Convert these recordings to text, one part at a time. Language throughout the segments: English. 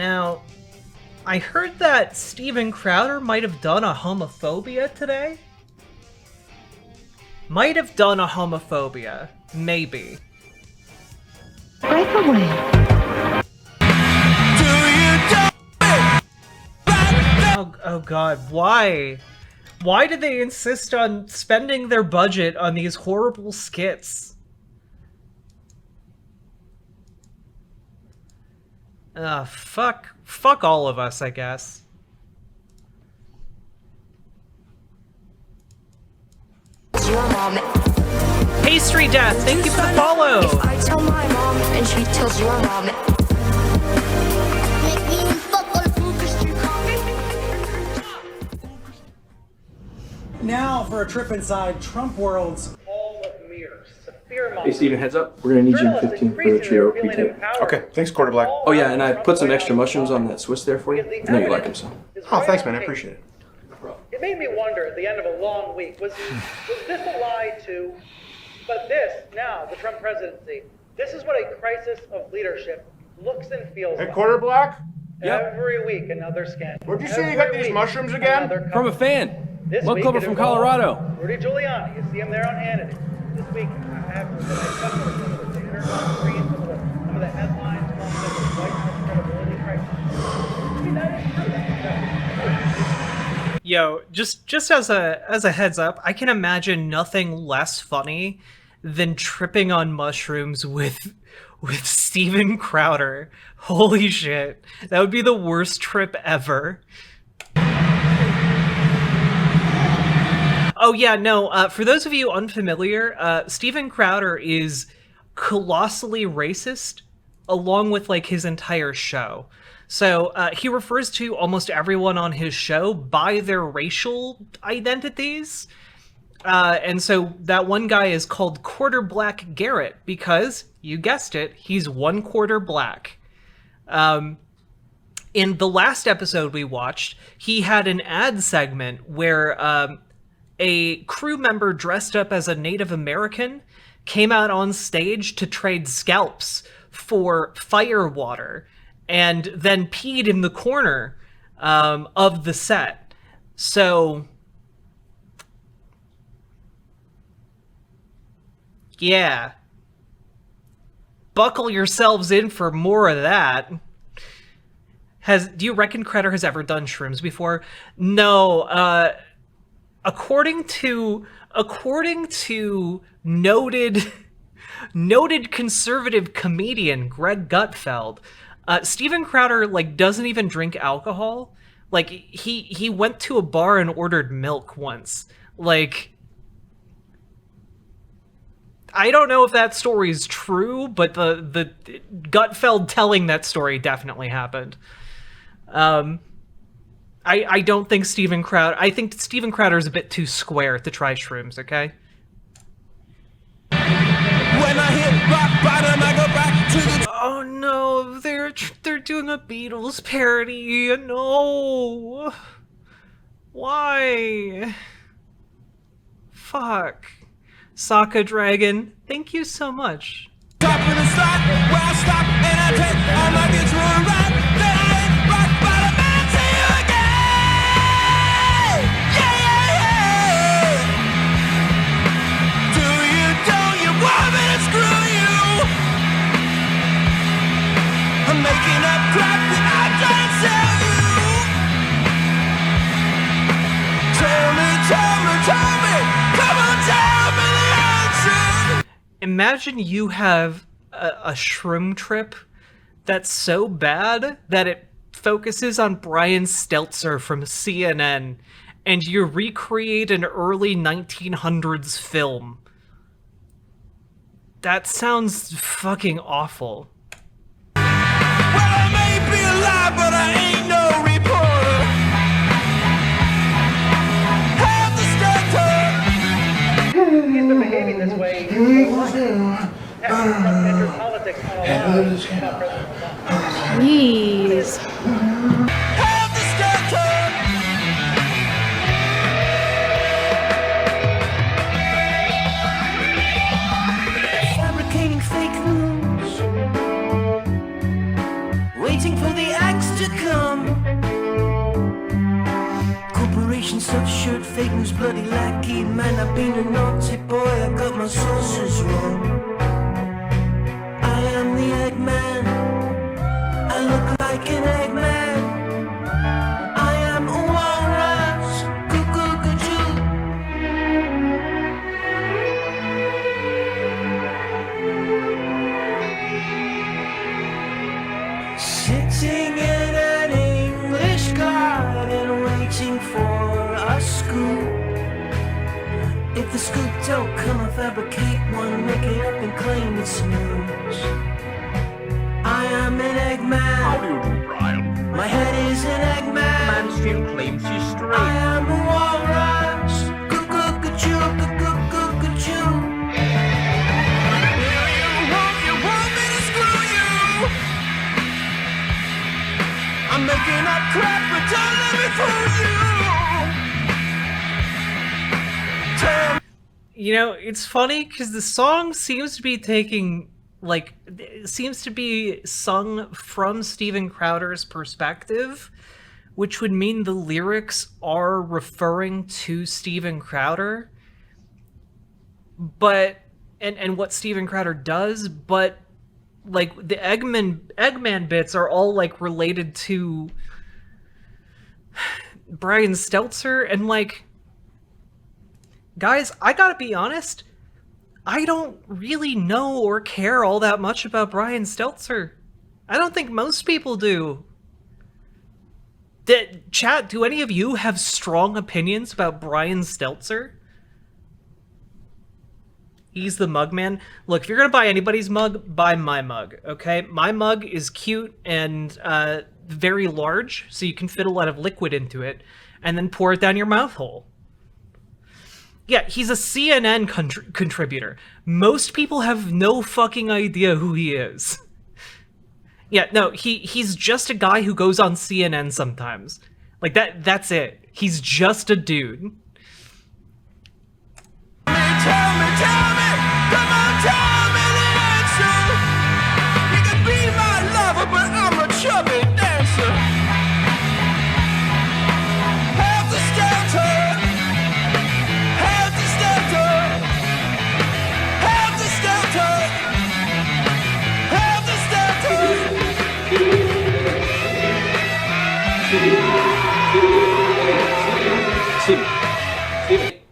Now, I heard that Steven Crowder might have done a homophobia today. Might have done a homophobia. Maybe. Breakaway. Oh god, why? Why did they insist on spending their budget on these horrible skits? Fuck all of us, I guess. Your mom. Pastry Death, thank you for the follow! If I tell my mom and she tells your mom. Now for a trip inside Trump World's Hall of Mirrors. Severe Hey Steven, heads up. We're gonna need you in 15 for the trio retake. Okay, thanks, Quarter Black. Oh yeah, and I put some extra mushrooms on that Swiss there for you. I know you like them so. Oh, thanks, man. I appreciate it. It made me wonder at the end of a long week, was this a lie too? But this, now, the Trump presidency, this is what a crisis of leadership looks and feels Hey, like. Quarter Black? Yep. Every week, another scandal. Where'd you say you got these mushrooms again? From a fan. This One week clubber it from involved Colorado. Rudy Giuliani, you see him there on Hannity. This week, I have to say, some of the internet screens, some of the headlines, some of the White House credibility crisis. I mean, that is true. Yo, just as a heads up, I can imagine nothing less funny than tripping on mushrooms with Steven Crowder. Holy shit. That would be the worst trip ever. Oh yeah, no, for those of you unfamiliar, Steven Crowder is colossally racist, along with, like, his entire show. So, he refers to almost everyone on his show by their racial identities. And so that one guy is called Quarter Black Garrett because, you guessed it, he's 1/4 black. In the last episode we watched, he had an ad segment where a crew member dressed up as a Native American came out on stage to trade scalps for fire water and then peed in the corner of the set. So, yeah. Buckle yourselves in for more of that. Do you reckon Crowder has ever done shrooms before? No, according to noted conservative comedian Greg Gutfeld, Steven Crowder, like, doesn't even drink alcohol. Like, he went to a bar and ordered milk once. Like, I don't know if that story is true, but the Gutfeld telling that story definitely happened. I don't think Steven Crowder... I think Steven Crowder is a bit too square to try shrooms, okay? When I hit rock bottom, I go back to the... Oh no, they're doing a Beatles parody. No. Why? Fuck. Sokka Dragon, thank you so much. Top of the slide, where I stop and I take all my kids for a ride. Then I hit rock bottom and see you again. Yeah. Do you, don't you want me to screw you? I'm making up crap that I can't sell you. Tell me, come on, tell me the answer. Imagine you have a shroom trip that's so bad that it focuses on Brian Stelter from CNN, and you recreate an early 1900s film. That sounds fucking awful. Well, I may be alive, but I ain't no reporter. Have the stutter. He's been behaving this way. Entered politics on a line about President Obama. Jeez. Have the stutter. Fabricating fake news. Waiting for the the acts to come. Corporation stuff shirt, fake news, bloody lackey. Man, I've been a naughty boy, I got my sources wrong. I am the Eggman, I look like an Eggman. I am a walrus, cuckoo-cuckoo. Sitting in an English garden, waiting for a scoop. If the scoop don't come, I fabricate one, make it up and claim it's news. I am an Eggman. How do you do, Brian? My head is an Eggman. Man still claims he's straight. I am a walrus. Cuckoo-cuckoo, cuckoo-cuckoo-cuckoo. You want me to screw you? I'm making up crap, but don't let me fool you. Tell me. You know, it's funny because the song seems to be taking, like, it seems to be sung from Steven Crowder's perspective, which would mean the lyrics are referring to Steven Crowder, but, and what Steven Crowder does, but, like, the Eggman bits are all, like, related to Brian Stelter, and, like, guys, I gotta be honest, I don't really know or care all that much about Brian Stelter. I don't think most people do. Chat, do any of you have strong opinions about Brian Stelter? He's the mug man. Look, if you're gonna buy anybody's mug, buy my mug, okay? My mug is cute and very large, so you can fit a lot of liquid into it, and then pour it down your mouth hole. Yeah, he's a CNN contributor. Most people have no fucking idea who he is. Yeah, no, he's just a guy who goes on CNN sometimes. Like, that's it. He's just a dude. Tell me, come on, tell me the answer. You can be my lover, but I'm a chubby dancer. Have the Stelter. Have the Stelter. Have the Stelter. Have the Stelter.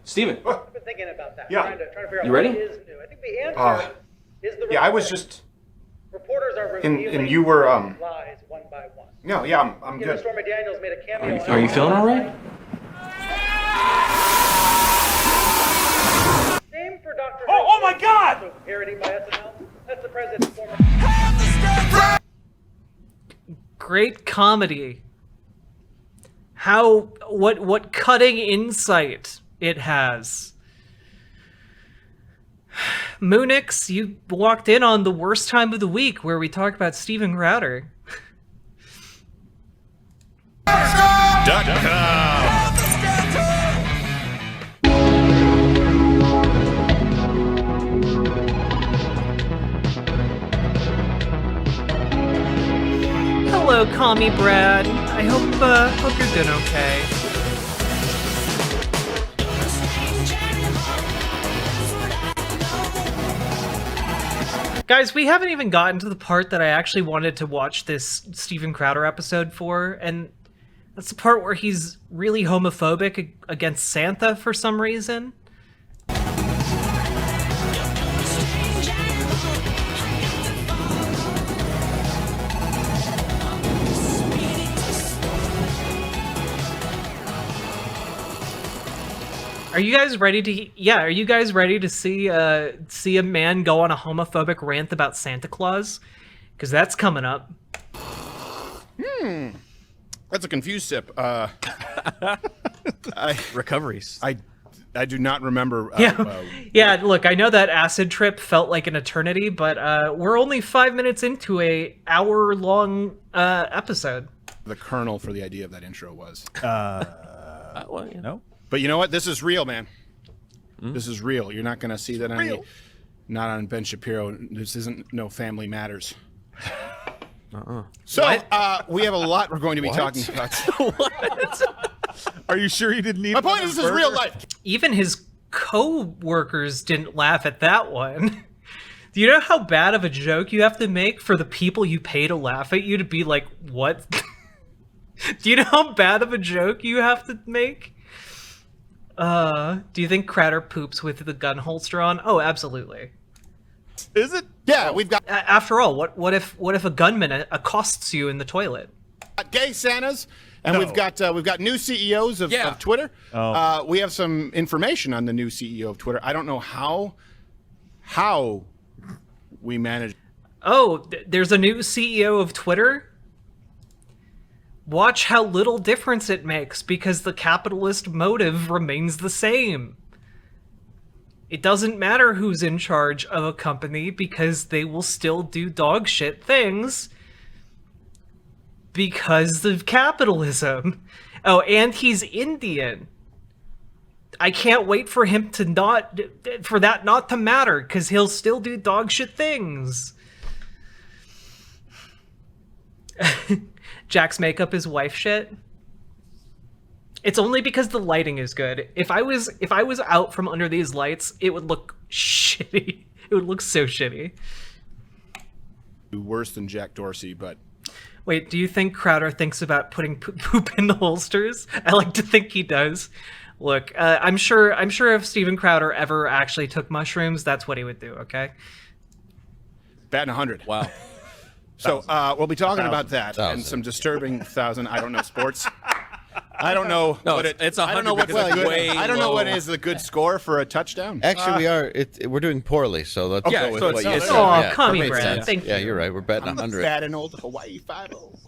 Steven. I've been thinking about that. Yeah. Trying to figure out You ready? what is new. I think the answer is the Yeah, I was reporter. just. Reporters are And revealing you were, lies one by one. No, yeah, I'm You know, good. Stormy Daniels made a cameo. Are you feeling all right? Same for Dr. Oh my God! So parody by SNL. That's the president's former. Have the Stelter. Great comedy. What cutting insight it has. Moonix, you walked in on the worst time of the week where we talk about Steven Crowder. Have the Stelter. Hello, Commie Brad. I hope you're doing okay. Guys, we haven't even gotten to the part that I actually wanted to watch this Steven Crowder episode for, and that's the part where he's really homophobic against Santa for some reason. Are you guys ready to? Yeah, are you guys ready to see a man go on a homophobic rant about Santa Claus? Because that's coming up. That's a confused sip. Recoveries. I do not remember. Yeah. Look, I know that acid trip felt like an eternity, but we're only 5 minutes into a hour-long episode. The kernel for the idea of that intro was. Well, you know. But you know what? This is real, man. This is real. You're not going to see that on not on Ben Shapiro. This isn't no Family Matters. So we have a lot we're going to be talking about. Are you sure you didn't need? My point is, this is real life. Even his co-workers didn't laugh at that one. Do you know how bad of a joke you have to make for the people you pay to laugh at you to be like, what? Do you know how bad of a joke you have to make? Do you think Crowder poops with the gun holster on? Oh, absolutely. Is it? Yeah, we've got After all, what if a gunman accosts you in the toilet? gay Santas, and we've got new CEOs of Twitter. We have some information on the new CEO of Twitter. I don't know how we managed. Oh, there's a new CEO of Twitter? Watch how little difference it makes because the capitalist motive remains the same. It doesn't matter who's in charge of a company because they will still do dog shit things because of capitalism. Oh, and he's Indian. I can't wait for him to for that not to matter because he'll still do dog shit things. Jack's makeup is wife shit. It's only because the lighting is good. If I was out from under these lights, it would look shitty. It would look so shitty. Worse than Jack Dorsey, but wait, do you think Crowder thinks about putting poop in the holsters? I like to think he does. Look, I'm sure if Steven Crowder ever actually took mushrooms, that's what he would do. Okay. batting 100. Wow. So we'll be talking about that and some disturbing I don't know sports. I don't know. No, what it's I don't know what's because the it's good. way I don't know what low. is the good score for a touchdown. Actually, we are. We're doing poorly, so let's Okay, go with so what it's- you said. Oh, yeah, come that here, makes Brad. sense. Thank Yeah, you. you're right. We're betting I'm 100. batting old Hawaii 5-0.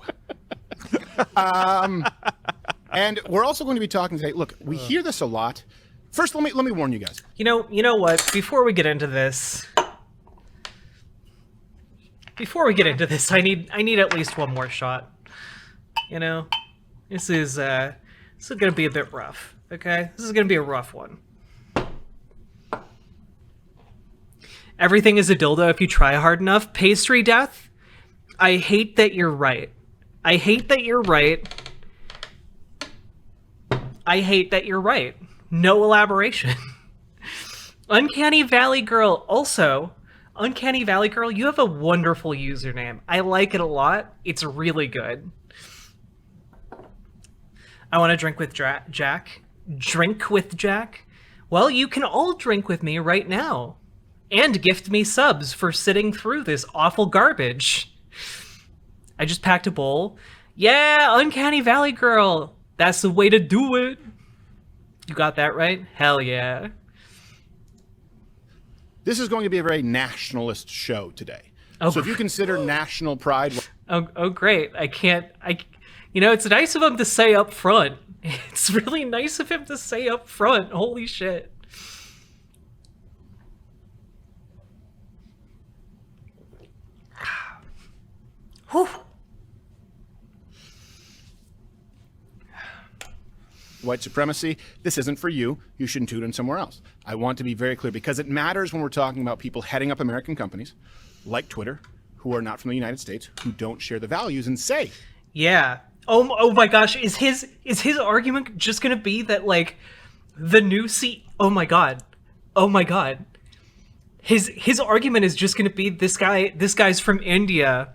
And we're also going to be talking today. Look, we hear this a lot. First, let me warn you guys. You know what? Before we get into this, I need at least one more shot. You know, this is gonna be a bit rough. Okay, this is gonna be a rough one. Everything is a dildo if you try hard enough. Pastry death. I hate that you're right. I hate that you're right. I hate that you're right. No elaboration. Uncanny Valley Girl. Also, Uncanny Valley Girl, you have a wonderful username. I like it a lot. It's really good. I want to drink with Jack. Drink with Jack? Well, you can all drink with me right now. And gift me subs for sitting through this awful garbage. I just packed a bowl. Yeah, Uncanny Valley Girl. That's the way to do it. You got that right? Hell yeah. This is going to be a very nationalist show today. Oh, so if you consider national pride, Oh, great. It's nice of him to say up front. It's really nice of him to say up front. Holy shit. Whew. white supremacy, this isn't for you. You shouldn't tune in somewhere else. I want to be very clear because it matters when we're talking about people heading up American companies like Twitter, who are not from the United States, who don't share the values and say. Yeah. Oh my gosh, is his argument just gonna be that like the new oh my god. His argument is just gonna be this guy's from India,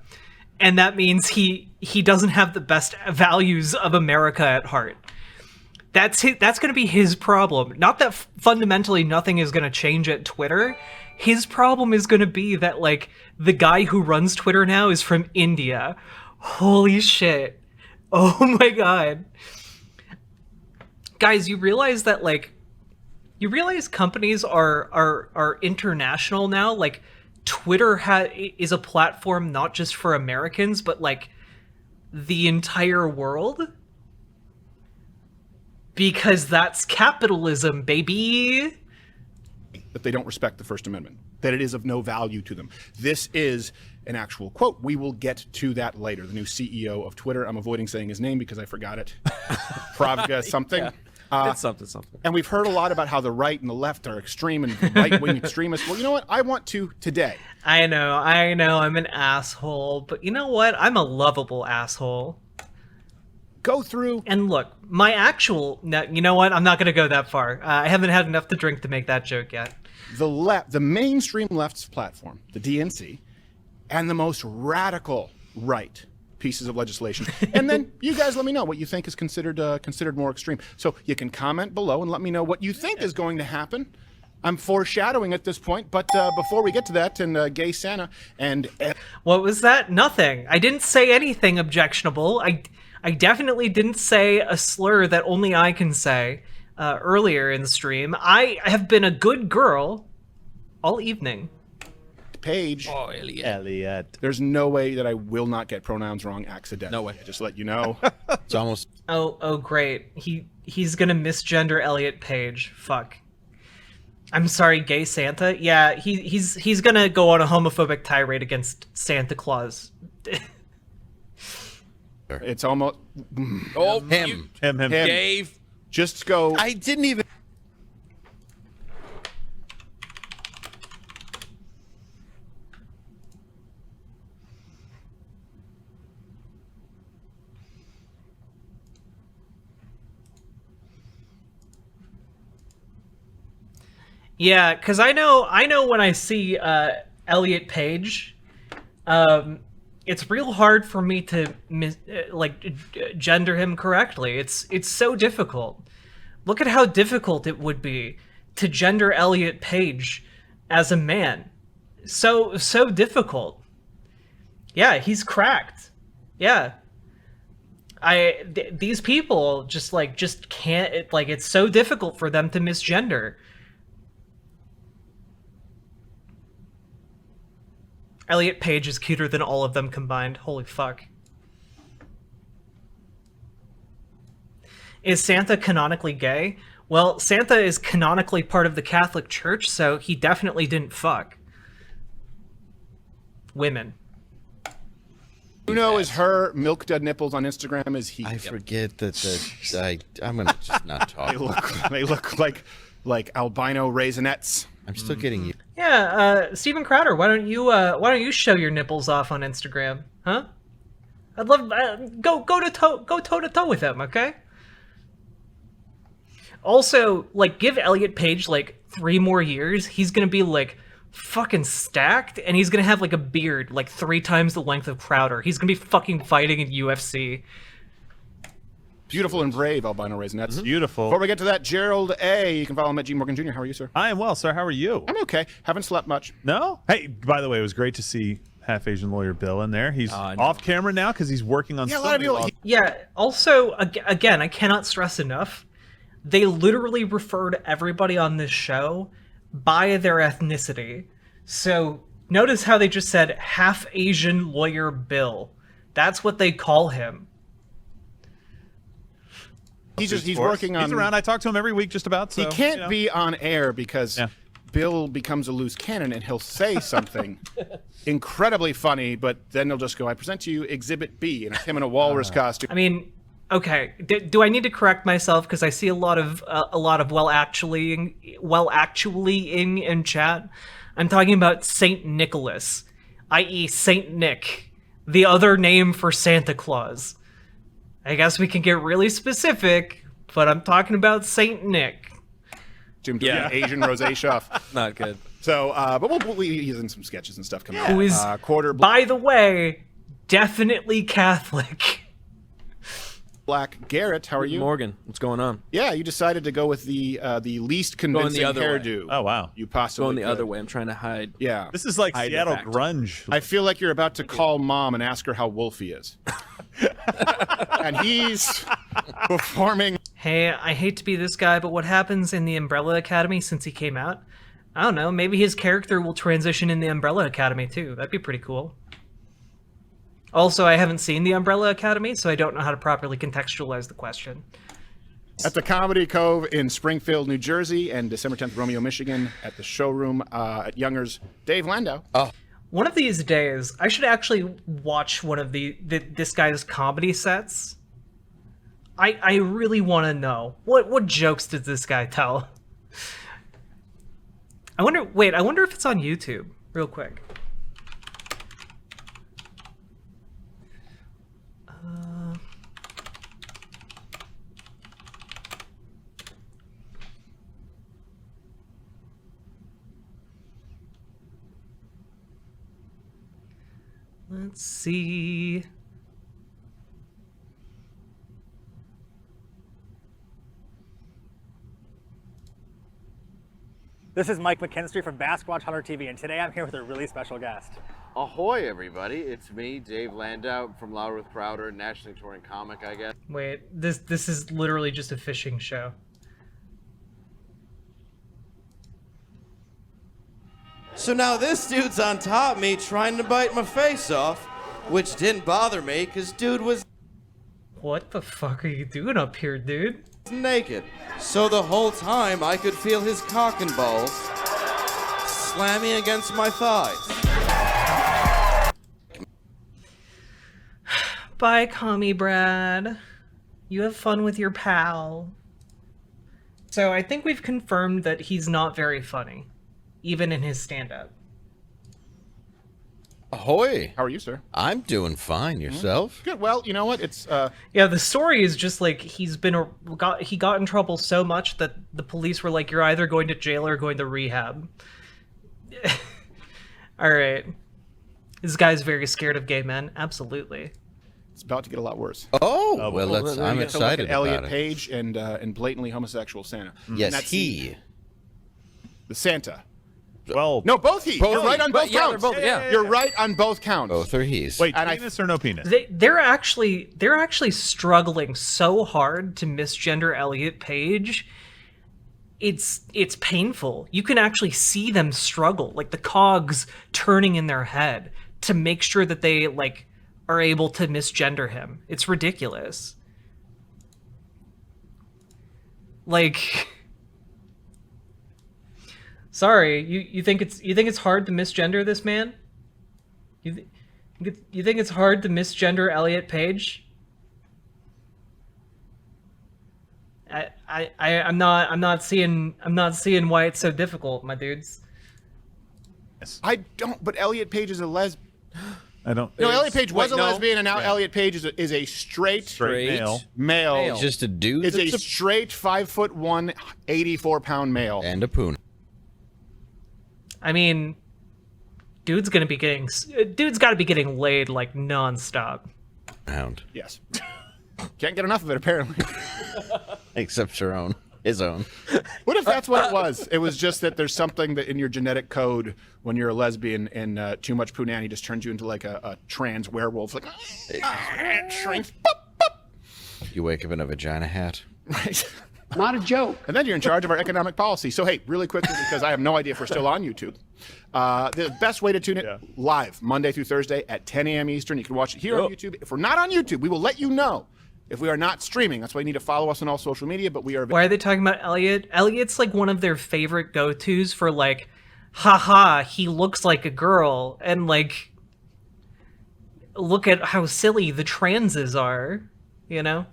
and that means he doesn't have the best values of America at heart. That's going to be his problem. Not that fundamentally nothing is going to change at Twitter. His problem is going to be that, like, the guy who runs Twitter now is from India. Holy shit. Oh my god. Guys, you realize that, like, companies are international now? Like, Twitter is a platform not just for Americans, but, like, the entire world? Because that's capitalism, baby. That they don't respect the First Amendment, that it is of no value to them. This is an actual quote. We will get to that later. The new CEO of Twitter. I'm avoiding saying his name because I forgot it. Pravga something. It's something. And we've heard a lot about how the right and the left are extreme and right-wing extremists. Well, you know what? I want to today. I know, I'm an asshole, but you know what? I'm a lovable asshole. Go through. And look, my actual... No, you know what? I'm not going to go that far. I haven't had enough to drink to make that joke yet. The mainstream left's platform, the DNC, and the most radical right pieces of legislation. And then you guys let me know what you think is considered more extreme. So you can comment below and let me know what you think is going to happen. I'm foreshadowing at this point, but before we get to that, and Gay Santa and... What was that? Nothing. I didn't say anything objectionable. I definitely didn't say a slur that only I can say earlier in the stream. I have been a good girl all evening. Paige. Oh, Elliot. There's no way that I will not get pronouns wrong accidentally. No way. Just to let you know. It's almost. Oh, great. He's gonna misgender Elliot Page. Fuck. I'm sorry, Gay Santa. Yeah, he's gonna go on a homophobic tirade against Santa Claus. It's almost... Oh, Him. Him. Dave. Just go... I didn't even. Yeah, because I know when I see Elliot Page, it's real hard for me to gender him correctly. It's so difficult. Look at how difficult it would be to gender Elliot Page as a man. So difficult. Yeah, he's cracked. Yeah. These people just can't, it's so difficult for them to misgender. Elliot Page is cuter than all of them combined. Holy fuck. Is Santa canonically gay? Well, Santa is canonically part of the Catholic Church, so he definitely didn't fuck women. Uno is her, Milk Dud Nipples on Instagram is he. I forget that I'm gonna just not talk. They look like albino raisinets. I'm still getting you. Yeah, Steven Crowder, why don't you show your nipples off on Instagram, huh? I'd love go toe to toe with him, okay? Also, give Elliot Page 3 more years. He's gonna be fucking stacked, and he's gonna have a beard 3 times the length of Crowder. He's gonna be fucking fighting in UFC. Beautiful and brave albino raisinets. Beautiful. Before we get to that, Gerald A. You can follow him at G. Morgan Jr. How are you, sir? I am well, sir. How are you? I'm okay. Haven't slept much. No? Hey, by the way, it was great to see Half Asian Lawyer Bill in there. He's off camera now because he's working on Yeah, a lot of people. Yeah, also, again, I cannot stress enough, they literally refer to everybody on this show by their ethnicity. So notice how they just said Half Asian Lawyer Bill. That's what they call him. He's working on. He's around. I talk to him every week, just about. So, he can't be on air because Bill becomes a loose cannon and he'll say something incredibly funny, but then he'll just go, "I present to you Exhibit B," and it's him in a walrus costume. I mean, okay, do I need to correct myself because I see a lot of well actually in chat? I'm talking about Saint Nicholas, i.e. Saint Nick, the other name for Santa Claus. I guess we can get really specific, but I'm talking about Saint Nick. Jim doing an Asian rosé chef. Not good. So, but he's in some sketches and stuff coming out. Who is, by the way, definitely Catholic. Black Garrett, how are you? Morgan, what's going on? Yeah, you decided to go with the least convincing hairdo. Oh wow, you possibly going the other way. I'm trying to hide. Yeah, this is like Seattle grunge. I feel like you're about to call mom and ask her how Wolfie is, and he's performing. Hey, I hate to be this guy, but what happens in the Umbrella Academy since he came out? I don't know. Maybe his character will transition in the Umbrella Academy too. That'd be pretty cool. Also, I haven't seen the Umbrella Academy, so I don't know how to properly contextualize the question. At the Comedy Cove in Springfield, New Jersey, and December 10th, Romeo, Michigan, at the showroom at Younger's, Dave Landau. Oh. One of these days, I should actually watch one of this guy's comedy sets. I really want to know what jokes did this guy tell? I wonder if it's on YouTube real quick. Let's see. This is Mike McKinstry from Basquatch Hunter TV, and today I'm here with a really special guest. Ahoy, everybody! It's me, Dave Landau from Louder with Crowder, nationally touring comic, I guess. Wait, this is literally just a fishing show. So now this dude's on top of me trying to bite my face off, which didn't bother me because dude was What the fuck are you doing up here, dude? naked. So the whole time I could feel his cock and balls slamming against my thighs. Bye, Commie Brad. You have fun with your pal. So I think we've confirmed that he's not very funny, even in his stand-up. Ahoy! How are you, sir? I'm doing fine. Yourself? Good. Well, you know what? It's Yeah, the story is just like he got in trouble so much that the police were like, "You're either going to jail or going to rehab." All right, this guy's very scared of gay men. Absolutely. it's about to get a lot worse. Oh, well, We're I'm gonna excited look at Elliot about it. Page and blatantly homosexual Santa. Yes, And that's he. the Santa. Well, No, both he. You're right on both yeah, counts. they're both- yeah. You're right on both counts. Both are he's. wait, and I- penis or no penis? They're actually struggling so hard to misgender Elliot Page. It's painful. You can actually see them struggle, like the cogs turning in their head to make sure that they like are able to misgender him. It's ridiculous. Like, sorry, you think it's hard to misgender this man? You think it's hard to misgender Elliot Page? I'm not seeing why it's so difficult, my dudes. I don't. But Elliot Page is a lesbian. I don't. No, Elliot Page was Wait, a no. lesbian, and now Yeah. Elliot Page is a straight Straight male. male. Just a dude Is a that's straight 5'1", 84-pound male. and a poon. I mean, dude's got to be getting laid like nonstop. Hound. Yes. Can't get enough of it, apparently. Except his own. What if that's what it was? It was just that there's something that in your genetic code when you're a lesbian and too much punani just turns you into like a trans werewolf. Like, shrinks. You wake up in a vagina hat. Right. Not a joke. And then you're in charge of our economic policy. So, hey, really quickly, because I have no idea if we're still on YouTube, the best way to tune it, live, Monday through Thursday at 10 a.m. Eastern. You can watch it here on YouTube. If we're not on YouTube, we will let you know if we are not streaming. That's why you need to follow us on all social media, but we are... Why are they talking about Elliot? Elliot's like one of their favorite go-tos for like, haha, he looks like a girl, and like, look at how silly the transes are, you know?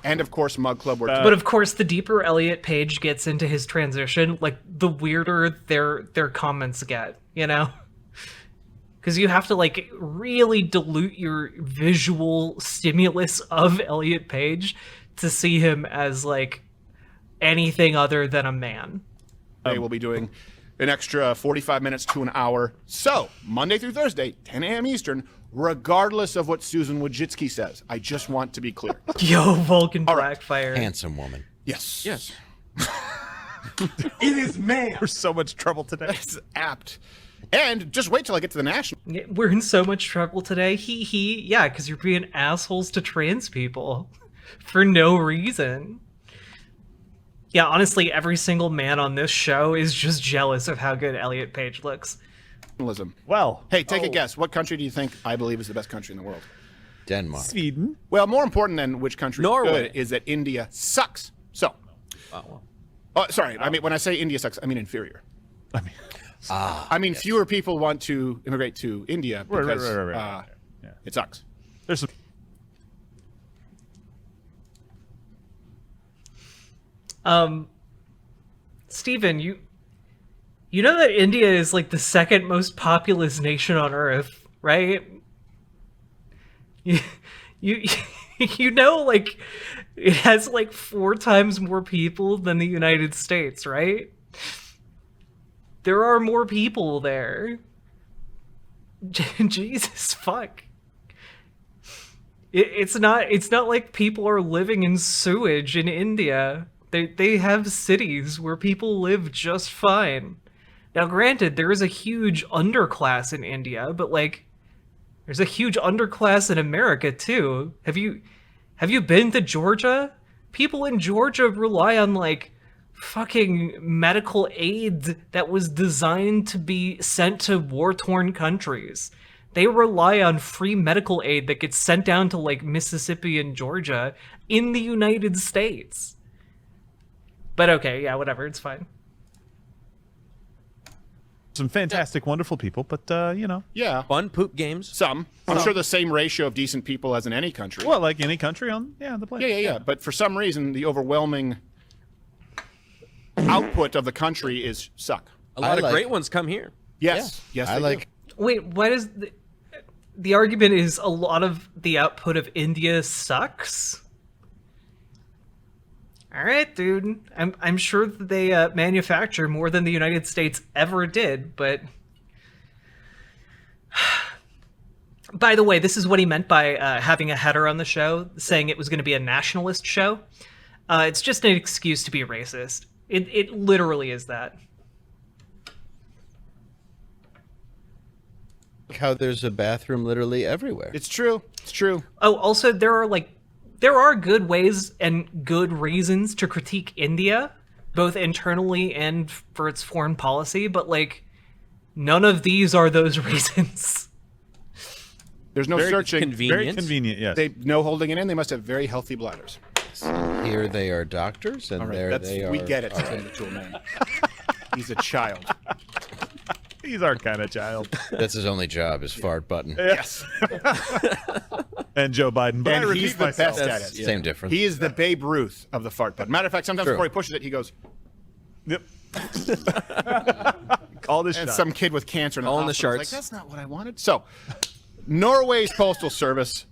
And, of course, Mug Club. Where But of course, the deeper Elliot Page gets into his transition, like the weirder their comments get, you know? Because you have to like really dilute your visual stimulus of Elliot Page to see him as like anything other than a man. They will be doing an extra 45 minutes to an hour. So, Monday through Thursday, 10 a.m. Eastern, regardless of what Susan Wojcicki says. I just want to be clear. Yo, Vulcan Blackfire. Handsome woman. Yes. Yes. It is man. We're so much trouble today. It's apt. And just wait till I get to the national. Yeah, we're in so much trouble today. Yeah, because you're being assholes to trans people for no reason. Yeah, honestly, every single man on this show is just jealous of how good Elliot Page looks. Well, hey, take a guess. What country do you think I believe is the best country in the world? Denmark. Sweden. Well, more important than which country Norway. is good is that India sucks. So, sorry. I mean, when I say India sucks, I mean inferior. I mean, fewer people want to immigrate to India because Right. it sucks. There's some. Stephen, you know that India is like the second most populous nation on Earth, right? You you know, like, it has like 4 times more people than the United States, right? There are more people there. Jesus fuck. It's not like people are living in sewage in India. They have cities where people live just fine. Now, granted, there is a huge underclass in India, but like, there's a huge underclass in America too. Have you been to Georgia? People in Georgia rely on like fucking medical aid that was designed to be sent to war-torn countries. They rely on free medical aid that gets sent down to like Mississippi and Georgia in the United States. But okay, yeah, whatever, it's fine. Some fantastic, wonderful people, but you know. Yeah. Fun poop games. Some. I'm sure the same ratio of decent people as in any country. Well, like any country on the planet. Yeah. But for some reason, the overwhelming output of the country is suck. A lot of great ones come here. Yes. Yeah. Yes, I they like- do. Wait, what is the argument is a lot of the output of India sucks? All right, dude. I'm sure that they manufacture more than the United States ever did, but by the way, this is what he meant by having a header on the show, saying it was going to be a nationalist show. It's just an excuse to be racist. It literally is that. How there's a bathroom literally everywhere. It's true. It's true. Oh, also there are good ways and good reasons to critique India, both internally and for its foreign policy, but like none of these are those reasons. There's no Very searching. convenient. Very convenient, yes. They no holding it in. They must have very healthy bladders. Here they are doctors, and All right, there they are. we get it. all right. Tim, man. He's a child. He's our kind of child. That's his only job, is fart button. Yes. And Joe Biden. But I And repeat he's the myself. best at it. Same difference. He is the Babe Ruth of the fart button. Matter of fact, sometimes True. before he pushes it, he goes, Yep. Call this and shot. some kid with cancer in the All in the hospital is charts. like, that's not what I wanted. So, Norway's postal service,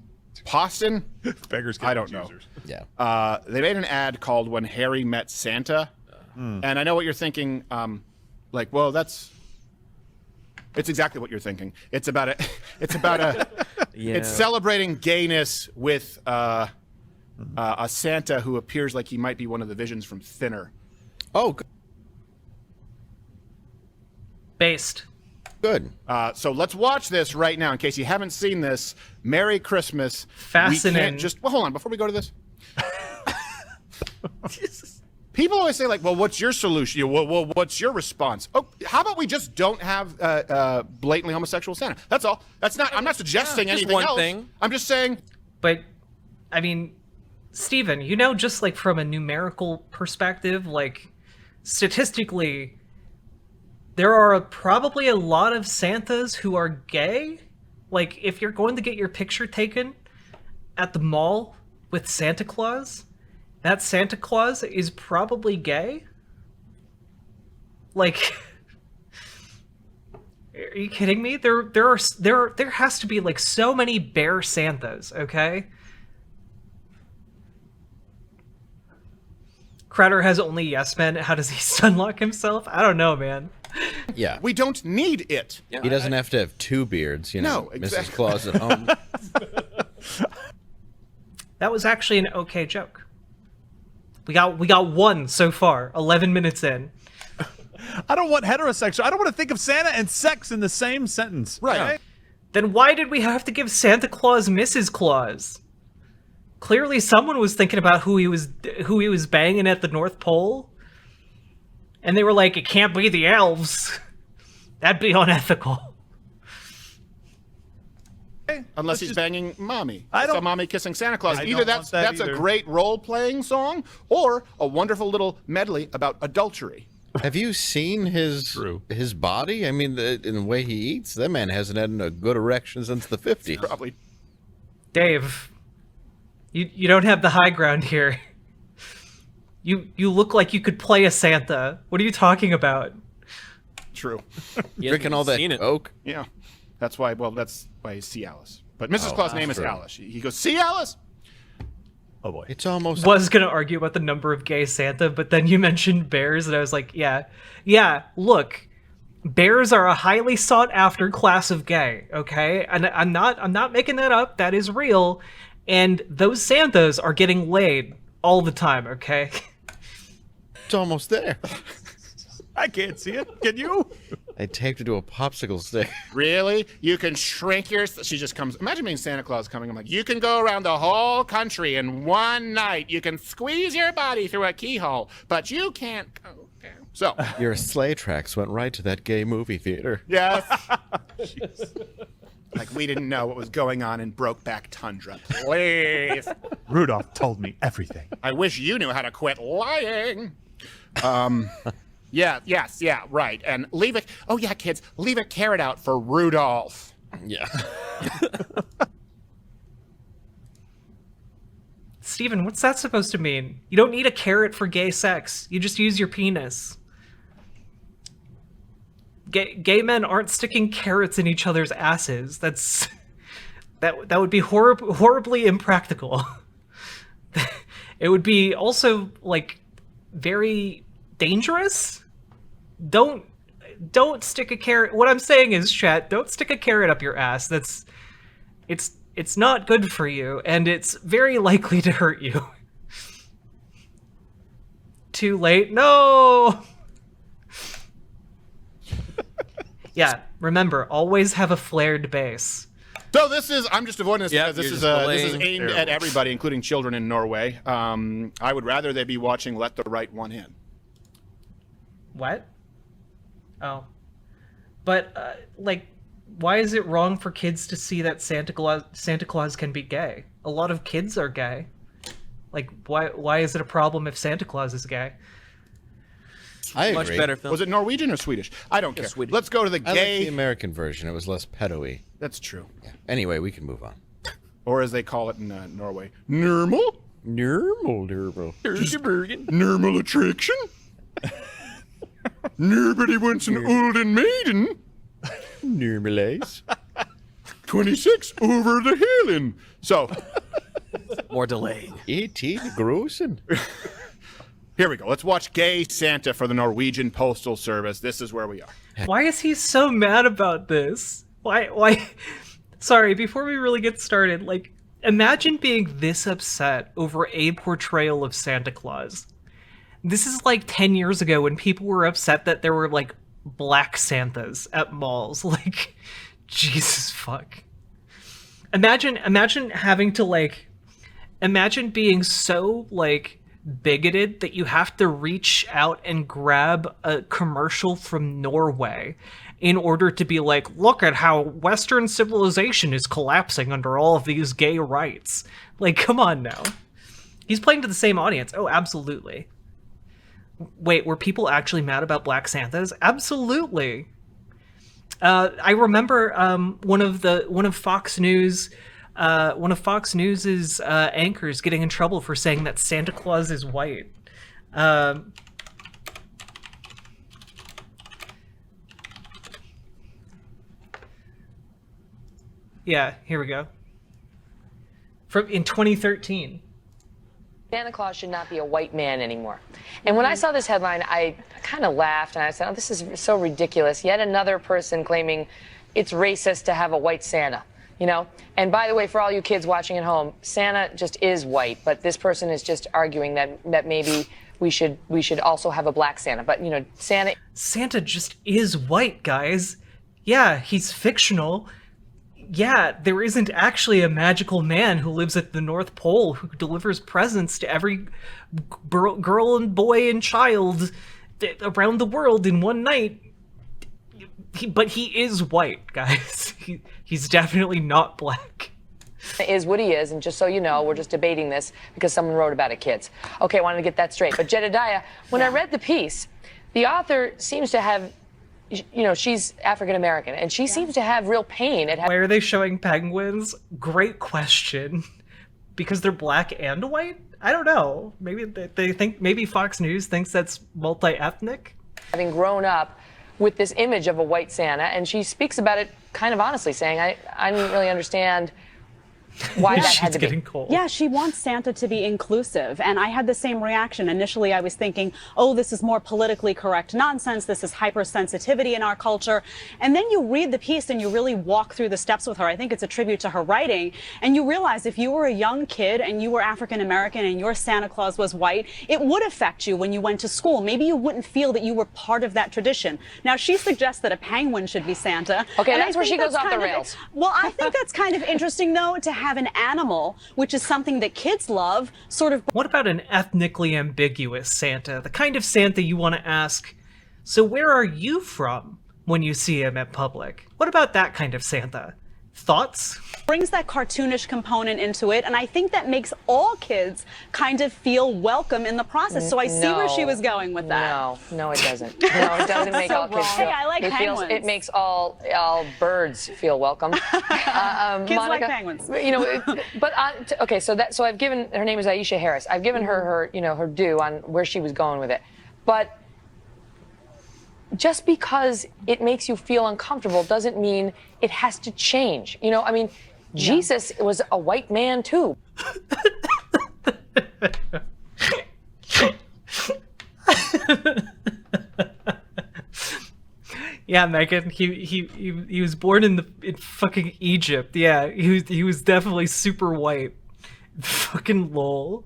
Posten, Beggars I can't don't know. choosers. Yeah. They made an ad called "When Harry Met Santa," and I know what you're thinking. Like, well, it's exactly what you're thinking. It's about a. Yeah. It's celebrating gayness with a Santa who appears like he might be one of the visions from Thinner. Oh, Based. good. So let's watch this right now. In case you haven't seen this, Merry Christmas. Fascinating. We can't just hold on before we go to this. People always say, like, well, what's your solution? Well, what's your response? Oh, how about we just don't have blatantly homosexual Santa? That's all. That's not. I'm not suggesting just anything one else. thing. I'm just saying. But I mean, Stephen, you know, just like from a numerical perspective, like statistically, there are probably a lot of Santas who are gay. Like, if you're going to get your picture taken at the mall with Santa Claus, that Santa Claus is probably gay. Like, are you kidding me? There has to be like so many bear Santas, okay? Crowder has only yes men. How does he stunlock himself? I don't know, man. Yeah. We don't need it. He doesn't have to have 2 beards, you know. No, exactly. Mrs. Claus at home. That was actually an okay joke. We got one so far, 11 minutes in. I don't want heterosexual. I don't want to think of Santa and sex in the same sentence. Right. Okay? Then why did we have to give Santa Claus Mrs. Claus? Clearly someone was thinking about who he was banging at the North Pole. And they were like, it can't be the elves. That'd be unethical. Unless he's banging mommy. I don't- So mommy kissing Santa Claus. I Either don't want that that's either. a great role-playing song or a wonderful little medley about adultery. Have you seen his body? I mean, in the way he eats, that man hasn't had a good erection since the 50s. Probably. Dave, you don't have the high ground here. You look like you could play a Santa. What are you talking about? True. Drinking all that Coke. Yeah. That's why you see Alice. But Mrs. Claus' name is Alice. He goes, see Alice? Oh boy. It's almost... Was going to argue about the number of gay Santa, but then you mentioned bears, and I was like, yeah, look, bears are a highly sought after class of gay, okay? And I'm not making that up. That is real. And those Santas are getting laid all the time, okay? It's almost there. I can't see it. Can you? I taped it to a popsicle stick. Really? You can shrink your... She just comes... Imagine being Santa Claus coming. I'm like, you can go around the whole country in one night. You can squeeze your body through a keyhole, but you can't go down. So... Your sleigh tracks went right to that gay movie theater. Yes. Like we didn't know what was going on in Brokeback Tundra. Please. Rudolph told me everything. I wish you knew how to quit lying. Yeah, right. And leave it. Oh yeah, kids, leave a carrot out for Rudolph. Yeah. Steven, what's that supposed to mean? You don't need a carrot for gay sex. You just use your penis. Gay men aren't sticking carrots in each other's asses. That would be horribly impractical. It would be also like very dangerous. Don't stick a carrot. What I'm saying is, chat, don't stick a carrot up your ass. It's not good for you, and it's very likely to hurt you. Too late. No. Yeah, remember, always have a flared base. So this is, I'm just avoiding this because this is aimed Terrible. at everybody, including children in Norway. I would rather they be watching Let the Right One In. What? Oh. But, like, why is it wrong for kids to see that Santa Claus can be gay? A lot of kids are gay. Like, why is it a problem if Santa Claus is gay? I agree. Much better film. Was it Norwegian or Swedish? I don't care. Swedish. Let's go to the I like gay... the American version. It was less pedo-y. That's true. Yeah. Anyway, we can move on. Or as they call it in Norway, normal? Normal. Normal attraction? Nobody wants an olden maiden. Normalize. 26 over the Helen. So, More delaying. 18 grossing. here we go. Let's watch Gay Santa for the Norwegian Postal Service. This is where we are. Why is he so mad about this? Why? Sorry, before we really get started, like, imagine being this upset over a portrayal of Santa Claus. This is like 10 years ago when people were upset that there were, like, black Santas at malls. Like, Jesus fuck. Imagine having to, like, imagine being so, like, bigoted that you have to reach out and grab a commercial from Norway in order to be like, look at how Western civilization is collapsing under all of these gay rights. Like, come on now. He's playing to the same audience. Oh, absolutely. Wait, were people actually mad about Black Santas? Absolutely. I remember one of Fox News's anchors getting in trouble for saying that Santa Claus is white. Yeah, here we go. In 2013. Santa Claus should not be a white man anymore. And when I saw this headline, I kind of laughed and I said, oh, this is so ridiculous. Yet another person claiming it's racist to have a white Santa, you know? And by the way, for all you kids watching at home, Santa just is white, but this person is just arguing that maybe we should also have a black Santa. But, you know, Santa just is white, guys. Yeah, he's fictional. Yeah, there isn't actually a magical man who lives at the North Pole who delivers presents to every girl and boy and child around the world in one night. But he is white, guys. He's definitely not black. Is what he is, and just so you know, we're just debating this because someone wrote about it, kids. Okay, I wanted to get that straight. But Jedediah, when I read the piece, the author seems to have, you know, she's African American, and she seems to have real pain at Why are they showing penguins? Great question. because they're black and white? I don't know. Maybe they think, maybe Fox News thinks that's multi-ethnic. Having grown up with this image of a white Santa, and she speaks about it kind of honestly, saying, I didn't really understand why that had to be. Cold. Yeah, she wants Santa to be inclusive, and I had the same reaction. Initially, I was thinking, oh, this is more politically correct nonsense. This is hypersensitivity in our culture. And then you read the piece and you really walk through the steps with her. I think it's a tribute to her writing. And you realize if you were a young kid and you were African American and your Santa Claus was white, it would affect you when you went to school. Maybe you wouldn't feel that you were part of that tradition. Now, she suggests that a penguin should be Santa. Okay, that's where she goes off the rails. Well, I think that's kind of interesting, though, to have an animal, which is something that kids love, sort of. What about an ethnically ambiguous Santa? The kind of Santa you want to ask, so where are you from when you see him at public? What about that kind of Santa? Thoughts? Brings that cartoonish component into it, and I think that makes all kids kind of feel welcome in the process. So I see where she was going with that. No, it doesn't. No, it doesn't make all kids feel. Hey, I like penguins. It makes all birds feel welcome. Kids Monica, like penguins. You know, okay. So I've given her name is Aisha Harris. I've given her her due on where she was going with it, but just because it makes you feel uncomfortable doesn't mean it has to change. You know, I mean, Jesus was a white man too. Yeah, Megan, he was born in fucking Egypt. Yeah, he was definitely super white. Fucking lol.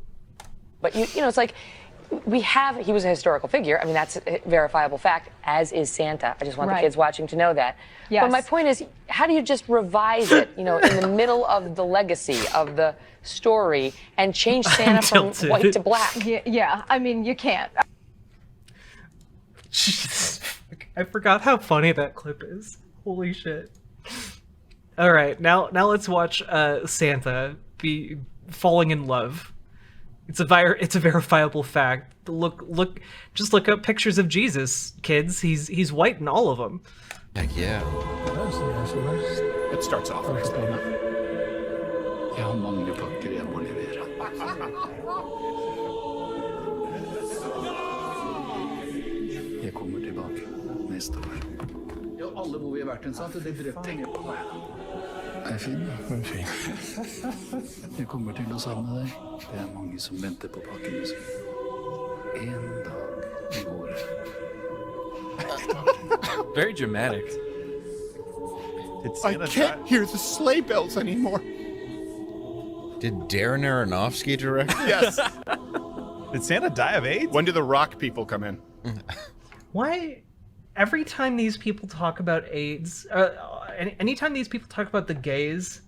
But you know, it's like he was a historical figure. I mean, that's a verifiable fact, as is Santa. I just want the kids watching to know that. Yes. But my point is, how do you just revise it, you know, in the middle of the legacy of the story and change Santa from white to black? Yeah, I mean, you can't. Jesus, I forgot how funny that clip is. Holy shit. All right, now let's watch Santa be falling in love. It's a verifiable fact. Just look up pictures of Jesus, kids. He's white in all of them. Heck yeah. It starts off nice. Jeg kommer tilbake neste år. Ja, alle hvor vi har vært en sant, det drøpte jeg på meg. Er jeg fin? Jeg er fin. Jeg kommer til å savne deg. Det er mange som venter på pakken sin. En dag i året. Very dramatic. I can't hear the sleigh bells anymore. Did Darren Aronofsky direct? Yes. Did Santa die of AIDS? When do the rock people come in? Why? Every time these people talk about AIDS, anytime these people talk about the gays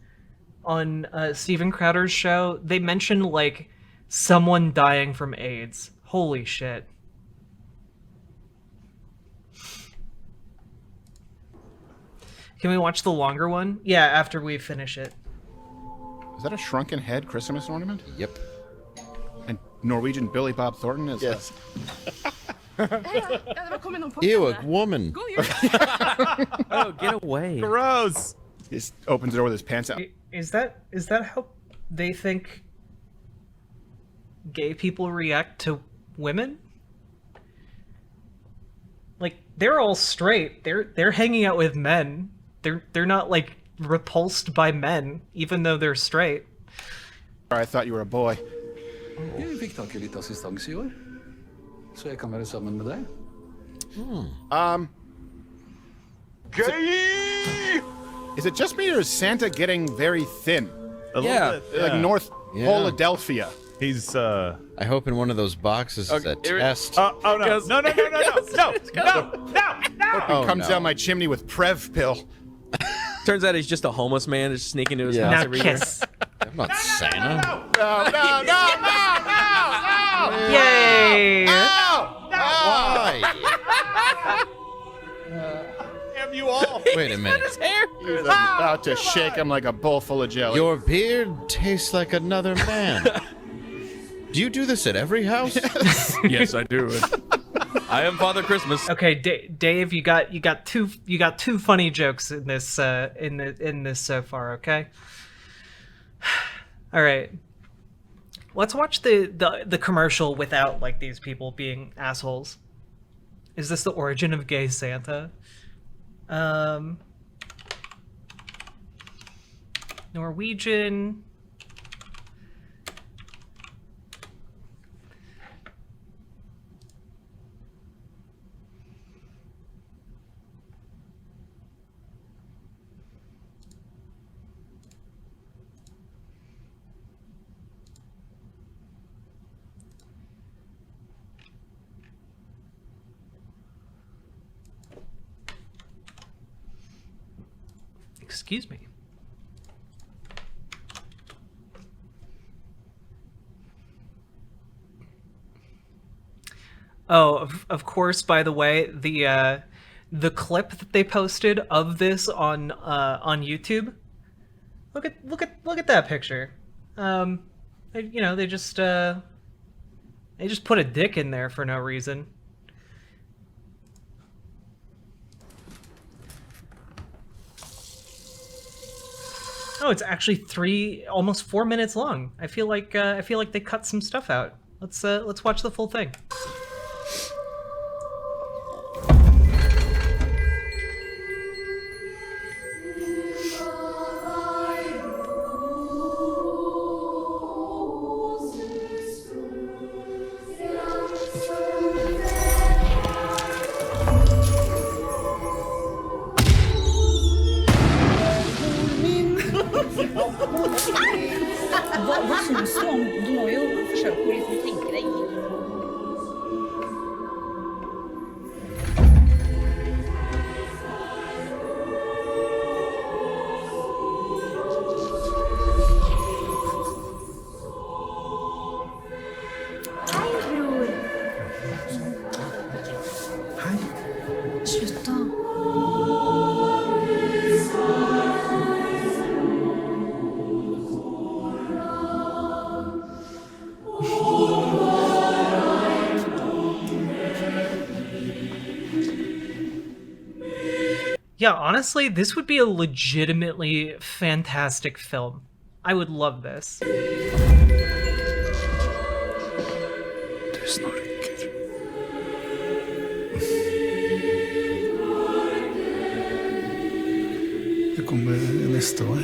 on Steven Crowder's show, they mention like someone dying from AIDS. Holy shit. Can we watch the longer one? Yeah, after we finish it. Is that a shrunken head Christmas ornament? Yep. And Norwegian Billy Bob Thornton is. Yes. Ew, a woman. Oh, get away. Gross. He just opens the door with his pants out. Is that how they think gay people react to women? Like, they're all straight. They're hanging out with men. They're not like repulsed by men, even though they're straight. I thought you were a boy. Jeg fikk tak I litt assistanse I år, så jeg kan være sammen med deg. Gay! Is it just me or is Santa getting very thin? A little bit, yeah. Like North Philadelphia. He's I hope in one of those boxes is a test. Oh no. No. He comes down my chimney with Prev pill. Turns out he's just a homeless man just sneaking into his house every year. I'm not Santa. No. Yay! Why? Damn you all. Wait a minute. He's about to shake him like a bowl full of jelly. Your beard tastes like another man. Do you do this at every house? Yes, I do. I am Father Christmas. Okay, Dave, you got two funny jokes in this in this so far. Okay. All right. Let's watch the commercial without like these people being assholes. Is this the origin of gay Santa? Norwegian. Excuse me. Oh, of course, by the way, the clip that they posted of this on YouTube. Look at that picture. They just put a dick in there for no reason. Oh, it's actually almost 4 minutes long. I feel like they cut some stuff out. Let's watch the full thing. Vad syns du om? Du må jo försöka liksom tänka dig in. Hej bror. Hej. Sluta. Yeah, honestly, this would be a legitimately fantastic film. I would love this. Du snorker. Det kommer nästa år.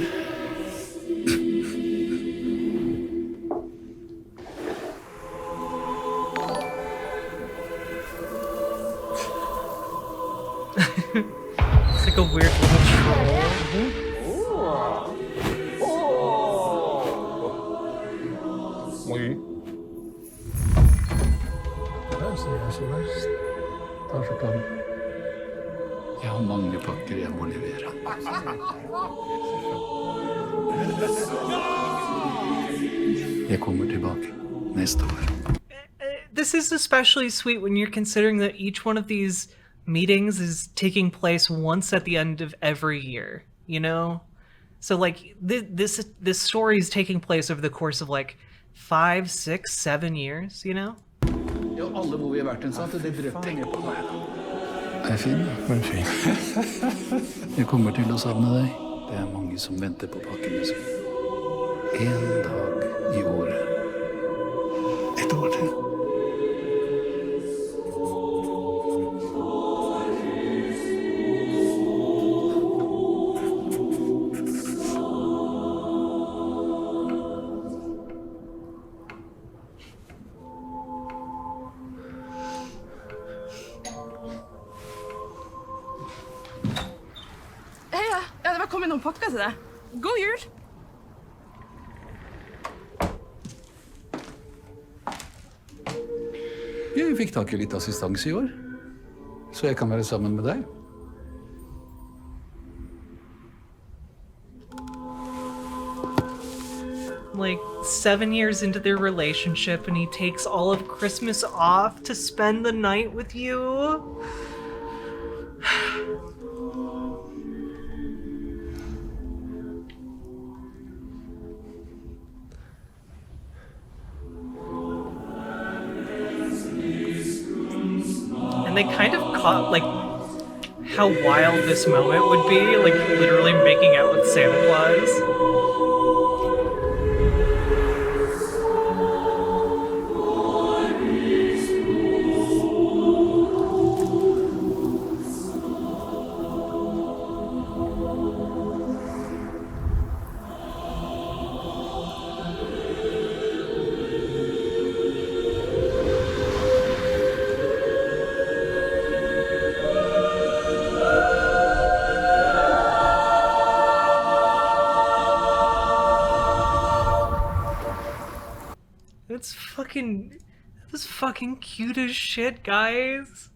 It's like a weird little troll. Oi. Der ser jeg så verst. Ta fortalt. Jeg har mange pakker jeg må levere. Jeg kommer tilbake neste år. This is especially sweet when you're considering that each one of these meetings is taking place once at the end of every year, you know? So like this story is taking place over the course of like 5, 6, 7 years, you know? Ja, alle hvor vi har vært en sant, det drøpte jeg på meg. Jeg er fin, men fin. Jeg kommer til å savne deg. Det er mange som venter på pakkene sine. En dag i året. Et år til. Noen pakker til deg. God jul! Jeg fikk tak i litt assistanse i år, så jeg kan være sammen med deg. Like 7 years into their relationship and he takes all of Christmas off to spend the night with you. And they kind of caught like how wild this moment would be, like literally making out with Santa Claus. It's fucking... That was fucking cute as shit, guys.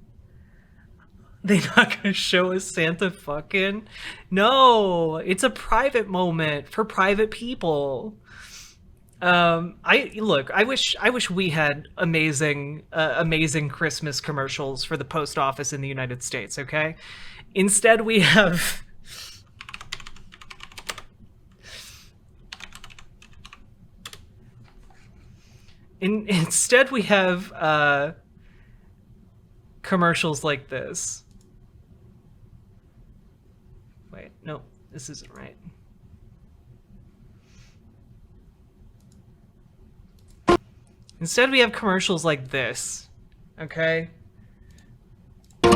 They not gonna show us Santa fucking? No! It's a private moment for private people. I wish we had amazing Christmas commercials for the post office in the United States, okay? Instead we have instead we have commercials like this. Wait, no, this isn't right. Instead, we have commercials like this, okay? I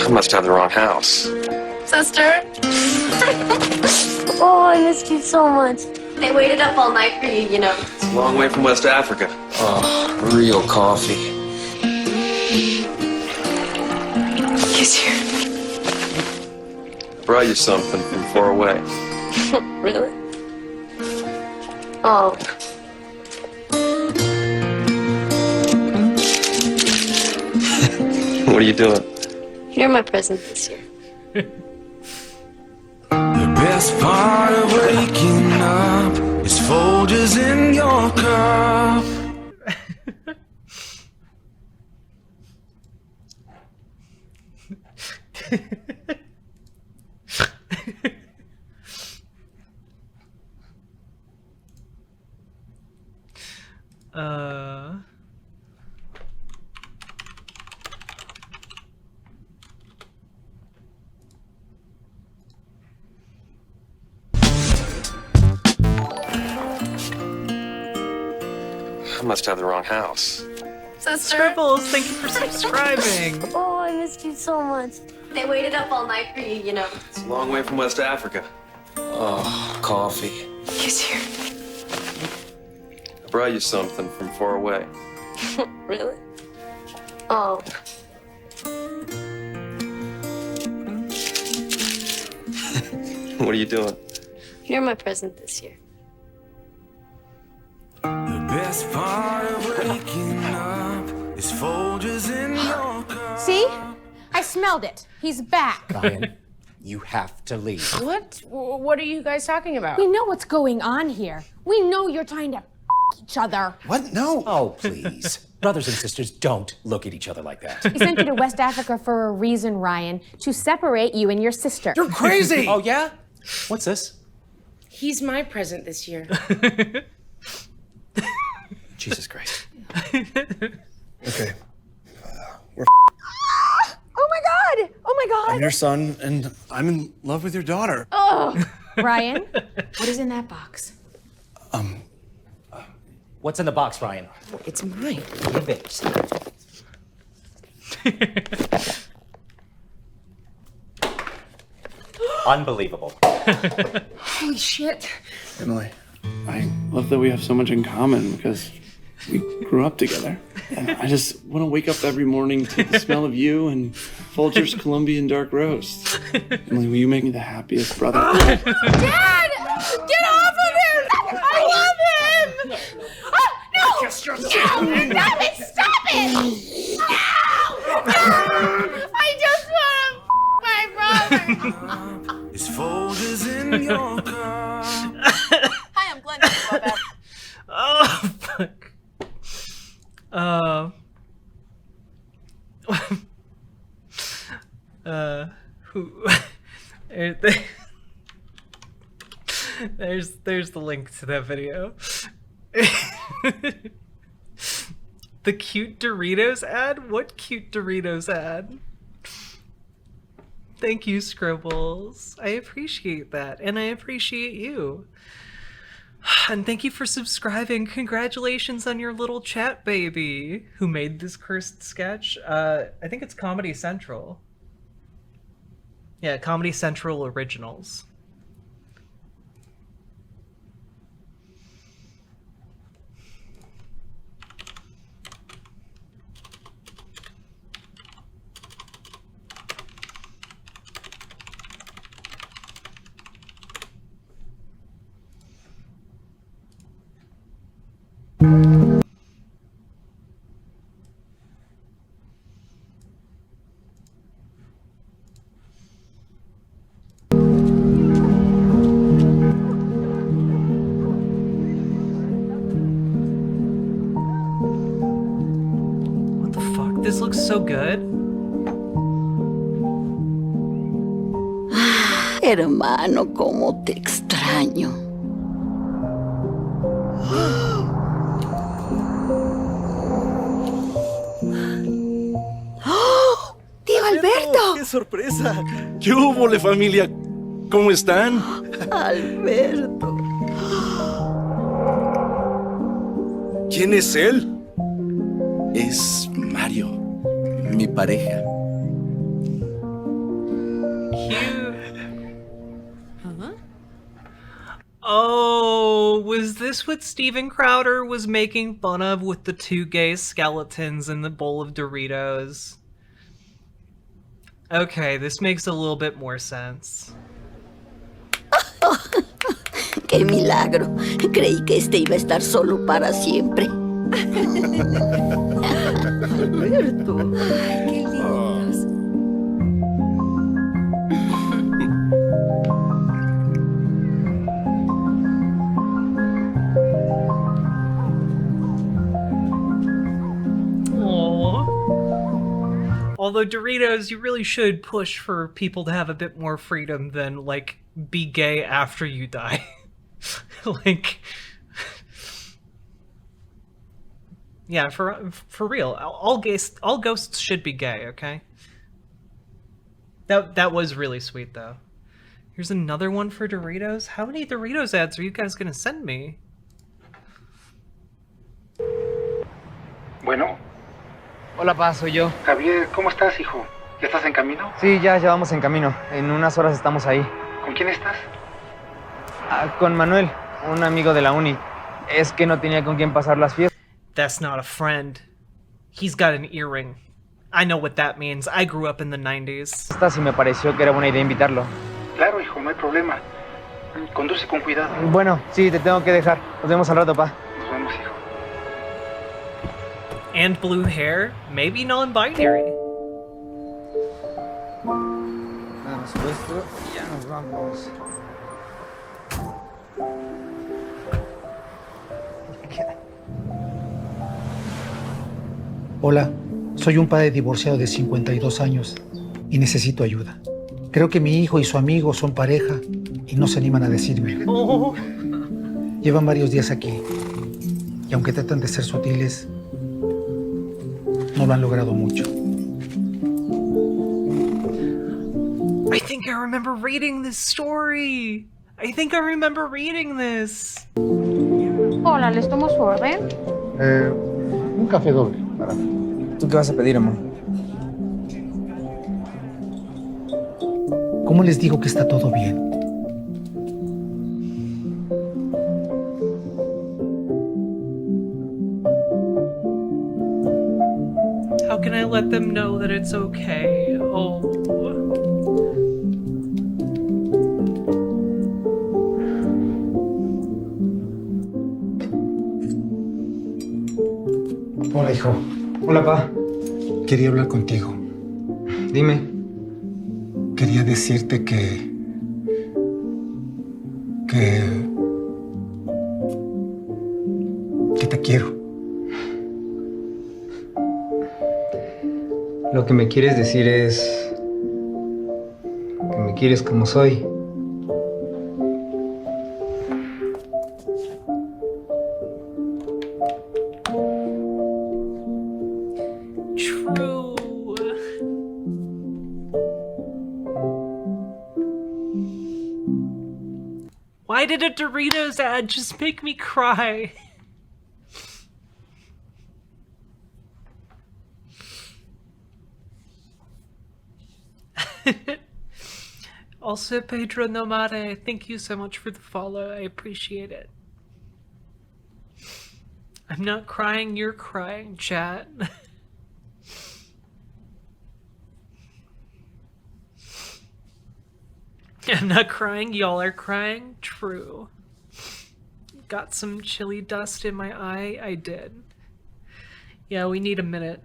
must have the wrong house. Sister? Oh, I missed you so much. They waited up all night for you, you know. It's a long way from West Africa. Oh, real coffee. Kiss you. Brought you something from far away. Really? Oh. What are you doing? You're my present this year. The best part of waking up is Folgers in your cup. I must have the wrong house. Sister? Scribbles, thank you for subscribing. Oh, I missed you so much. They waited up all night for you, you know. It's a long way from West Africa. Oh, coffee. Kiss you. I brought you something from far away. Really? Oh. What are you doing? You're my present this year. The best part of waking up is Folgers in your cup. See? I smelled it. He's back. Ryan, you have to leave. What? What are you guys talking about? We know what's going on here. We know you're trying to each other. What? No. Oh, please. Brothers and sisters don't look at each other like that. He sent you to West Africa for a reason, Ryan, to separate you and your sister. You're crazy! Oh, yeah? What's this? He's my present this year. Jesus Christ. Okay. Oh my God! Oh my God! I'm your son, and I'm in love with your daughter. Oh, Ryan, what is in that box? What's in the box, Ryan? It's mine. Give it. Unbelievable. Holy shit. Emily, I love that we have so much in common because we grew up together. And I just want to wake up every morning to the smell of you and Folger's Colombian dark roast. Emily, will you make me the happiest brother? Dad! Get off of him! I love him! Oh, no! No! Stop it! Stop it! No! No! I just want to my brother! Is Folgers in your cup. Hi, I'm Glenn. Oh, fuck. Who? There's the link to that video. The cute Doritos ad? What cute Doritos ad? Thank you, Scribbles. I appreciate that, and I appreciate you. And thank you for subscribing. Congratulations on your little chat baby who made this cursed sketch. I think it's Comedy Central. Yeah, Comedy Central Originals. so good. Hermano, cómo te extraño. ¡Oh! ¡Tío Alberto! ¡Qué sorpresa! ¿Qué hubo, familia? ¿Cómo están? Alberto. ¿Quién es él? Es Mario, mi pareja. Oh, was this what Steven Crowder was making fun of with the two gay skeletons in the bowl of Doritos? Okay, this makes a little bit more sense. ¡Qué milagro! Creí que este iba a estar solo para siempre. Alberto. Ay, qué lindos. Although Doritos, you really should push for people to have a bit more freedom than, like, be gay after you die. Like, yeah, for real, all ghosts should be gay. Okay. That was really sweet though. Here's another one for Doritos. How many Doritos ads are you guys gonna send me? Bueno. Hola, Pa, soy yo. Javier, ¿cómo estás, hijo? ¿Ya estás en camino? Sí, ya vamos en camino. En unas horas estamos ahí. ¿Con quién estás? Con Manuel, un amigo de la uni. Es que no tenía con quién pasar las fiestas. That's not a friend. He's got an earring. I know what that means. I grew up in the 90s. Y me pareció que era buena idea invitarlo. Claro, hijo, no hay problema. Conduce con cuidado. Bueno, sí, te tengo que dejar. Nos vemos al rato, Pa. Nos vemos, hijo. And blue hair, maybe non-binary. Damos puesto y ya nos vamos. Hola, soy un padre divorciado de 52 años y necesito ayuda. Creo que mi hijo y su amigo son pareja y no se animan a decirme. Oh. Llevan varios días aquí y aunque tratan de ser sutiles, no lo han logrado mucho. I think I remember reading this story. I think I remember reading this. Hola, ¿les tomo su orden? Un café doble para mí. ¿Tú qué vas a pedir, amor? ¿Cómo les digo que está todo bien? How can I let them know that it's okay? Oh. Hola, hijo. Hola, Pa. Quería hablar contigo. Dime. Quería decirte que te quiero. Lo que me quieres decir es que me quieres como soy. True. Why did a Doritos ad just make me cry? Also, Pedro Nomade, thank you so much for the follow. I appreciate it. I'm not crying, you're crying, chat. I'm not crying, y'all are crying. True. Got some chili dust in my eye? I did. Yeah, we need a minute.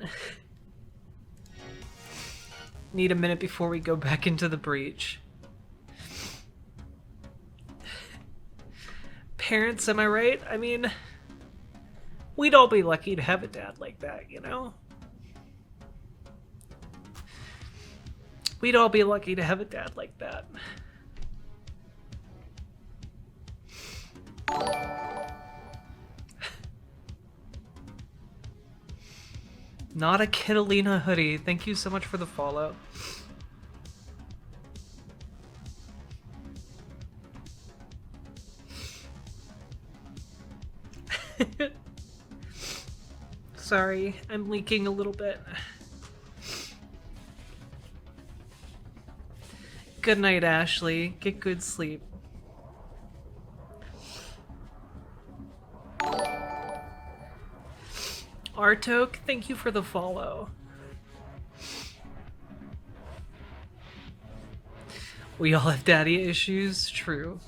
Need a minute before we go back into the breach. Parents, am I right? I mean, we'd all be lucky to have a dad like that, you know? We'd all be lucky to have a dad like that. Not a Kitalina hoodie. Thank you so much for the follow. Sorry, I'm leaking a little bit. Good night, Ashley. Get good sleep. Artok, thank you for the follow. We all have daddy issues, true.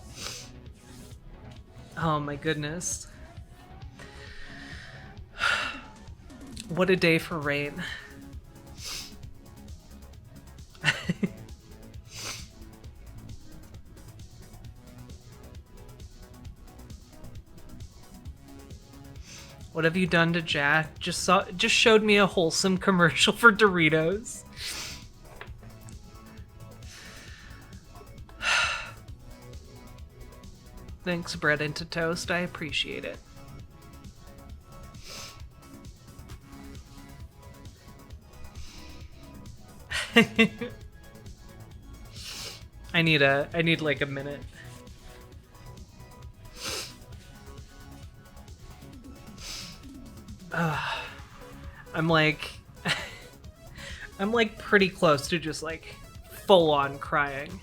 Oh my goodness. What a day for rain. What have you done to Jack? Just showed me a wholesome commercial for Doritos. Thanks, bread into toast. I appreciate it. I need like a minute. I'm like pretty close to just like full on crying.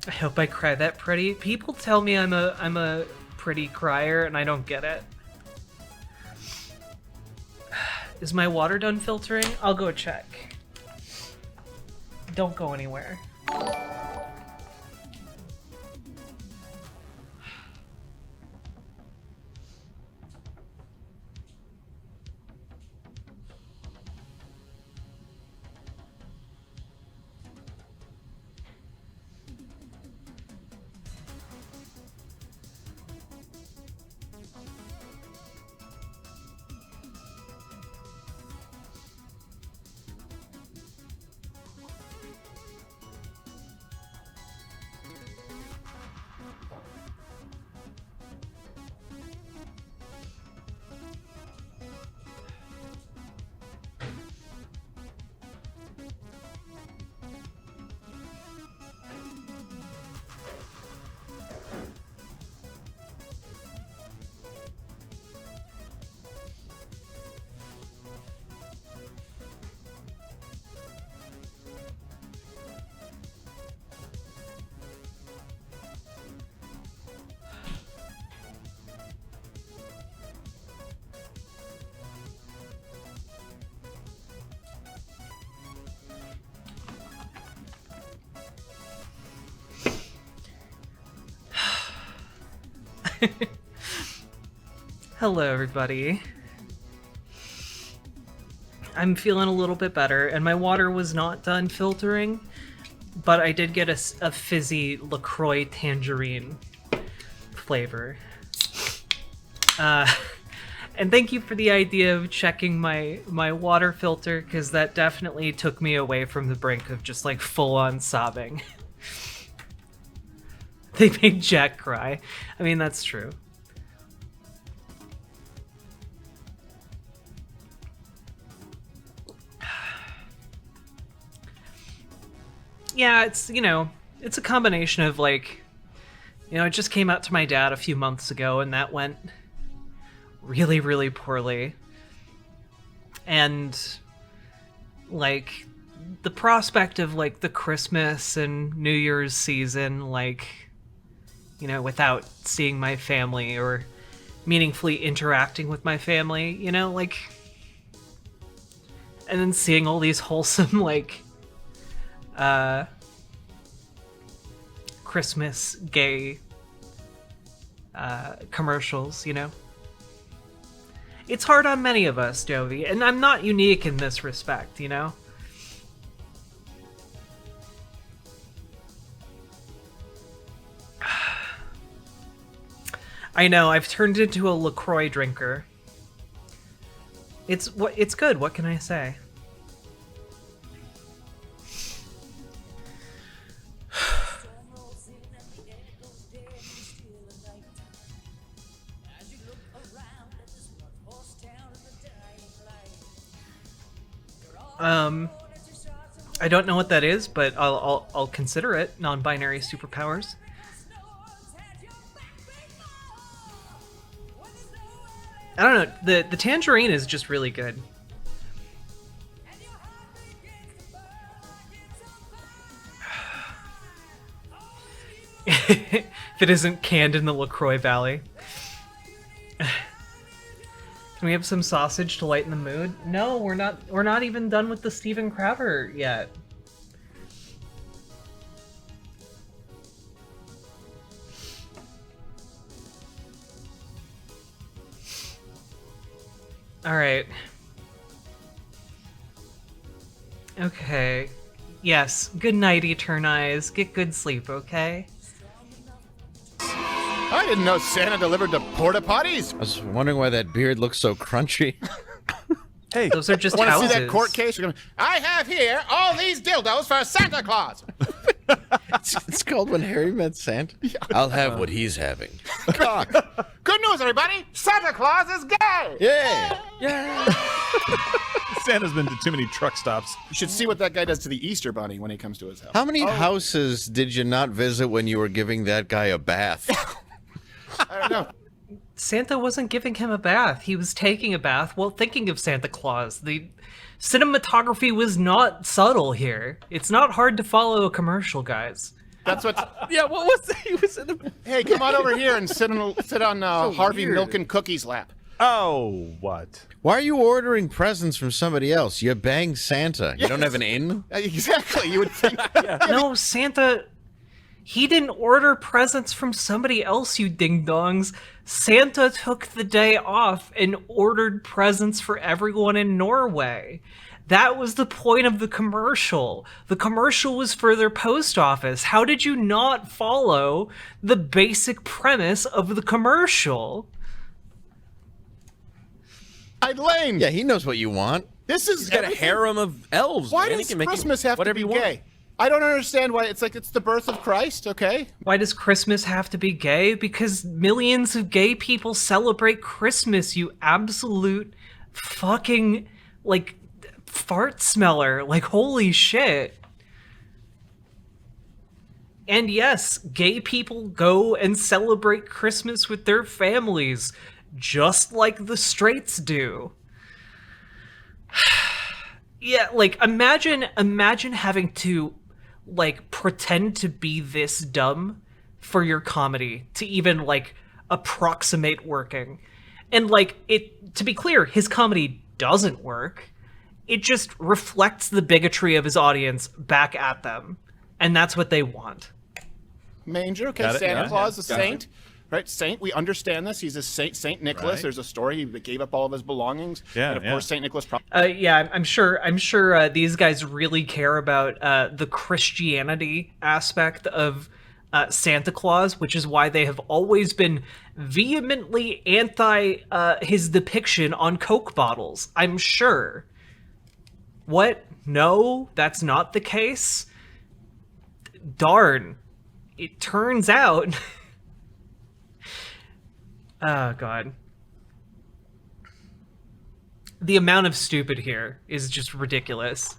I hope I cry that pretty. People tell me I'm a pretty crier and I don't get it. Is my water done filtering? I'll go check. Don't go anywhere. Hello, everybody. I'm feeling a little bit better, and my water was not done filtering, but I did get a fizzy LaCroix tangerine flavor. And thank you for the idea of checking my water filter, because that definitely took me away from the brink of just like full-on sobbing. They made Jack cry. I mean, that's true. Yeah, it's, you know, it's a combination of like, you know, it just came out to my dad a few months ago and that went really, really poorly. And like the prospect of like the Christmas and New Year's season, like, you know, without seeing my family or meaningfully interacting with my family, you know, like, and then seeing all these wholesome, like, Christmas gay commercials, you know? It's hard on many of us, Jovi, and I'm not unique in this respect, you know? I know, I've turned into a LaCroix drinker. It's good. What can I say? I don't know what that is, but I'll consider it. Non-binary superpowers. I don't know. The tangerine is just really good. If it isn't canned in the LaCroix Valley. Can we have some sausage to lighten the mood? No, we're not even done with the Steven Crowder yet. All right. Okay. Yes. Good night, Eternize. Get good sleep, okay? I didn't know Santa delivered to porta potties. I was wondering why that beard looks so crunchy. Hey, those are just want to houses. see that court case? You're gonna, I have here all these dildos for Santa Claus. It's called When Harry Met Santa. I'll have what he's having. Good news, everybody! Santa Claus is gay. Yeah. Santa's been to too many truck stops. You should see what that guy does to the Easter Bunny when he comes to his house. How many houses did you not visit when you were giving that guy a bath? I don't know. Santa wasn't giving him a bath. He was taking a bath while thinking of Santa Claus. The cinematography was not subtle here. It's not hard to follow a commercial, guys. That's what. Yeah, what was that? He was in the. Hey, come on over here and sit on Harvey weird. Milk and Cookie's lap. Oh, what? Why are you ordering presents from somebody else? You banged Santa. You don't have an in? Exactly. You would think. No, Santa. He didn't order presents from somebody else, you ding-dongs. Santa took the day off and ordered presents for everyone in Norway. That was the point of the commercial. The commercial was for their post office. How did you not follow the basic premise of the commercial? Lane. Yeah, he knows what you want. This is He's got a harem of elves. Why man. does He can make Christmas have to whatever be you want. gay? I don't understand why. It's like it's the birth of Christ, okay? Why does Christmas have to be gay? Because millions of gay people celebrate Christmas, you absolute fucking, like, fart smeller. Like, holy shit. And yes, gay people go and celebrate Christmas with their families, just like the straights do. Yeah, like, imagine having to, like, pretend to be this dumb for your comedy to even, like, approximate working. And, like, to be clear, his comedy doesn't work. It just reflects the bigotry of his audience back at them. And that's what they want. Manger, okay, Santa Claus, a saint. Right, Saint, we understand this. He's a saint, Saint Nicholas. Right. There's a story. He gave up all of his belongings. Yeah, and of course, Saint Nicholas. Yeah, I'm sure these guys really care about the Christianity aspect of Santa Claus, which is why they have always been vehemently anti his depiction on Coke bottles. I'm sure. What? No, that's not the case. Darn. It turns out. Oh, God. The amount of stupid here is just ridiculous.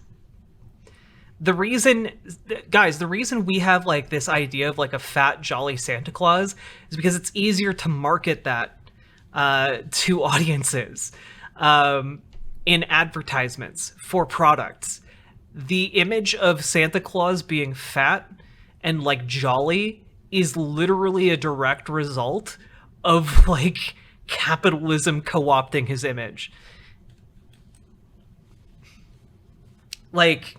The reason, guys, the reason we have, like, this idea of, like, a fat, jolly Santa Claus is because it's easier to market that to audiences in advertisements for products. The image of Santa Claus being fat and, like, jolly is literally a direct result of, like, capitalism co-opting his image. Like,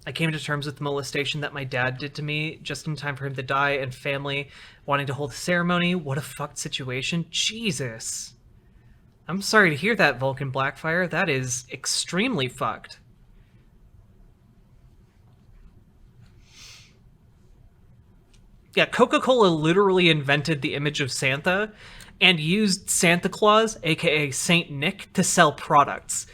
I came to terms with the molestation that my dad did to me just in time for him to die, and family wanting to hold a ceremony. What a fucked situation. Jesus. I'm sorry to hear that, Vulcan Blackfire. That is extremely fucked. Yeah, Coca-Cola literally invented the image of Santa and used Santa Claus, aka Saint Nick, to sell products.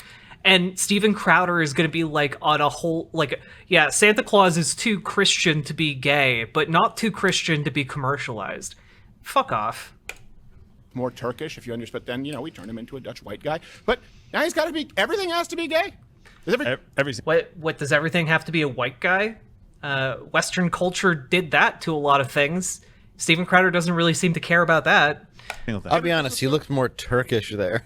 And Steven Crowder is going to be like on a whole, like, yeah, Santa Claus is too Christian to be gay, but not too Christian to be commercialized. Fuck off. More Turkish, if you understand. But then, we turn him into a Dutch white guy. But now he's got to be, everything has to be gay. What does everything have to be a white guy? Western culture did that to a lot of things. Steven Crowder doesn't really seem to care about that. I'll be honest, he looked more Turkish there.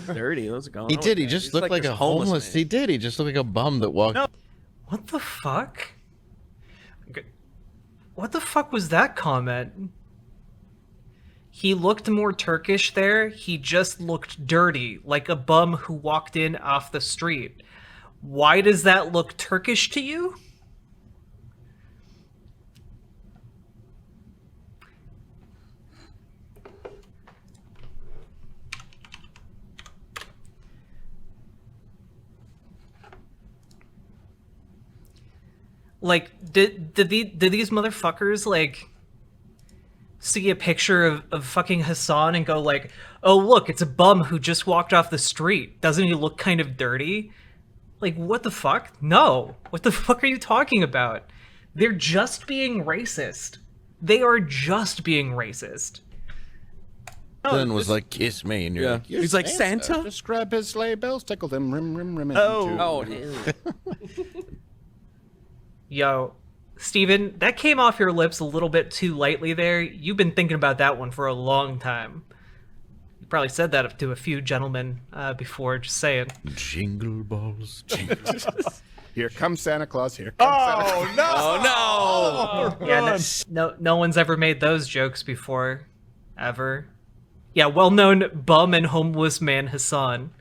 Dirty. What's going on? He did. He just looked like a homeless. He did. He just looked like a bum that walked. No. What the fuck? What the fuck was that comment? He looked more Turkish there. He just looked dirty, like a bum who walked in off the street. Why does that look Turkish to you? Like, did these motherfuckers, like, see a picture of fucking Hassan and go like, oh, look, it's a bum who just walked off the street. Doesn't he look kind of dirty? Like, what the fuck? No. What the fuck are you talking about? They're just being racist. They are just being racist. Then was like, kiss me, and you're like, he's like, Santa? Just grab his sleigh bells, tickle them, rim, rim, rim. Oh. Yo, Steven, that came off your lips a little bit too lightly there. You've been thinking about that one for a long time. You probably said that to a few gentlemen before, just saying. Jingle balls, jingle balls. Here comes Santa Claus, here comes Santa Claus. Oh, no! Yeah, no one's ever made those jokes before. Ever. Yeah, well-known bum and homeless man Hassan.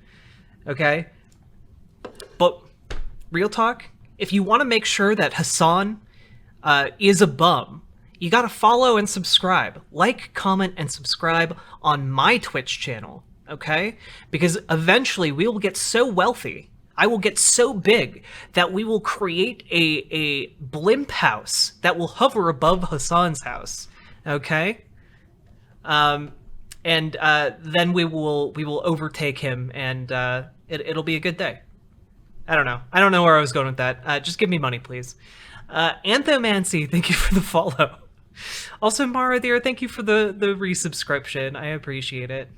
Okay? But, real talk, if you want to make sure that Hassan is a bum, you gotta follow and subscribe. Like, comment, and subscribe on my Twitch channel, okay? Because eventually we will get so wealthy, I will get so big, that we will create a blimp house that will hover above Hassan's house, okay? And then we will overtake him, and it'll be a good day. I don't know where I was going with that. Just give me money, please. Anthomancy, thank you for the follow. Also, Mara there, thank you for the resubscription. I appreciate it.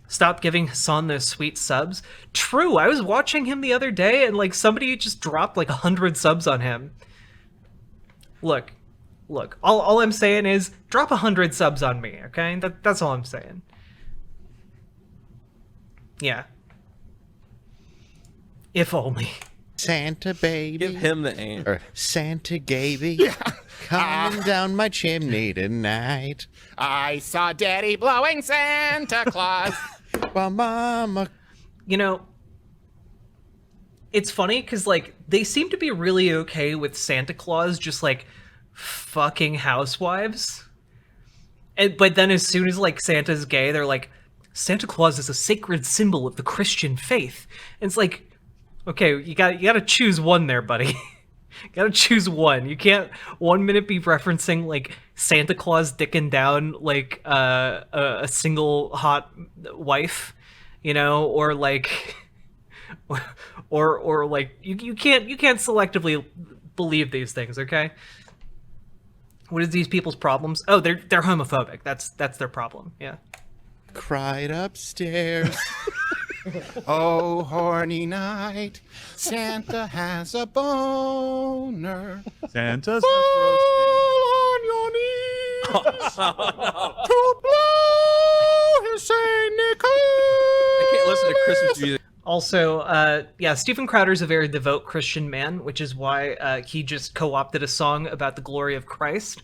Stop giving Hassan those sweet subs. True, I was watching him the other day, and like somebody just dropped like 100 subs on him. Look. All I'm saying is drop 100 subs on me, okay? That's all I'm saying. Yeah. If only. Santa baby. Give him the ant. Or Santa Gaby. Coming down my chimney tonight. I saw Daddy blowing Santa Claus. While Mama. You know, it's funny because, like, they seem to be really okay with Santa Claus just, like, fucking housewives. But then as soon as, like, Santa's gay, they're like, Santa Claus is a sacred symbol of the Christian faith. And it's like, okay, you gotta choose one there, buddy. You gotta choose one. You can't 1 minute be referencing like Santa Claus dicking down like a single hot wife, you know, or like, or like you can't selectively believe these things. Okay. What is these people's problems? Oh, they're homophobic. That's their problem. Yeah. Cried upstairs. Oh, horny night, Santa has a boner. Santa's on your knees to blow his Saint Nicholas. I can't listen to Christmas music. Also, yeah, Steven Crowder's a very devout Christian man, which is why he just co-opted a song about the glory of Christ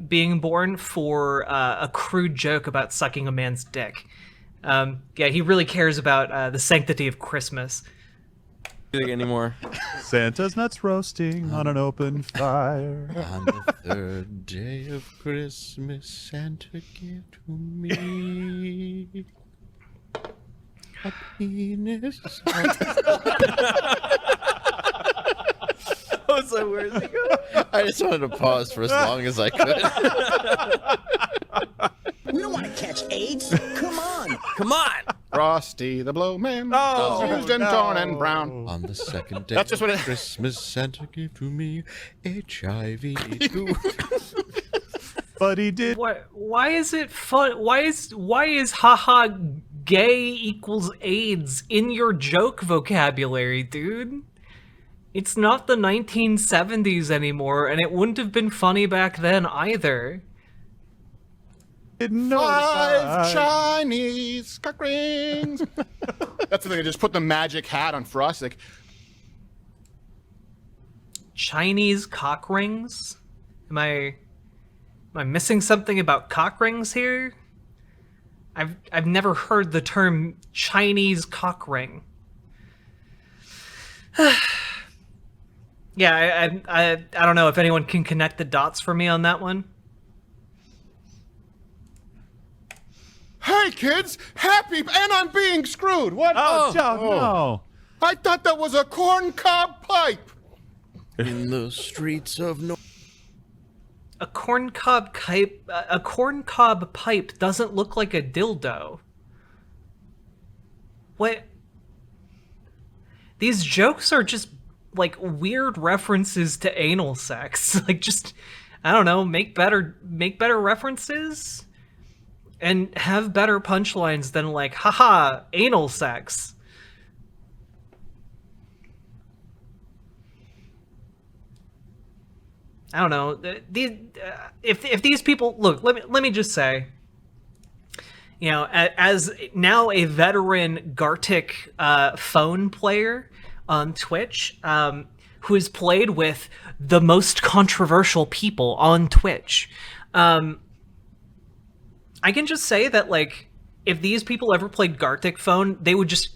being born for a crude joke about sucking a man's dick. Yeah, he really cares about the sanctity of Christmas. Anymore. Santa's nuts roasting on an open fire. On the third day of Christmas, Santa gave to me a penis. I was So where is he going? I just wanted to pause for as long as I could. We don't want to catch AIDS. Come on. Come on. Frosty the Blowman. Used and torn and brown. On the second day That's just what it... of Christmas, Santa gave to me HIV. But he did. Why is it fun? Why is haha gay equals AIDS in your joke vocabulary, dude? It's not the 1970s anymore, and it wouldn't have been funny back then either. Five Chinese cock rings. That's the thing. I just put the magic hat on Frosty. Like, Chinese cock rings? Am I missing something about cock rings here? I've never heard the term Chinese cock ring. Yeah, I don't know if anyone can connect the dots for me on that one. hey kids, happy, and I'm being screwed. What? Oh, no. I thought that was a corncob pipe. In the streets of North. A corncob pipe doesn't look like a dildo. What? These jokes are just like weird references to anal sex. Like, just, I don't know, make better references and have better punchlines than like, haha, anal sex. I don't know. If these people look, let me just say, you know, as now a veteran Gartic phone player on Twitch, who has played with the most controversial people on Twitch, I can just say that, like, if these people ever played Gartic phone, they would just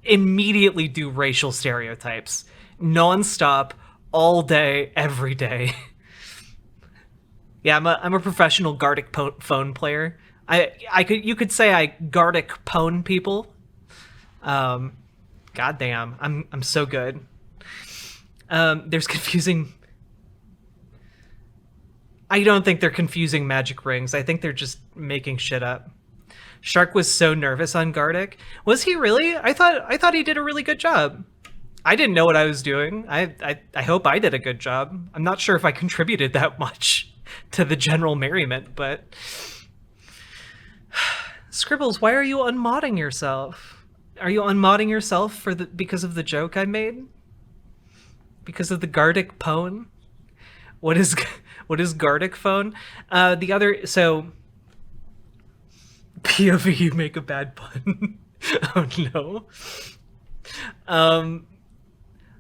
immediately do racial stereotypes nonstop, all day, every day. Yeah, I'm a professional Gartic phone player. You could say I Gartic pwn people. Goddamn, I'm so good. There's confusing. I don't think they're confusing magic rings. I think they're just making shit up. Shark was so nervous on Gartic. Was he really? I thought he did a really good job. I didn't know what I was doing. I hope I did a good job. I'm not sure if I contributed that much to the general merriment, but Scribbles, why are you unmodding yourself? Are you unmodding yourself because of the joke I made? Because of the Gartic pwn? What is Gartic phone? The other, so POV, you make a bad pun. Oh no.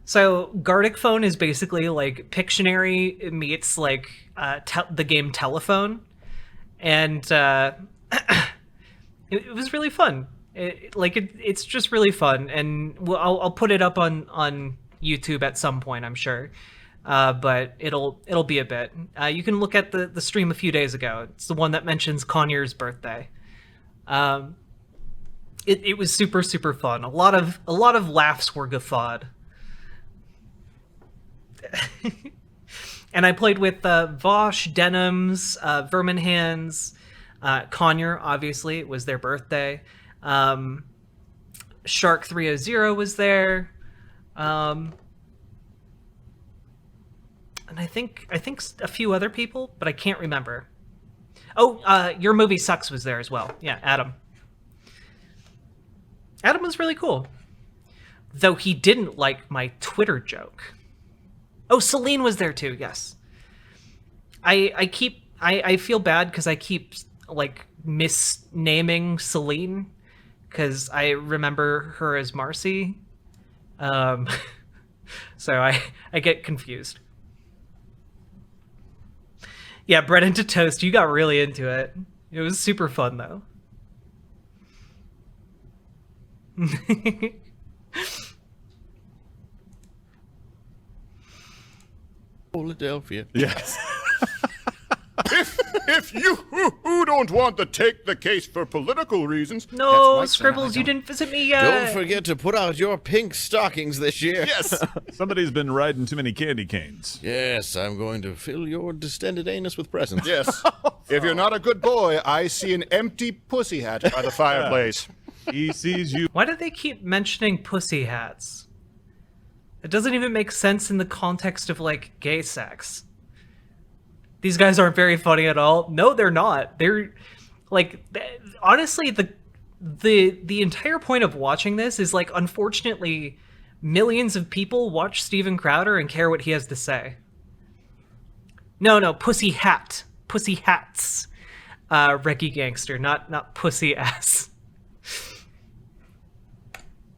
So Gartic phone is basically like Pictionary meets like the game Telephone, and it was really fun. It's just really fun, and I'll put it up on YouTube at some point, I'm sure. But it'll be a bit. You can look at the stream a few days ago. It's the one that mentions Conyers' birthday. It was super fun. A lot of laughs were guffawed. And I played with Vosh, Denims, Vermin Hands, Conyer, obviously, it was their birthday. Shark 300 was there. And I think a few other people, but I can't remember. Oh, Your Movie Sucks was there as well. Yeah, Adam. Adam was really cool. Though he didn't like my Twitter joke. Oh, Celine was there too, yes. I feel bad because I keep like misnaming Celine because I remember her as Marcy. So I get confused. Yeah, Bread into Toast, you got really into it. It was super fun though. Philadelphia. Yes. If you don't want to take the case for political reasons... No, Scribbles, you didn't visit me yet. Don't forget to put out your pink stockings this year. Yes. Somebody's been riding too many candy canes. Yes, I'm going to fill your distended anus with presents. Yes. If you're not a good boy, I see an empty pussy hat by the fireplace. He sees you. Why do they keep mentioning pussy hats? It doesn't even make sense in the context of, like, gay sex. These guys aren't very funny at all. No, they're not. They're, like, honestly, the entire point of watching this is, like, unfortunately, millions of people watch Steven Crowder and care what he has to say. No, pussy hat. Pussy hats. Reggie Gangster, not pussy ass.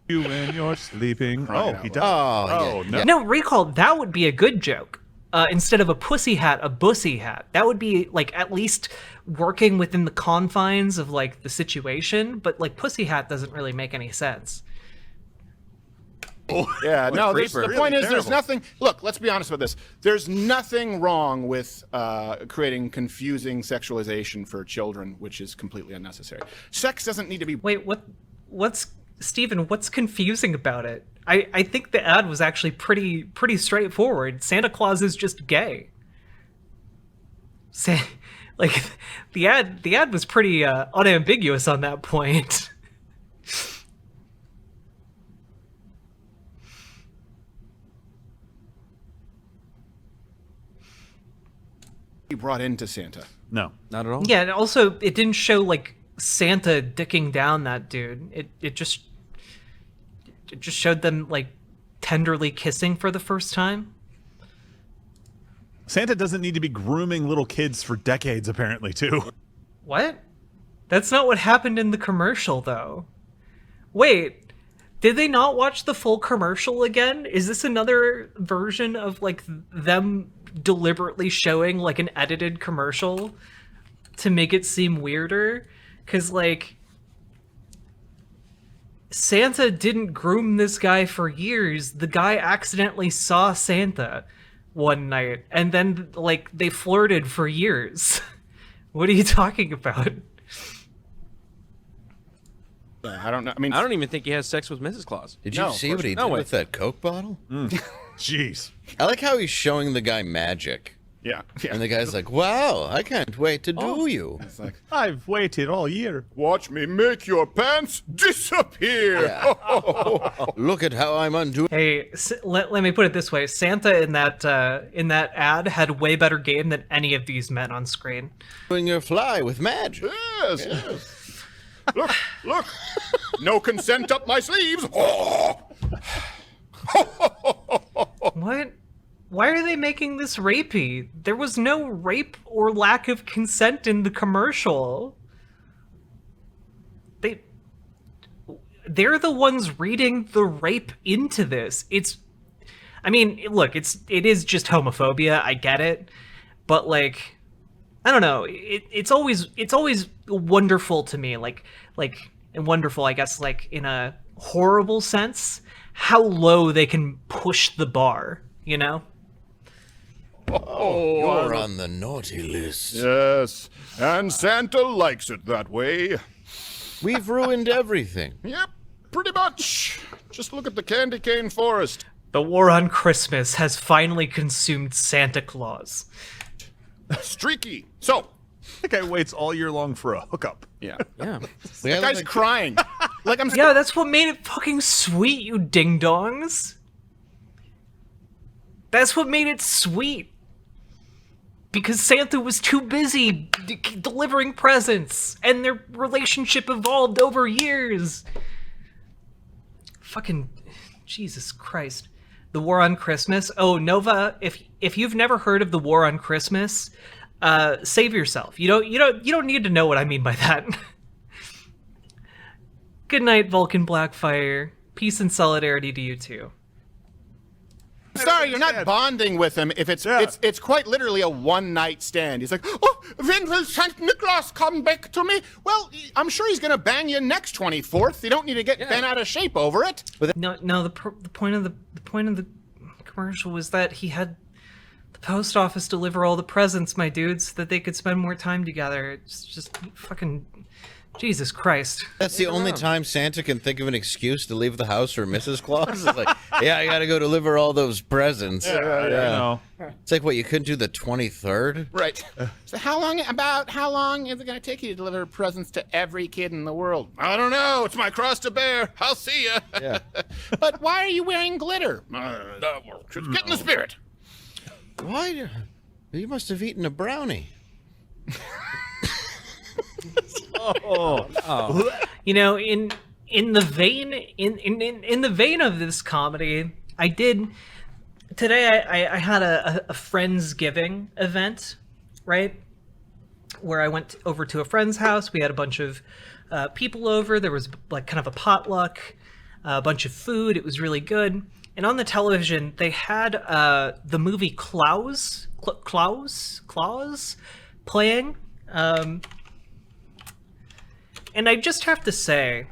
You when you're sleeping. Oh, he does. Oh, no. No, recall, that would be a good joke. Instead of a pussy hat, a bussy hat. That would be, like, at least working within the confines of, like, the situation. But, like, pussy hat doesn't really make any sense. Yeah, no, the point is, terrible. there's nothing... Look, let's be honest about this. There's nothing wrong with creating confusing sexualization for children, which is completely unnecessary. Sex doesn't need to be... Wait, what's... Steven, what's confusing about it? I think the ad was actually pretty straightforward. Santa Claus is just gay. Like, the ad was pretty unambiguous on that point. He brought into Santa. No, not at all. Yeah, and also it didn't show, like, Santa dicking down that dude. It just showed them, like, tenderly kissing for the first time. Santa doesn't need to be grooming little kids for decades, apparently, too. What? That's not what happened in the commercial, though. Wait, did they not watch the full commercial again? Is this another version of, like, them deliberately showing, like, an edited commercial to make it seem weirder? Because, like, Santa didn't groom this guy for years. The guy accidentally saw Santa one night, and then, like, they flirted for years. What are you talking about? I don't know. I mean, I don't even think he has sex with Mrs. Claus. Did you see what he did with that Coke bottle? Jeez. I like how he's showing the guy magic. Yeah. And the guy's like, wow, I can't wait to do you. It's like, I've waited all year. watch me make your pants disappear. Yeah. Look at how I'm undoing. Hey, let me put it this way: Santa in that ad had way better game than any of these men on screen. Doing your fly with magic. Yes, yes. Look. No consent up my sleeves. What? Why are they making this rapey? There was no rape or lack of consent in the commercial. They're the ones reading the rape into this. I mean, look, it is just homophobia. I get it, but, like, I don't know. It's always wonderful to me, like, and wonderful, I guess, like, in a horrible sense, how low they can push the bar, you know? Oh, you're on the naughty list. Yes, and Santa likes it that way. We've ruined everything. Yep, pretty much. Just look at the candy cane forest. The war on Christmas has finally consumed Santa Claus. Streaky. So, That guy waits all year long for a hookup. Yeah. Yeah. That guy's crying. Like I'm. Yeah, that's what made it fucking sweet, you ding dongs. That's what made it sweet. Because Santa was too busy delivering presents, and their relationship evolved over years. Fucking Jesus Christ. The War on Christmas. Oh, Nova, if you've never heard of the War on Christmas, save yourself. You don't need to know what I mean by that. Good night, Vulcan Blackfire. Peace and solidarity to you too. Sorry, you're not bonding with him if it's quite literally a one-night stand. He's like, oh, when will St. Nicholas come back to me? Well, I'm sure he's going to bang you next 24th. You don't need to get bent out of shape over it. No. The point of the commercial was that he had the post office deliver all the presents, my dudes, so that they could spend more time together. It's just fucking Jesus Christ. That's the only time Santa can think of an excuse to leave the house for Mrs. Claus. It's like, yeah, I got to go deliver all those presents. Yeah. It's like, what, you couldn't do the 23rd? Right. So how long is it going to take you to deliver presents to every kid in the world? I don't know. It's my cross to bear. I'll see ya. Yeah. But why are you wearing glitter? Get in the spirit. Why? You must have eaten a brownie. You know, in the vein of this comedy, I did today. I had a Friendsgiving event, right, where I went over to a friend's house. We had a bunch of people over. There was like kind of a potluck, a bunch of food. It was really good. And on the television, they had the movie Klaus playing. And I just have to say,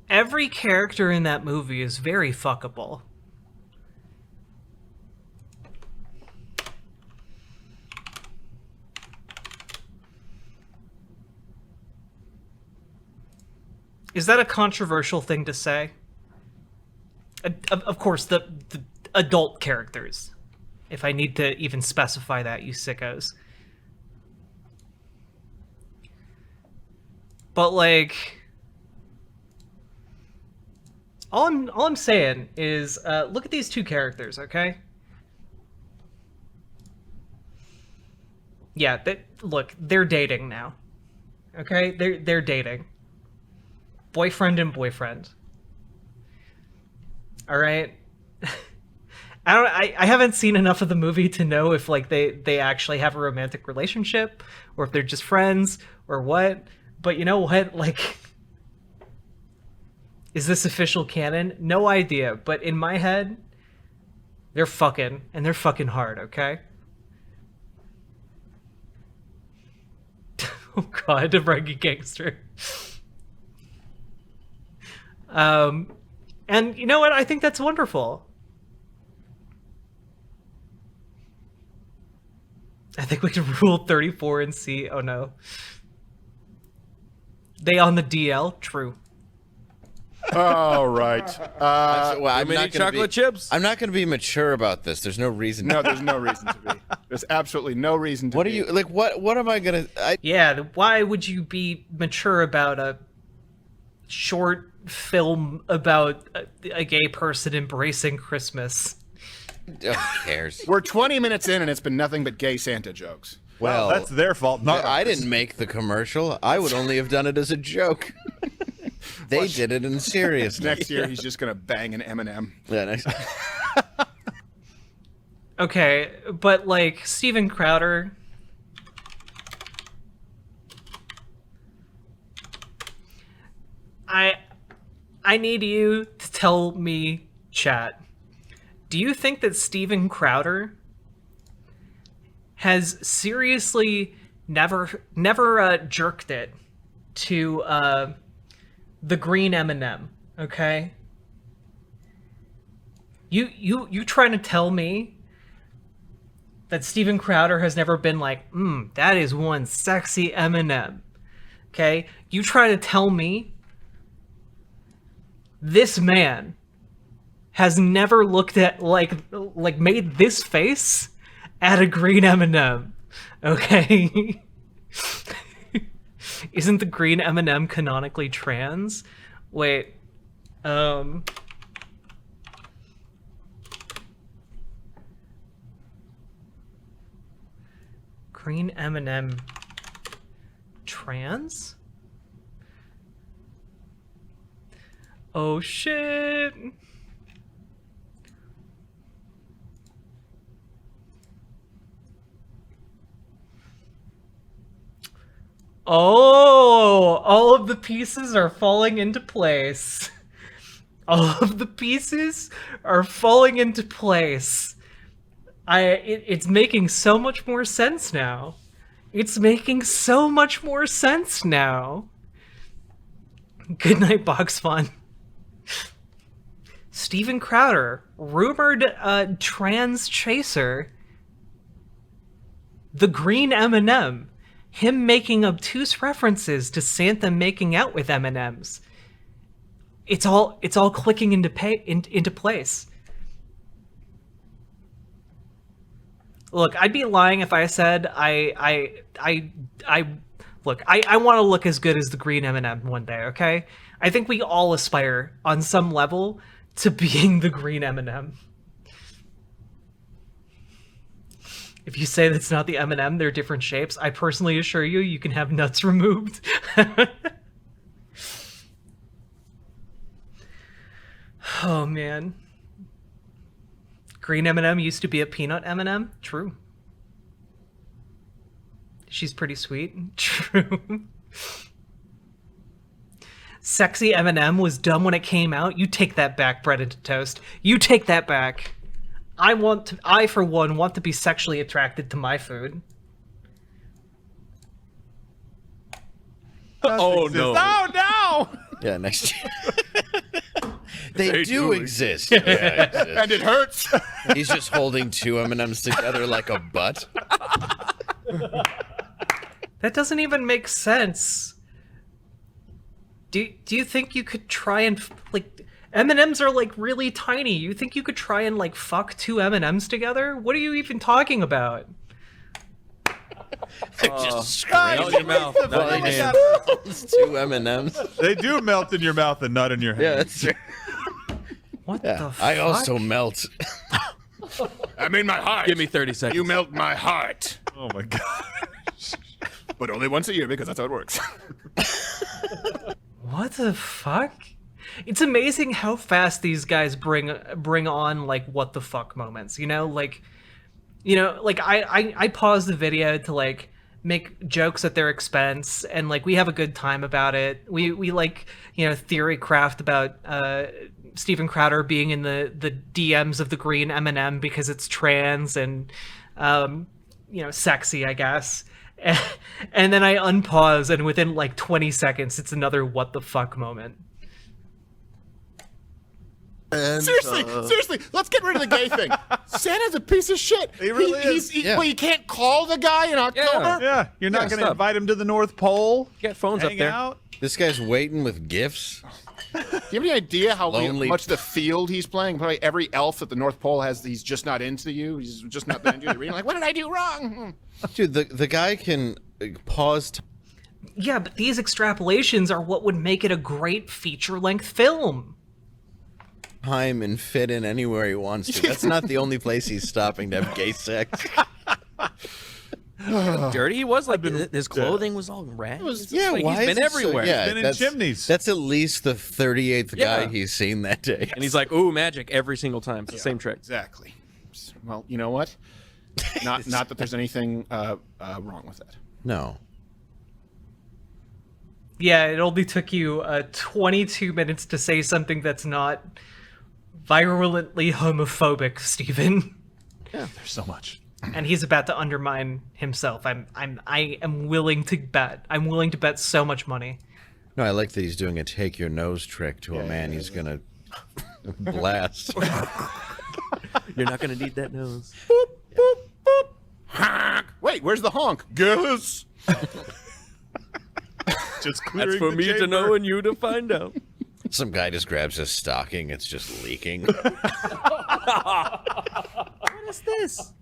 every character in that movie is very fuckable. Is that a controversial thing to say? Of course, the adult characters. If I need to even specify that, you sickos. But like, all I'm saying is, look at these two characters, okay? Yeah, look, they're dating now. Okay, they're dating. Boyfriend and boyfriend. All right. I haven't seen enough of the movie to know if like they actually have a romantic relationship or if they're just friends or what. But you know what? Like, is this official canon? No idea. But in my head, they're fucking, and they're fucking hard, okay? Oh god, a reggae gangster. And you know what? I think that's wonderful. I think we can rule 34 and see. Oh no. They on the DL? True. All right. I'm mini chocolate chips? I'm not going to be mature about this. There's no reason. No, there's no reason to be. There's absolutely no reason to What be. are you, like, what am I going to... Yeah, why would you be mature about a short film about a gay person embracing Christmas? Who cares? We're 20 minutes in and it's been nothing but gay Santa jokes. Well, that's their fault. Not I didn't make the commercial. I would only have done it as a joke. They did it in seriousness. Next year, he's just going to bang an M&M. Yeah, next. Okay, but like Steven Crowder, I need you to tell me, chat. Do you think that Steven Crowder has seriously never jerked it to the green M&M? Okay, you trying to tell me that Steven Crowder has never been like, that is one sexy M&M? Okay, you try to tell me this man has never looked at like made this face at a green M&M? Okay. Isn't the green M&M canonically trans? Wait. Green M&M trans? Oh shit. Oh, all of the pieces are falling into place. All of the pieces are falling into place. It's making so much more sense now. It's making so much more sense now. Good night, Box Fun. Steven Crowder, rumored trans chaser, the green M&M, him making obtuse references to Santa making out with M&Ms. It's all clicking into place. Look, I'd be lying if I said I want to look as good as the green M&M one day, okay? I think we all aspire on some level to being the green M&M. If you say that's not the M&M, they're different shapes, I personally assure you, you can have nuts removed. Oh, man. Green M&M used to be a peanut M&M? True. She's pretty sweet. True. Sexy M&M was dumb when it came out. You take that back, bread into toast. You take that back. I, for one, want to be sexually attracted to my food. Oh, no. Oh, no! Yeah, next year. They do exist. Yeah, exist. And it hurts. He's just holding two M&Ms together like a butt. That doesn't even make sense. Do you think you could try and, like, M&Ms are, like, really tiny. You think you could try and, like, fuck two M&Ms together? What are you even talking about? Just scream in your mouth. Not in your hand. Two M&Ms. They do melt in your mouth and not in your hand. Yeah, that's true. What the fuck? I also melt. I mean, my heart. Give me 30 seconds. You melt my heart. Oh my god. But only once a year because that's how it works. What the fuck? It's amazing how fast these guys bring on, like, what the fuck moments, you know? Like, I pause the video to, like, make jokes at their expense, and, like, we have a good time about it. We like, theory craft about Steven Crowder being in the DMs of the green M&M because it's trans and, sexy, I guess. And then I unpause, and within, like, 20 seconds, it's another what the fuck moment. And, Seriously, let's get rid of the gay thing. Santa's a piece of shit. He really is. Well, you can't call the guy in October? Yeah, you're not going to invite him to the North Pole? Get phones hang up there. Out? This guy's waiting with gifts. Do you have any idea how Lonely. much the field he's playing? Probably every elf at the North Pole has, he's just not into you. He's just not into you. You're like, what did I do wrong? Dude, the guy can pause. Yeah, but these extrapolations are what would make it a great feature-length film. Time and fit in anywhere he wants to. That's not the only place he's stopping to have gay sex. Dirty he was, like, his clothing was all rags. Yeah, like, why he's is been it so- everywhere. yeah, He's been in that's- chimneys. That's at least the 38th guy Yeah. he's seen that day. And he's like, ooh, magic every single time. It's the same trick. Exactly. Well, you know what? Not that there's anything wrong with that. No. Yeah, it only took you 22 minutes to say something that's not virulently homophobic, Steven. Yeah, there's so much. And he's about to undermine himself. I am willing to bet. I'm willing to bet so much money. No, I like that he's doing a take your nose trick to a man he's gonna blast. You're not gonna need that nose. Boop, boop, boop. Honk. Wait, where's the honk? Guess. Just clearing That's for the me to chamber. know and you to find out. Some guy just grabs his stocking, it's just leaking. What is this?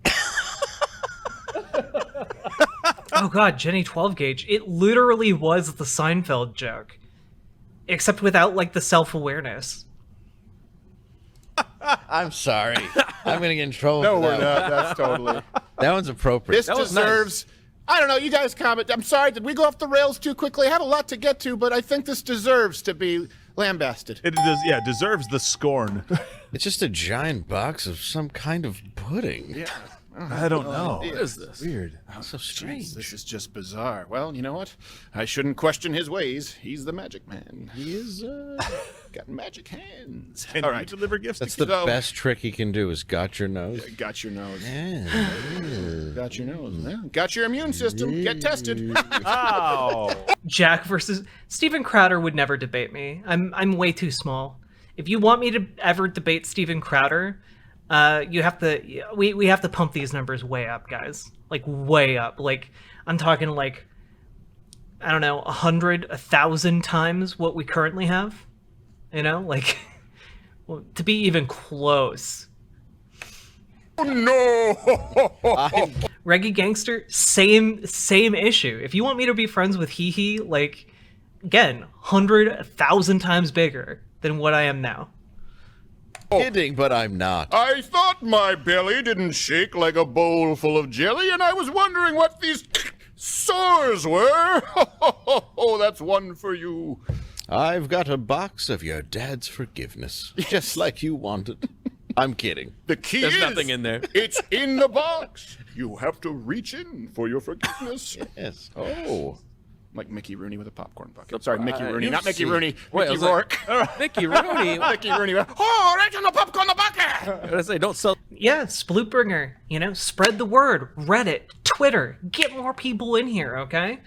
Oh god, Jenny 12 gauge. It literally was the Seinfeld joke. Except without, like, the self-awareness. I'm sorry. I'm gonna get in trouble. No, for we're that not. one. That's totally. That one's appropriate. This deserves. I don't know. You guys comment. I'm sorry. Did we go off the rails too quickly? I have a lot to get to, but I think this deserves to be lambasted. It does, yeah, deserves the scorn. It's just a giant box of some kind of pudding. Yeah. I don't know. What is this? Weird. So strange. This is just bizarre. Well, you know what? I shouldn't question his ways. He's the magic man. He is got magic hands. And All you right. deliver gifts. That's to the best trick he can do is got your nose. Got your nose. Yeah. Got your nose. Yeah. Got your immune system. Get tested. Oh. Jack versus Steven Crowder would never debate me. I'm way too small. If you want me to ever debate Steven Crowder, you have to. We have to pump these numbers way up, guys. Like way up. Like I'm talking like, I don't know, 100, 1,000 times what we currently have. You know, like well, to be even close. Oh, no. Reggae Gangster, same issue. If you want me to be friends with Hee Hee, like again, 100, 1,000 times bigger than what I am now. Kidding, but I'm not. I thought my belly didn't shake like a bowl full of jelly, and I was wondering what these sores were. Oh, that's one for you. I've got a box of your dad's forgiveness, just like you wanted. I'm kidding. The key There's is nothing in there. It's in the box. You have to reach in for your forgiveness. Yes. Oh. Like Mickey Rooney with a popcorn bucket. Sorry, Mickey Rooney. you Not Mickey see- Rooney. Wait, I Mickey was Rourke. Mickey Rooney. Mickey Rooney. Oh, right in the popcorn bucket. What did I say? Don't sell. Yeah, Splootbringer, you know, spread the word. Reddit, Twitter, get more people in here, okay?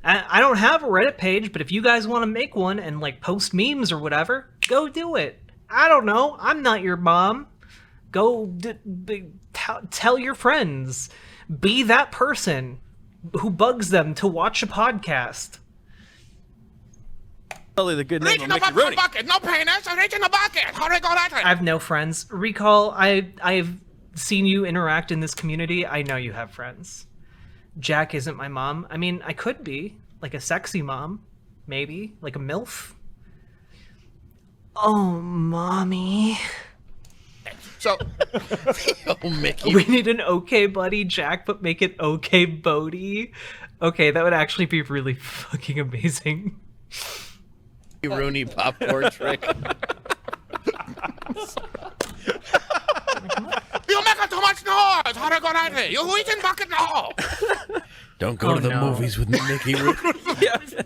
I don't have a Reddit page, but if you guys want to make one and like post memes or whatever, go do it. I don't know. I'm not your mom. Go tell your friends. Be that person who bugs them to watch a podcast. Probably the good name Reach of in the Mickey popcorn Rooney. bucket. No penis. Reach in the bucket. How do I go that way? I have no friends. Recall, I've seen you interact in this community. I know you have friends. Jack isn't my mom. I mean, I could be. Like a sexy mom. Maybe. Like a MILF. Oh, mommy. So, Oh, Mickey. We need an okay buddy Jack, but make it okay Bodie. Okay, that would actually be really fucking amazing. Rooney popcorn trick. you make too much noise. How do I go that way? You eating bucket now. Don't go to the movies with Mickey Rooney.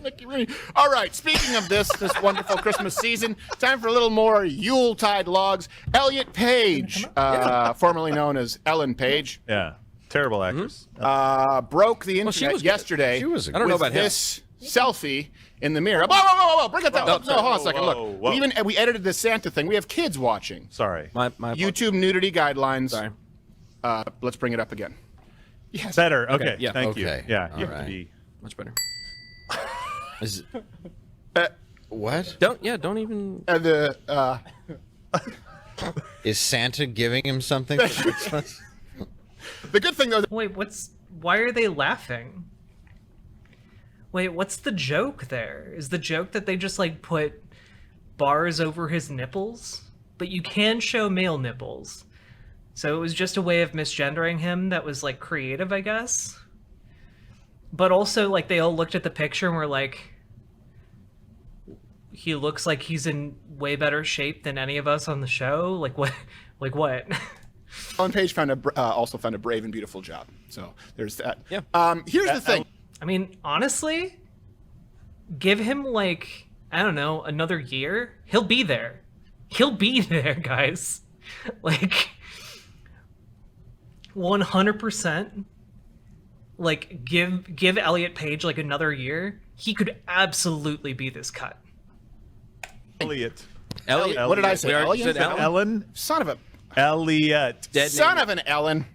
Mickey Rooney. All right, speaking of this wonderful Christmas season, time for a little more Yuletide logs. Elliot Page, formerly known as Ellen Page. Yeah. Terrible actress. Broke the internet was good. yesterday She was a I don't know with about him. this selfie in the mirror. Whoa, bring it down. No, No, sorry. hold on a second. Whoa. Look, we edited this Santa thing. We have kids watching. Sorry. My YouTube nudity guidelines. Sorry. Let's bring it up again. Yes. Better. Okay. Okay, yeah. Thank you. Okay. Yeah. You All have to right. be. Much better. Is, Uh, what? Don't even. Is Santa giving him something for Christmas? The good thing, though, Wait, why are they laughing? Wait, what's the joke there? Is the joke that they just like put bars over his nipples? But you can show male nipples. So it was just a way of misgendering him that was like creative, I guess. But also like they all looked at the picture and were like, he looks like he's in way better shape than any of us on the show. Like what? Like what? Ellen Page also found a brave and beautiful job. So there's that. Yeah. Here's the thing. I mean, honestly, give him like, I don't know, another year. He'll be there. He'll be there, guys. Like 100%. Like give Elliot Page like another year. He could absolutely be this cut. Elliot. Elliot. What did I say? We already Elliot? said Ellen? Ellen. Son of a Elliot. Dead son name. of an Ellen.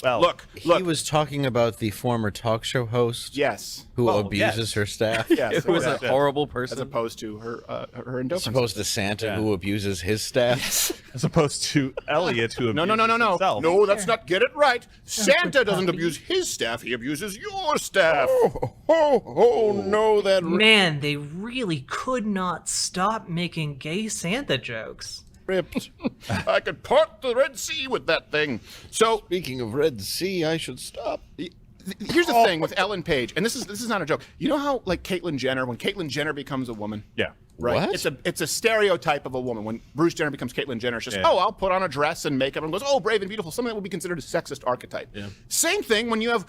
Well, Look. He was talking about the former talk show host Yes. who Oh, abuses yes. her staff. Yes. It was a exactly. horrible As person. opposed to her indifference. As opposed to Santa Yeah. who abuses his staff. as opposed to Elliot, who No. abuses himself. No, that's not. Get it right. Santa doesn't abuse his staff. He abuses your staff. Oh, no, that... Man, they really could not stop making gay Santa jokes. Ripped. I could part the Red Sea with that thing. So Speaking of Red Sea, I should stop. here's the thing with Ellen Page, and this is not a joke. You know how like Caitlyn Jenner, when Caitlyn Jenner becomes a woman, Yeah. right? What? It's a stereotype of a woman. When Bruce Jenner becomes Caitlyn Jenner, it's just Yeah. oh, I'll put on a dress and makeup and goes oh, brave and beautiful. Something that would be considered a sexist archetype. Yeah. Same thing when you have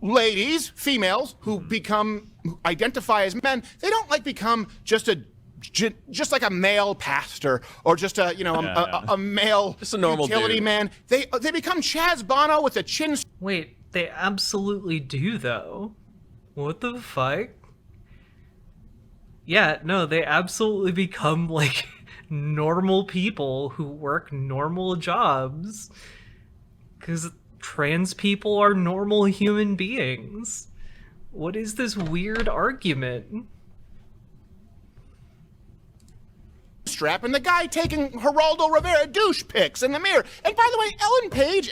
ladies, females who who identify as men. They don't like become just like a male pastor or just a male Just a normal utility dude. man. They become Chaz Bono with a chin. Wait, they absolutely do though. What the fuck? Yeah, no, they absolutely become like normal people who work normal jobs. Because trans people are normal human beings. What is this weird argument? Strap and the guy taking Geraldo Rivera douche pics in the mirror. And by the way,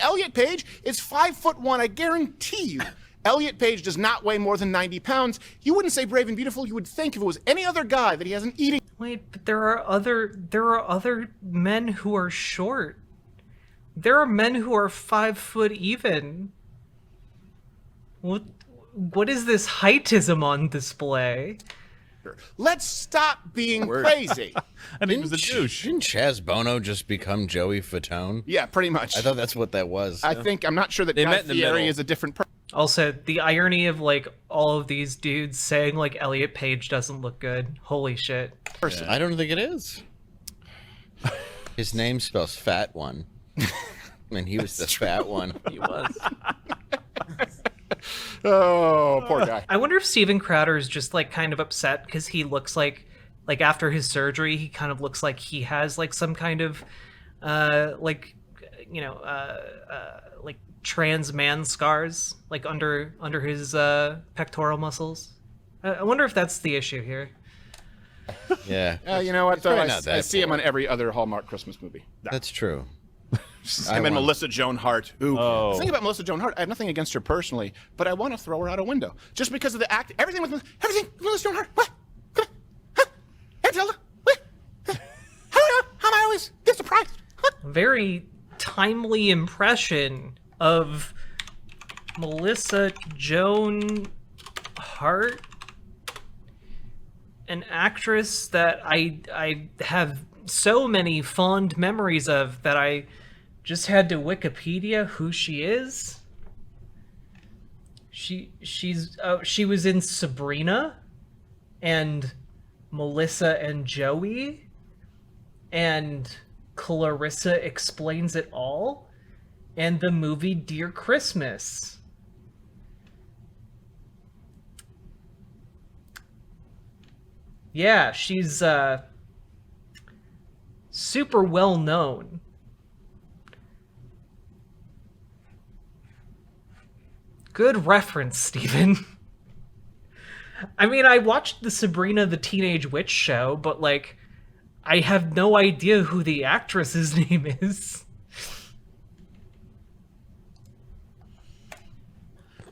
Elliot Page, is 5'1". I guarantee you, Elliot Page does not weigh more than 90 pounds. You wouldn't say brave and beautiful. You would think if it was any other guy that he has an eating. Wait, but there are other men who are short. There are men who are 5 foot even. What is this heightism on display? Let's stop being crazy. And he was a douche. Didn't Chaz Bono just become Joey Fatone? Yeah, pretty much. I thought that's what that was. I'm not sure that They Guy met in the Fieri middle. is a different person. Also, the irony of like all of these dudes saying like Elliot Page doesn't look good. Holy shit. I don't think it is. His name spells fat one. And he was the fat one. He was. Oh, poor guy. I wonder if Steven Crowder is just like kind of upset because he looks like after his surgery, he kind of looks like he has like some kind of like trans man scars like under his pectoral muscles. I wonder if that's the issue here. Yeah. You know what, though? probably not I that see him poor. on every other Hallmark Christmas movie. That's true. Him and Melissa Joan Hart. Ooh. The thing about Melissa Joan Hart, I have nothing against her personally, but I want to throw her out a window. Just because of the act, everything with Melissa Joan Hart. What? Come on. Huh? Hey, Tilda. What? How am I always get surprised? Huh? Very timely impression of Melissa Joan Hart, an actress that I have so many fond memories of that I just had to Wikipedia who she is. She was in Sabrina and Melissa and Joey and Clarissa Explains It All and the movie Dear Christmas. Yeah, she's super well known. Good reference, Steven. I mean, I watched the Sabrina the Teenage Witch show, but like, I have no idea who the actress's name is.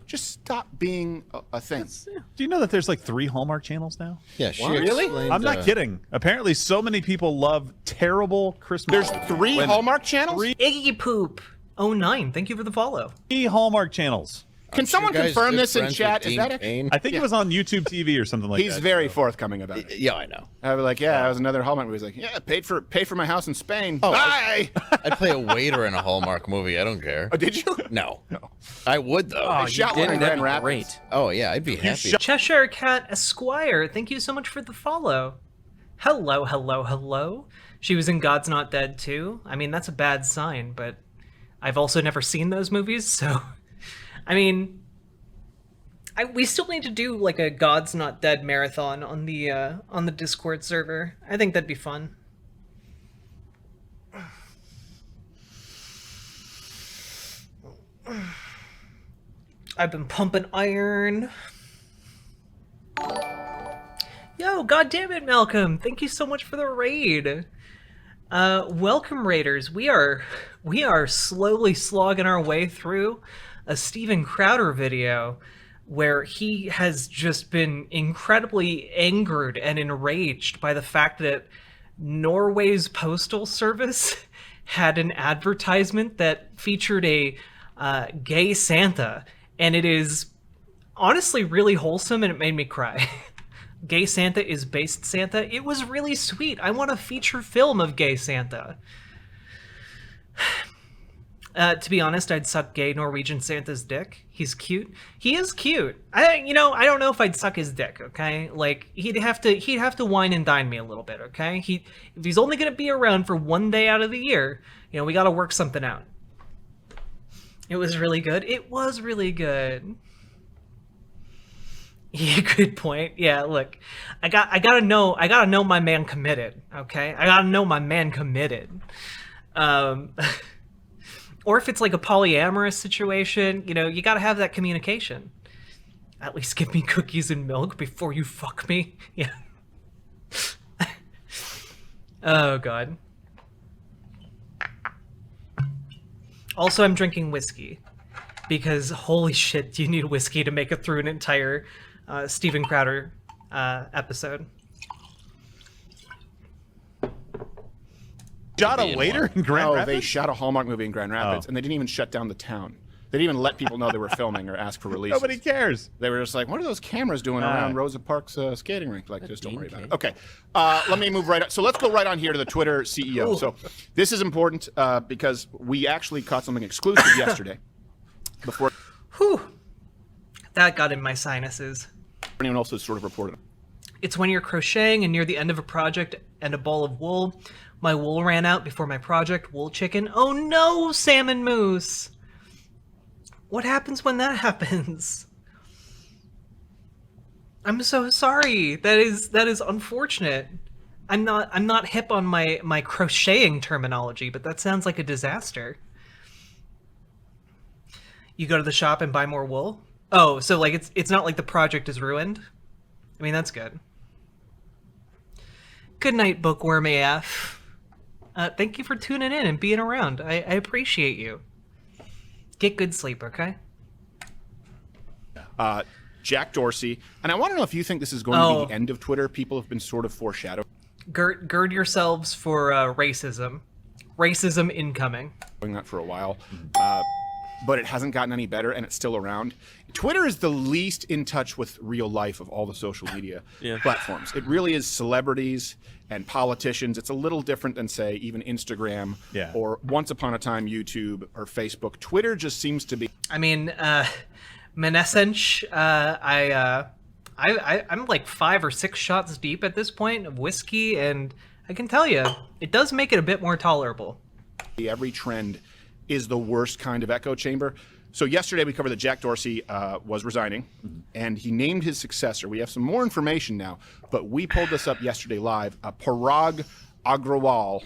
Just stop being a thing. Do you know that there's like 3 Hallmark channels now? Yeah, she Really? explained, I'm not kidding. Apparently, so many people love terrible Christmas. There's 3 Hallmark channels? Iggy Poop 09, thank you for the follow. 3 Hallmark channels. Can someone confirm this in chat? Is that I think it was on YouTube TV or something like He's that. very forthcoming about it. Yeah, I know. I was like, yeah, that was another Hallmark movie. He's like, yeah, paid for my house in Spain. Oh, Bye. I'd play a waiter in a Hallmark movie. I don't care. Oh, did you? No. I would, though. Oh, They shot you one in didn't. That'd Grand be Rapids. great. Oh, yeah, I'd be happy. Cheshire Cat Esquire, thank you so much for the follow. Hello, hello, hello. She was in God's Not Dead too. I mean, that's a bad sign, but I've also never seen those movies, so I mean, we still need to do like a God's Not Dead marathon on the Discord server. I think that'd be fun. I've been pumping iron. Yo, goddammit, Malcolm! Thank you so much for the raid. Welcome, raiders. We are slowly slogging our way through a Steven Crowder video where he has just been incredibly angered and enraged by the fact that Norway's postal service had an advertisement that featured a gay Santa, and it is honestly really wholesome and it made me cry. Gay Santa is based Santa. It was really sweet. I want a feature film of gay Santa. To be honest, I'd suck gay Norwegian Santa's dick. He's cute. He is cute. I don't know if I'd suck his dick, okay? Like, he'd have to wine and dine me a little bit, okay? If he's only gonna be around for one day out of the year, we gotta work something out. It was really good. It was really good. Yeah, good point. Yeah, look, I gotta know my man committed. Okay, I gotta know my man committed. Or if it's like a polyamorous situation, you know, you gotta have that communication. At least give me cookies and milk before you fuck me. Yeah. Oh god. Also, I'm drinking whiskey because holy shit, do you need whiskey to make it through an entire Steven Crowder episode? Shot a waiter in Grand Rapids? They shot a Hallmark movie in Grand Rapids, and they didn't even shut down the town. They didn't even let people know they were filming or ask for releases. Nobody cares. They were just like, what are those cameras doing around Rosa Parks skating rink? Like, just don't worry about it. Okay, let me move right on. So let's go right on here to the Twitter CEO. Ooh. So this is important because we actually caught something exclusive yesterday. Before. Whew. That got in my sinuses. Anyone else has sort of reported. It's when you're crocheting and near the end of a project and a ball of wool. My wool ran out before my project, wool chicken. Oh no, salmon moose. What happens when that happens? I'm so sorry. That is unfortunate. I'm not hip on my crocheting terminology, but that sounds like a disaster. You go to the shop and buy more wool? Oh, so like it's not like the project is ruined? I mean, that's good. Good night, Bookworm AF. Thank you for tuning in and being around. I appreciate you. Get good sleep, okay? Jack Dorsey. And I want to know if you think this is going to be the end of Twitter. People have been sort of foreshadowing. Gird yourselves for racism. Racism incoming. Doing that for a while. But it hasn't gotten any better, and it's still around. Twitter is the least in touch with real life of all the social media platforms. It really is celebrities and politicians. It's a little different than, say, even Instagram or once upon a time YouTube or Facebook. Twitter just seems to be... I mean, Menesench, I'm like 5 or 6 shots deep at this point of whiskey, and I can tell you, it does make it a bit more tolerable. Every trend is the worst kind of echo chamber. So yesterday we covered that Jack Dorsey was resigning, and he named his successor. We have some more information now, but we pulled this up yesterday live. Parag Agrawal.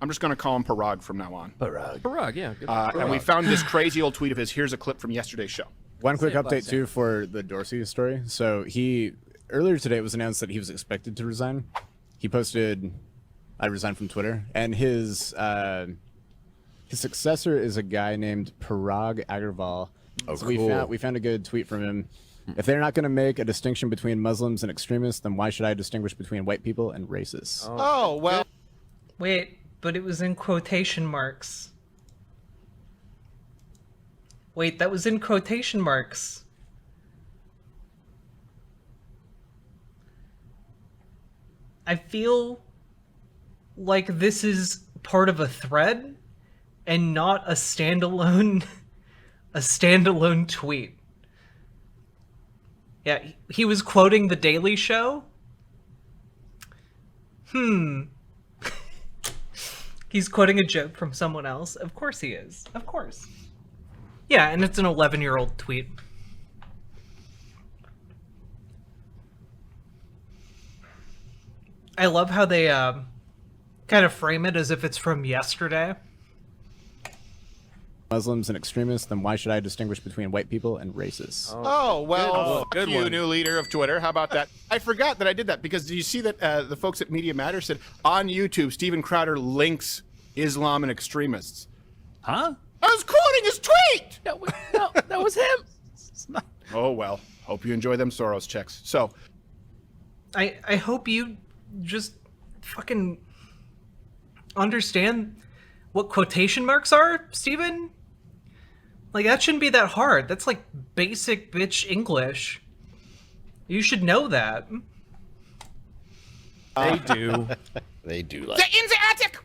I'm just going to call him Parag from now on. Parag, yeah. Good. And we found this crazy old tweet of his. Here's a clip from yesterday's show. One quick update, too, for the Dorsey story. So earlier today it was announced that he was expected to resign. He posted, I resigned from Twitter, and his successor is a guy named Parag Agrawal. So cool. we found a good tweet from him. If they're not going to make a distinction between Muslims and extremists, then why should I distinguish between white people and racists? Oh, well. Wait, but it was in quotation marks. Wait, that was in quotation marks. I feel like this is part of a thread and not a standalone tweet. Yeah, he was quoting The Daily Show. He's quoting a joke from someone else. Of course he is. Of course. Yeah, and it's an 11-year-old tweet. I love how they kind of frame it as if it's from yesterday. Muslims and extremists, then why should I distinguish between white people and racists? Oh, well, good you one. new leader of Twitter. How about that? I forgot that I did that because do you see that the folks at Media Matter said on YouTube, Steven Crowder links Islam and extremists. Huh? I was quoting his tweet! No, that was him. Oh, well. Hope you enjoy them Soros checks. So. I hope you just fucking understand what quotation marks are, Steven. Like, that shouldn't be that hard. That's like basic bitch English. You should know that. They do. They do The in the attic!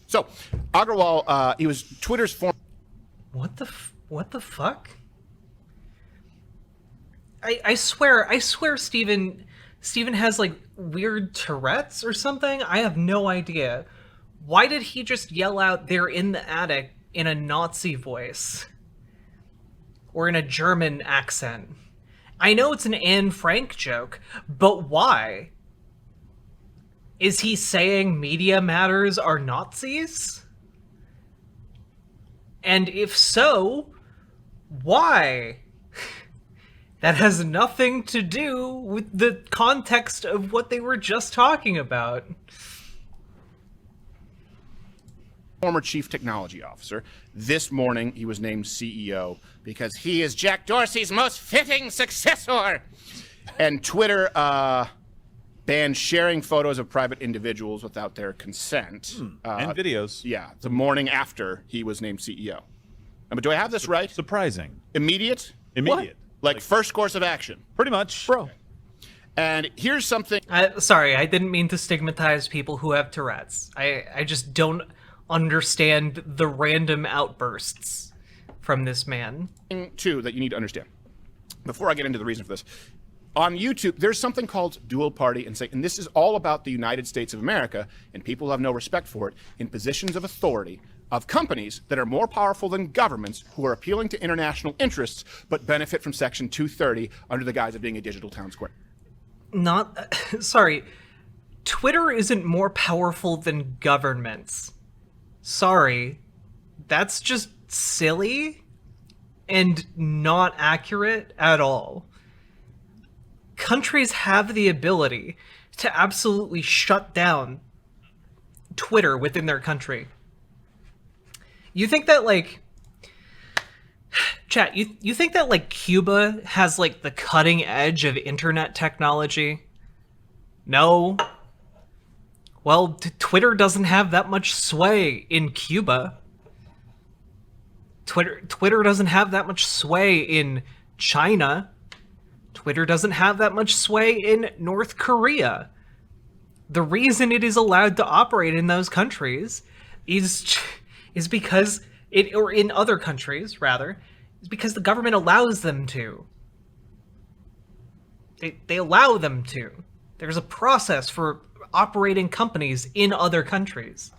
So, Agrawal, he was Twitter's former... What the fuck? I swear Steven has like weird Tourette's or something. I have no idea. Why did he just yell out "they're in the attic" in a Nazi voice? Or in a German accent? I know it's an Anne Frank joke, but why? Is he saying Media Matters are Nazis? And if so, why? That has nothing to do with the context of what they were just talking about. Former chief technology officer. This morning, he was named CEO because he is Jack Dorsey's most fitting successor. And Twitter banned sharing photos of private individuals without their consent. And videos. Yeah, the morning after he was named CEO. But do I have this right? Surprising. Immediate? Immediate. Like first course of action? Pretty much. Bro. And here's something... Sorry, I didn't mean to stigmatize people who have Tourette's. I just don't understand the random outbursts from this man. Two that you need to understand. Before I get into the reason for this, on YouTube, there's something called dual party, and this is all about the United States of America, and people who have no respect for it, in positions of authority of companies that are more powerful than governments who are appealing to international interests but benefit from Section 230 under the guise of being a digital town square. Sorry, Twitter isn't more powerful than governments. Sorry, that's just silly and not accurate at all. Countries have the ability to absolutely shut down Twitter within their country. You think that, like... Chat, you think that, like, Cuba has, like, the cutting edge of internet technology? No. Well, Twitter doesn't have that much sway in Cuba. Twitter doesn't have that much sway in China. Twitter doesn't have that much sway in North Korea. The reason it is allowed to operate in those countries is because or in other countries, rather, is because the government allows them to. They allow them to. There's a process for operating companies in other countries.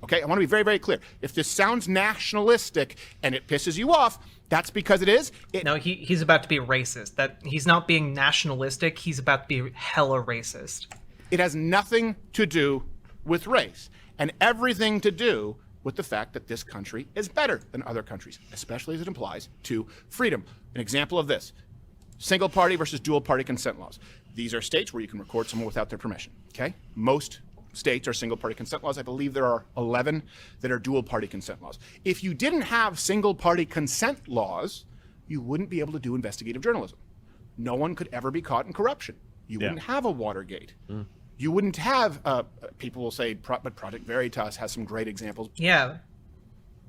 Okay, I want to be very, very clear. If this sounds nationalistic and it pisses you off, that's because it is. No, he's about to be racist. That he's not being nationalistic. He's about to be hella racist. It has nothing to do with race and everything to do with the fact that this country is better than other countries, especially as it applies to freedom. An example of this, single party versus dual party consent laws. These are states where you can record someone without their permission, okay? Most states are single party consent laws. I believe there are 11 that are dual party consent laws. If you didn't have single party consent laws, you wouldn't be able to do investigative journalism. No one could ever be caught in corruption. You wouldn't have a Watergate. You wouldn't have, people will say, but Project Veritas has some great examples. Yeah.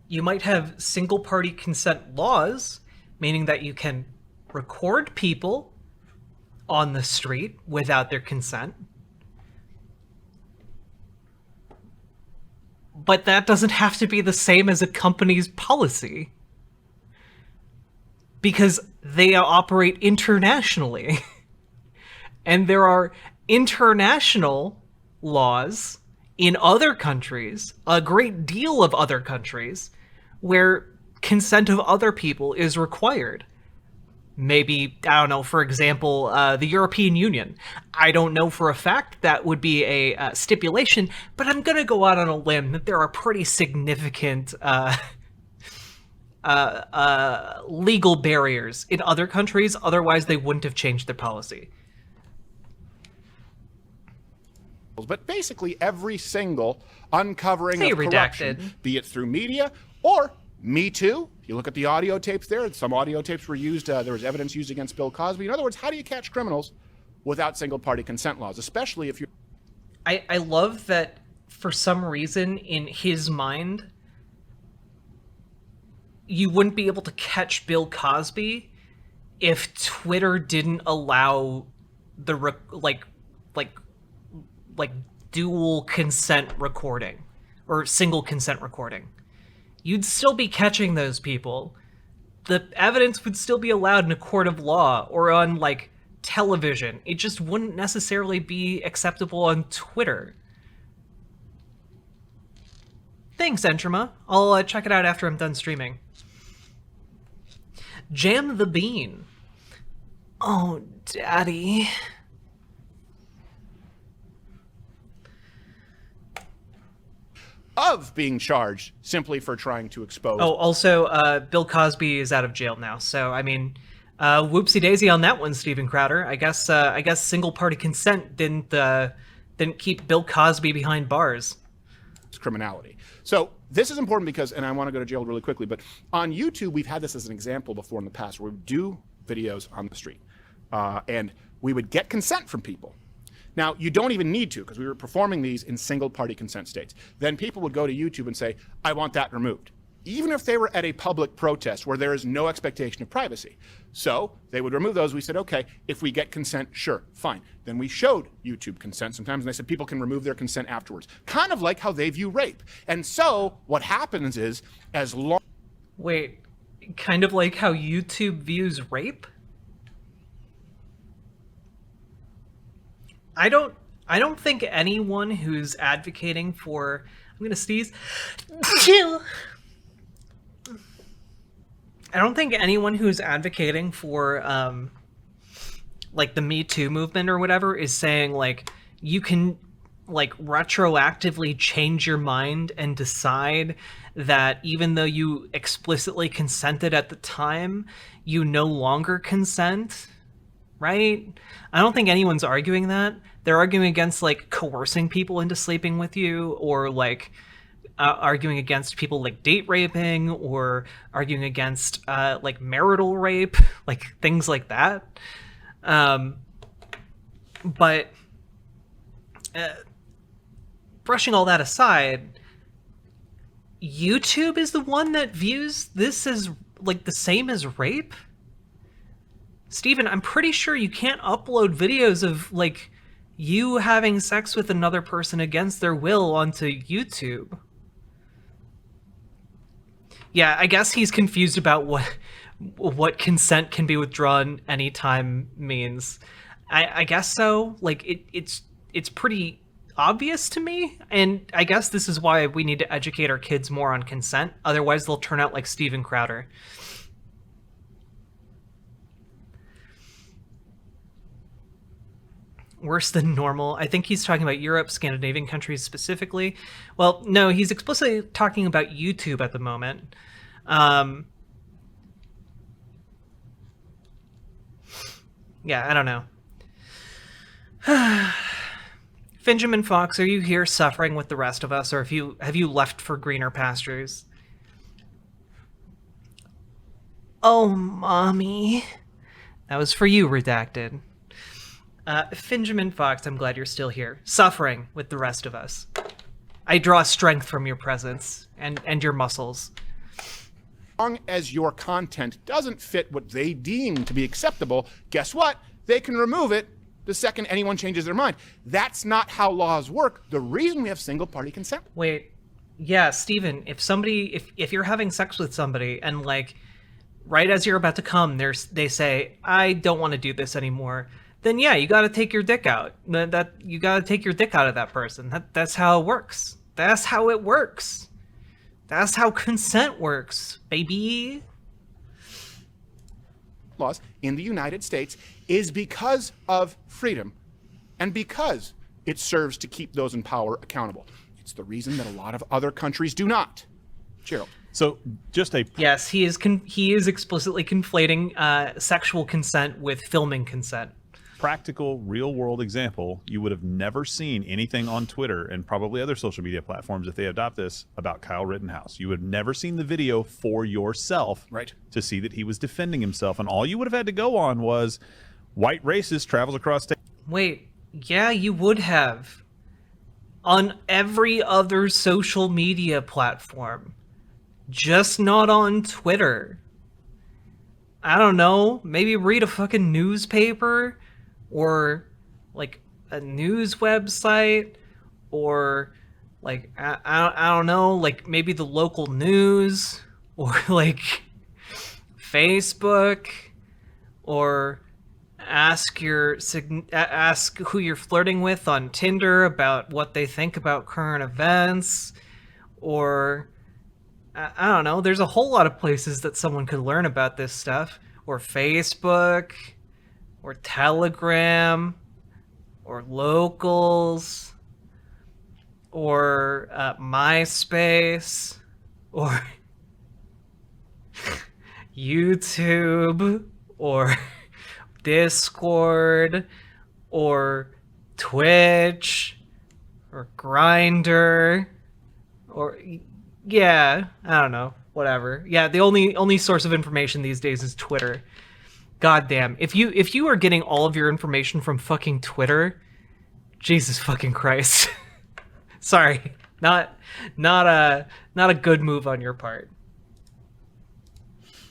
You might have single party consent laws, meaning that you can record people on the street without their consent. But that doesn't have to be the same as a company's policy. Because they operate internationally. And there are international laws in other countries, a great deal of other countries, where consent of other people is required. Maybe, I don't know, for example, the European Union. I don't know for a fact that would be a stipulation, but I'm going to go out on a limb that there are pretty significant legal barriers in other countries, otherwise they wouldn't have changed their policy. But basically every single uncovering of corruption, redacted. be it through media or Me Too. If you look at the audio tapes there, some audio tapes were used, there was evidence used against Bill Cosby. In other words, how do you catch criminals without single-party consent laws, especially if you're... I love that for some reason in his mind, you wouldn't be able to catch Bill Cosby if Twitter didn't allow the, like dual consent recording or single consent recording. You'd still be catching those people. The evidence would still be allowed in a court of law or on, like, television. It just wouldn't necessarily be acceptable on Twitter. Thanks, Entrama. I'll check it out after I'm done streaming. Jam the Bean. Oh, Daddy. Of being charged simply for trying to expose. Oh, also, Bill Cosby is out of jail now. So, I mean, whoopsie daisy on that one, Steven Crowder. I guess single party consent didn't keep Bill Cosby behind bars. It's criminality. So this is important because, and I want to go to jail really quickly, but on YouTube, we've had this as an example before in the past where we would do videos on the street and we would get consent from people. Now, you don't even need to because we were performing these in single party consent states. Then people would go to YouTube and say, I want that removed, even if they were at a public protest where there is no expectation of privacy. So they would remove those. We said, okay, if we get consent, sure, fine. Then we showed YouTube consent sometimes, and they said people can remove their consent afterwards, kind of like how they view rape. And so what happens is, as long... Wait, kind of like how YouTube views rape? I don't think anyone who's advocating for... I'm gonna sneeze. Chill. I don't think anyone who's advocating for, like, the Me Too movement or whatever is saying, like, you can, like, retroactively change your mind and decide that even though you explicitly consented at the time, you no longer consent, right? I don't think anyone's arguing that. They're arguing against, like, coercing people into sleeping with you, or, like... arguing against people like date raping, or arguing against like marital rape, like things like that. But brushing all that aside, YouTube is the one that views this as like the same as rape? Steven, I'm pretty sure you can't upload videos of like you having sex with another person against their will onto YouTube. Yeah, I guess he's confused about what consent can be withdrawn anytime means. I guess so. Like it's pretty obvious to me, and I guess this is why we need to educate our kids more on consent. Otherwise, they'll turn out like Steven Crowder. Worse than normal. I think he's talking about Europe, Scandinavian countries specifically. Well, no, he's explicitly talking about YouTube at the moment. Yeah, I don't know. Benjamin Fox, are you here suffering with the rest of us, or have you left for greener pastures? Oh, mommy. That was for you, Redacted. Benjamin Fox, I'm glad you're still here, suffering with the rest of us. I draw strength from your presence and your muscles. As long as your content doesn't fit what they deem to be acceptable, guess what? They can remove it the second anyone changes their mind. That's not how laws work. The reason we have single-party consent. Wait, yeah, Steven, if you're having sex with somebody and like right as you're about to come, they say, I don't want to do this anymore, then yeah, you got to take your dick out. You got to take your dick out of that person. That's how it works. That's how it works. That's how consent works, baby. Laws in the United States is because of freedom and because it serves to keep those in power accountable. It's the reason that a lot of other countries do not. Gerald. So just a... Yes, he is explicitly conflating sexual consent with filming consent. Practical, real-world example, you would have never seen anything on Twitter and probably other social media platforms if they adopt this about Kyle Rittenhouse. You would have never seen the video for yourself to see that he was defending himself, and all you would have had to go on was white racist travels across state. Wait, yeah, you would have. On every other social media platform. Just not on Twitter. I don't know, maybe read a fucking newspaper, or like a news website, or like I don't know, like maybe the local news, or like Facebook, or ask who you're flirting with on Tinder about what they think about current events, or I don't know. There's a whole lot of places that someone could learn about this stuff, or Facebook, or Telegram, or Locals, or MySpace, or YouTube, or Discord, or Twitch, or Grindr, or yeah, I don't know, whatever. Yeah, the only source of information these days is Twitter. Goddamn, if you are getting all of your information from fucking Twitter, Jesus fucking Christ. Sorry, not a good move on your part.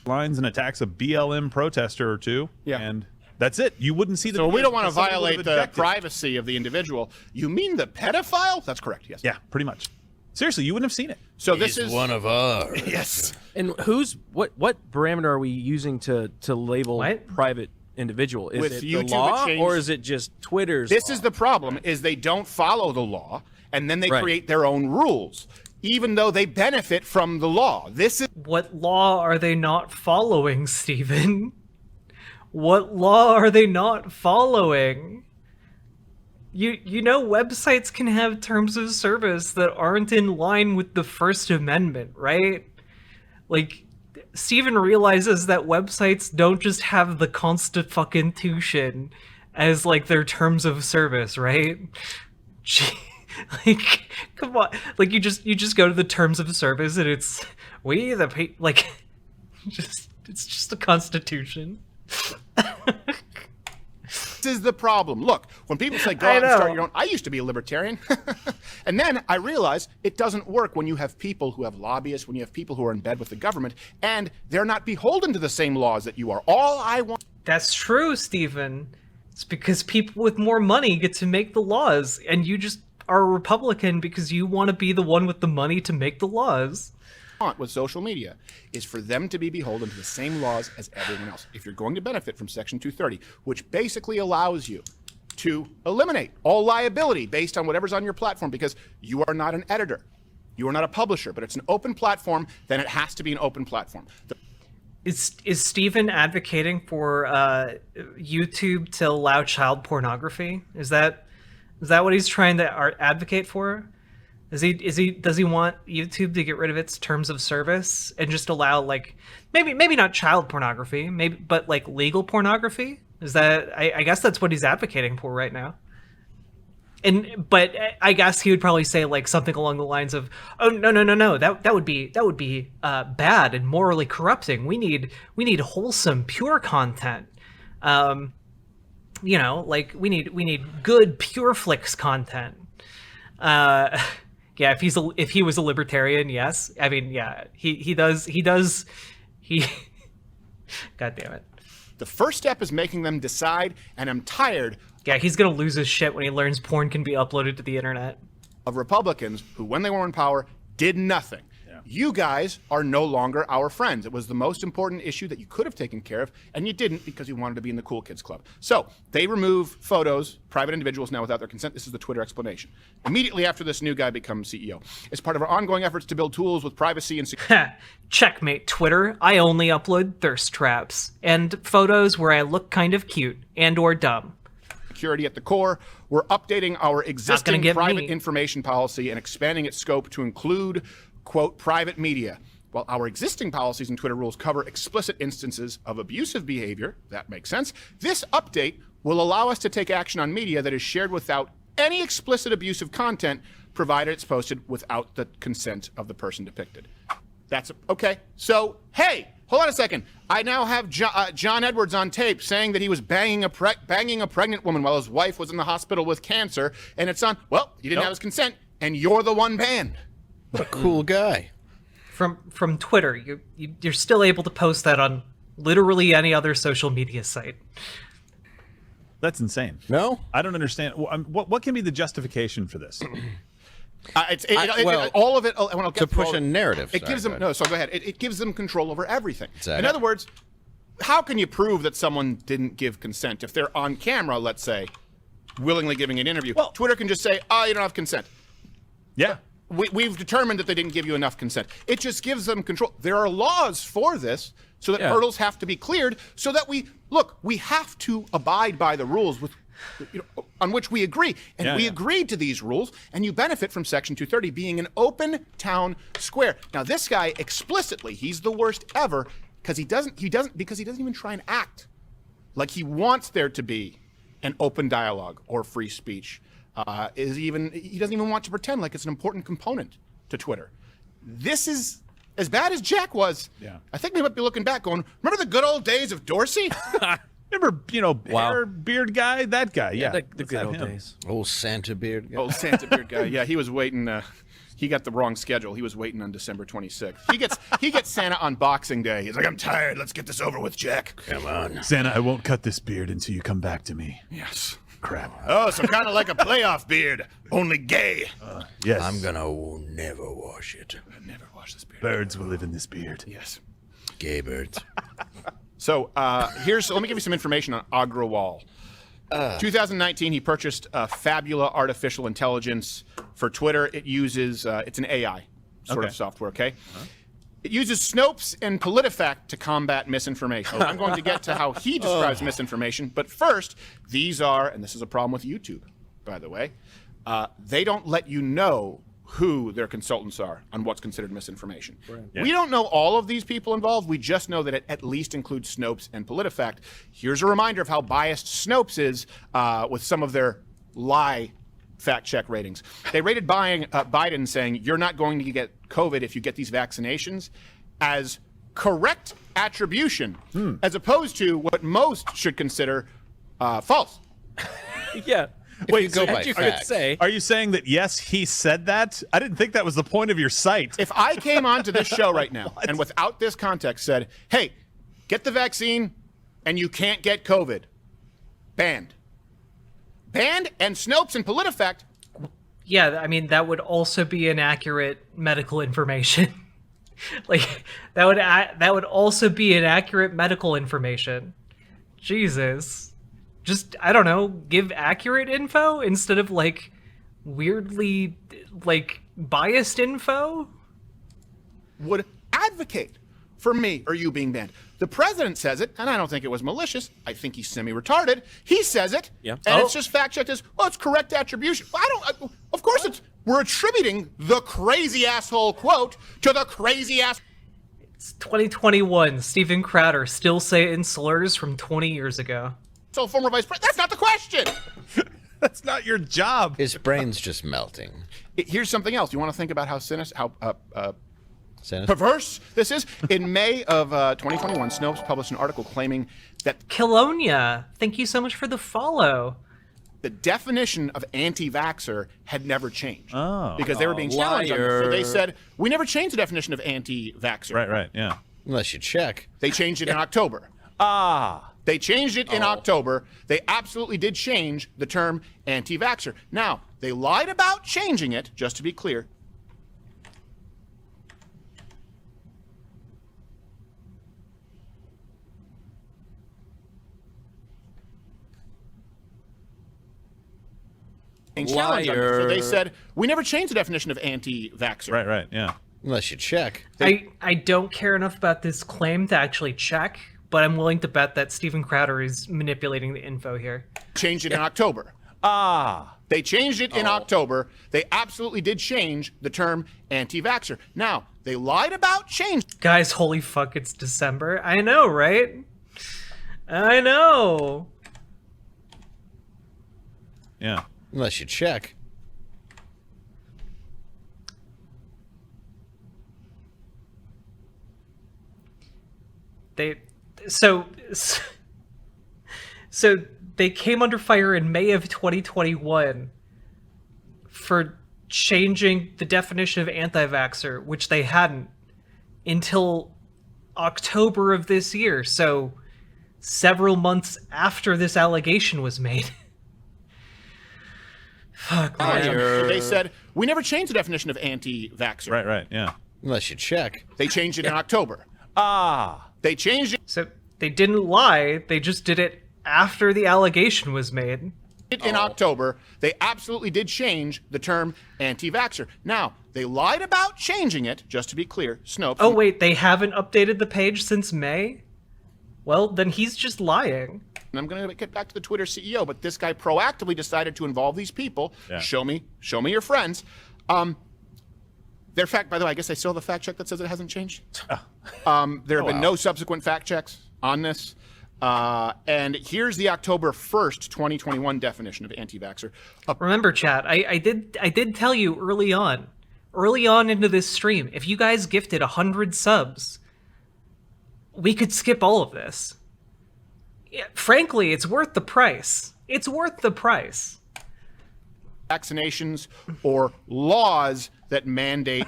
Lines and attacks a BLM protester or two, and that's it. You wouldn't see the. So we don't want to somebody would violate have the objected. privacy of the individual. You mean the pedophile? That's correct. Yes. Yeah, pretty much. Seriously, you wouldn't have seen it. So this is one of ours. Yes. And what parameter are we using to label private individual? Is With it YouTube, the law, it changed- or is it just Twitter's This law? is the problem: is they don't follow the law, and then they Right. create their own rules, even though they benefit from the law. This is What law are they not following, Stephen? What law are they not following? You know websites can have terms of service that aren't in line with the First Amendment, right? Like, Stephen realizes that websites don't just have the Constitution as, like, their terms of service, right? Gee, like, come on. Like, you just go to the terms of service and it's, we the like, it's just a Constitution. This is the problem. Look, when people say go out and start your own, I used to be a libertarian. And then I realized it doesn't work when you have people who have lobbyists, when you have people who are in bed with the government, and they're not beholden to the same laws that you are. All I want. That's true, Stephen. It's because people with more money get to make the laws, and you just are a Republican because you want to be the one with the money to make the laws. With social media is for them to be beholden to the same laws as everyone else. If you're going to benefit from Section 230, which basically allows you to eliminate all liability based on whatever's on your platform, because you are not an editor, you are not a publisher, but it's an open platform, then it has to be an open platform. Is Stephen advocating for YouTube to allow child pornography? Is that what he's trying to advocate for? Does he want YouTube to get rid of its terms of service and just allow, like, maybe not child pornography, but like legal pornography? Is that I guess that's what he's advocating for right now. But I guess he would probably say like something along the lines of, oh no, that would be bad and morally corrupting. We need wholesome, pure content. You know, like we need good pure flicks content. Yeah, if he was a libertarian, yes. I mean, yeah, he does. God damn it. The first step is making them decide, and I'm tired. Yeah, he's gonna lose his shit when he learns porn can be uploaded to the internet. Of Republicans who, when they were in power, did nothing. You guys are no longer our friends. It was the most important issue that you could have taken care of, and you didn't because you wanted to be in the cool kids club. So they remove photos, private individuals now without their consent. This is the Twitter explanation. Immediately after this new guy becomes CEO. As part of our ongoing efforts to build tools with privacy and security. Checkmate, Twitter. I only upload thirst traps and photos where I look kind of cute and or dumb. Security at the core. We're updating our existing private information policy and expanding its scope to include, quote, private media. While our existing policies and Twitter rules cover explicit instances of abusive behavior, that makes sense, this update will allow us to take action on media that is shared without any explicit abusive content, provided it's posted without the consent of the person depicted. That's okay. So, hey, hold on a second. I now have John Edwards on tape saying that he was banging a pregnant woman while his wife was in the hospital with cancer, and it's on, well, you didn't have his consent, and you're the one banned. What a cool guy. From Twitter, you're still able to post that on literally any other social media site. That's insane. No? I don't understand. What can be the justification for this? All of it. When I'll get to push a narrative. It gives them no. So go ahead. It gives them control over everything. Exactly. In other words, how can you prove that someone didn't give consent if they're on camera? Let's say, willingly giving an interview. Well, Twitter can just say, "Oh, you don't have consent." Yeah. we've determined that they didn't give you enough consent. It just gives them control. There are laws for this so that hurdles have to be cleared so that we have to abide by the rules on which we agree. And we agreed to these rules, and you benefit from Section 230 being an open town square. Now, this guy explicitly, he's the worst ever because he doesn't even try and act like he wants there to be an open dialogue or free speech. He doesn't even want to pretend like it's an important component to Twitter. This is as bad as Jack was. Yeah. I think we might be looking back going, remember the good old days of Dorsey? Remember, beard guy, that guy. Yeah, the good old days. Old Santa beard guy. Old Santa beard guy. Yeah, he was waiting. He got the wrong schedule. He was waiting on December 26th. He gets Santa on Boxing Day. He's like, I'm tired. Let's get this over with, Jack. Come on. Santa, I won't cut this beard until you come back to me. Yes. Crap. Oh, so kind of like a playoff beard, only gay. Yes. I'm gonna never wash it. Never wash this beard. Birds will live in this beard. Yes. Gay birds. So let me give you some information on Agrawal. 2019, he purchased Fabula Artificial Intelligence for Twitter. It uses, it's an AI sort of software, okay? It uses Snopes and PolitiFact to combat misinformation. I'm going to get to how he describes misinformation, but first, these are, and this is a problem with YouTube, by the way, they don't let you know who their consultants are on what's considered misinformation. Right. Yeah. We don't know all of these people involved. We just know that it at least includes Snopes and PolitiFact. Here's a reminder of how biased Snopes is with some of their lie fact check ratings. They rated Biden saying, you're not going to get COVID if you get these vaccinations, as correct attribution, as opposed to what most should consider false. Yeah. Wait, are you saying that, yes, he said that? I didn't think that was the point of your site. If I came onto this show right now and without this context said, hey, get the vaccine and you can't get COVID, banned. Banned, and Snopes and PolitiFact. Yeah, I mean, that would also be inaccurate medical information. Like, that would also be inaccurate medical information. Jesus. Just, I don't know, give accurate info instead of, like, weirdly, like, biased info? Would advocate for me or you being banned. The president says it, and I don't think it was malicious. I think he's semi-retarded. He says it, and it's just fact-checked as, well, it's correct attribution. Well, of course we're attributing the crazy asshole quote to the crazy ass. It's 2021. Steven Crowder still saying slurs from 20 years ago. So former vice president, that's not the question. That's not your job. His brain's just melting. Here's something else. You want to think about how perverse this is? In May of 2021, Snopes published an article claiming that Colonia, thank you so much for the follow. The definition of anti-vaxxer had never changed because they were being challenged on this. So they said, we never changed the definition of anti-vaxxer. Right, yeah. Unless you check. They changed it in October. They changed it in October. They absolutely did change the term anti-vaxxer. Now, they lied about changing it, just to be clear. So they said, we never changed the definition of anti-vaxxer. Right, yeah. Unless you check. I don't care enough about this claim to actually check, but I'm willing to bet that Steven Crowder is manipulating the info here. Changed it in October. They changed it in October. They absolutely did change the term anti-vaxxer. Now, they lied about change. Guys, holy fuck, it's December. I know, right? I know. Yeah. Unless you check. So they came under fire in May of 2021 for changing the definition of anti-vaxxer, which they hadn't until October of this year. So several months after this allegation was made. Fuck, man. They said, we never changed the definition of anti-vaxxer. Right, yeah. Unless you check. They changed it in October. They changed it. So they didn't lie. They just did it after the allegation was made. In October, they absolutely did change the term anti-vaxxer. Now, they lied about changing it, just to be clear. Snopes. Oh, wait, they haven't updated the page since May? Well, then he's just lying. And I'm going to get back to the Twitter CEO, but this guy proactively decided to involve these people. Yeah. Show me your friends. Their fact, by the way, I guess I still have a fact check that says it hasn't changed. There have been no subsequent fact checks on this. And here's the October 1st, 2021 definition of anti-vaxxer. Remember, chat, I did tell you early on into this stream, if you guys gifted 100 subs, we could skip all of this. Yeah, frankly, it's worth the price. It's worth the price. Vaccinations or laws that mandate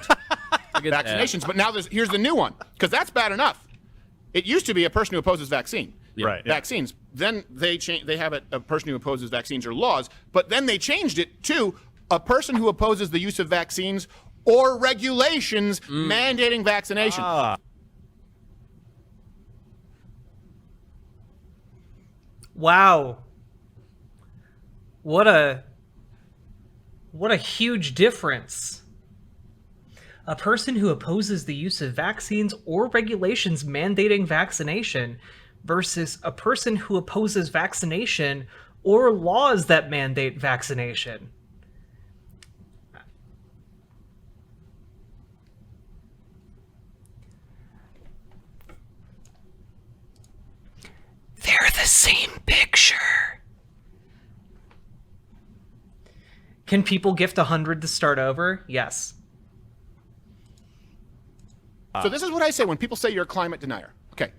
vaccinations. But now here's the new one, because that's bad enough. It used to be a person who opposes vaccines. Then they have a person who opposes vaccines or laws, but then they changed it to a person who opposes the use of vaccines or regulations mandating vaccination. Wow. What a huge difference. A person who opposes the use of vaccines or regulations mandating vaccination versus a person who opposes vaccination or laws that mandate vaccination. They're the same picture. Can people gift 100 to start over? Yes. So this is what I say when people say you're a climate denier. Okay,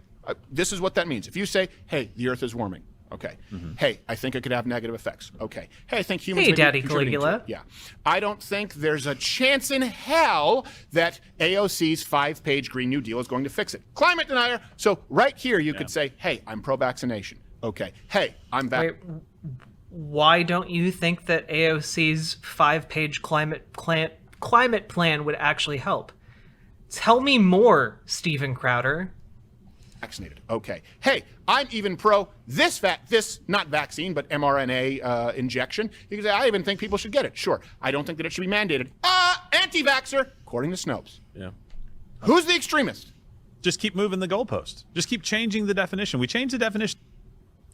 this is what that means. If you say, hey, the Earth is warming. Okay. Hey, I think it could have negative effects. Okay. Hey, I think humans. Hey, may be Daddy contributing to Caligula. it. Yeah. I don't think there's a chance in hell that AOC's 5-page Green New Deal is going to fix it. Climate denier. So right here, you could say, hey, I'm pro-vaccination. Okay. Hey, I'm back. Why don't you think that AOC's 5-page climate plan would actually help? Tell me more, Steven Crowder. Vaccinated. Okay. Hey, I'm even pro this not vaccine, but mRNA injection. You can say, I even think people should get it. Sure. I don't think that it should be mandated. Anti-vaxxer, according to Snopes. Yeah. Who's the extremist? Just keep moving the goalpost. Just keep changing the definition. We changed the definition.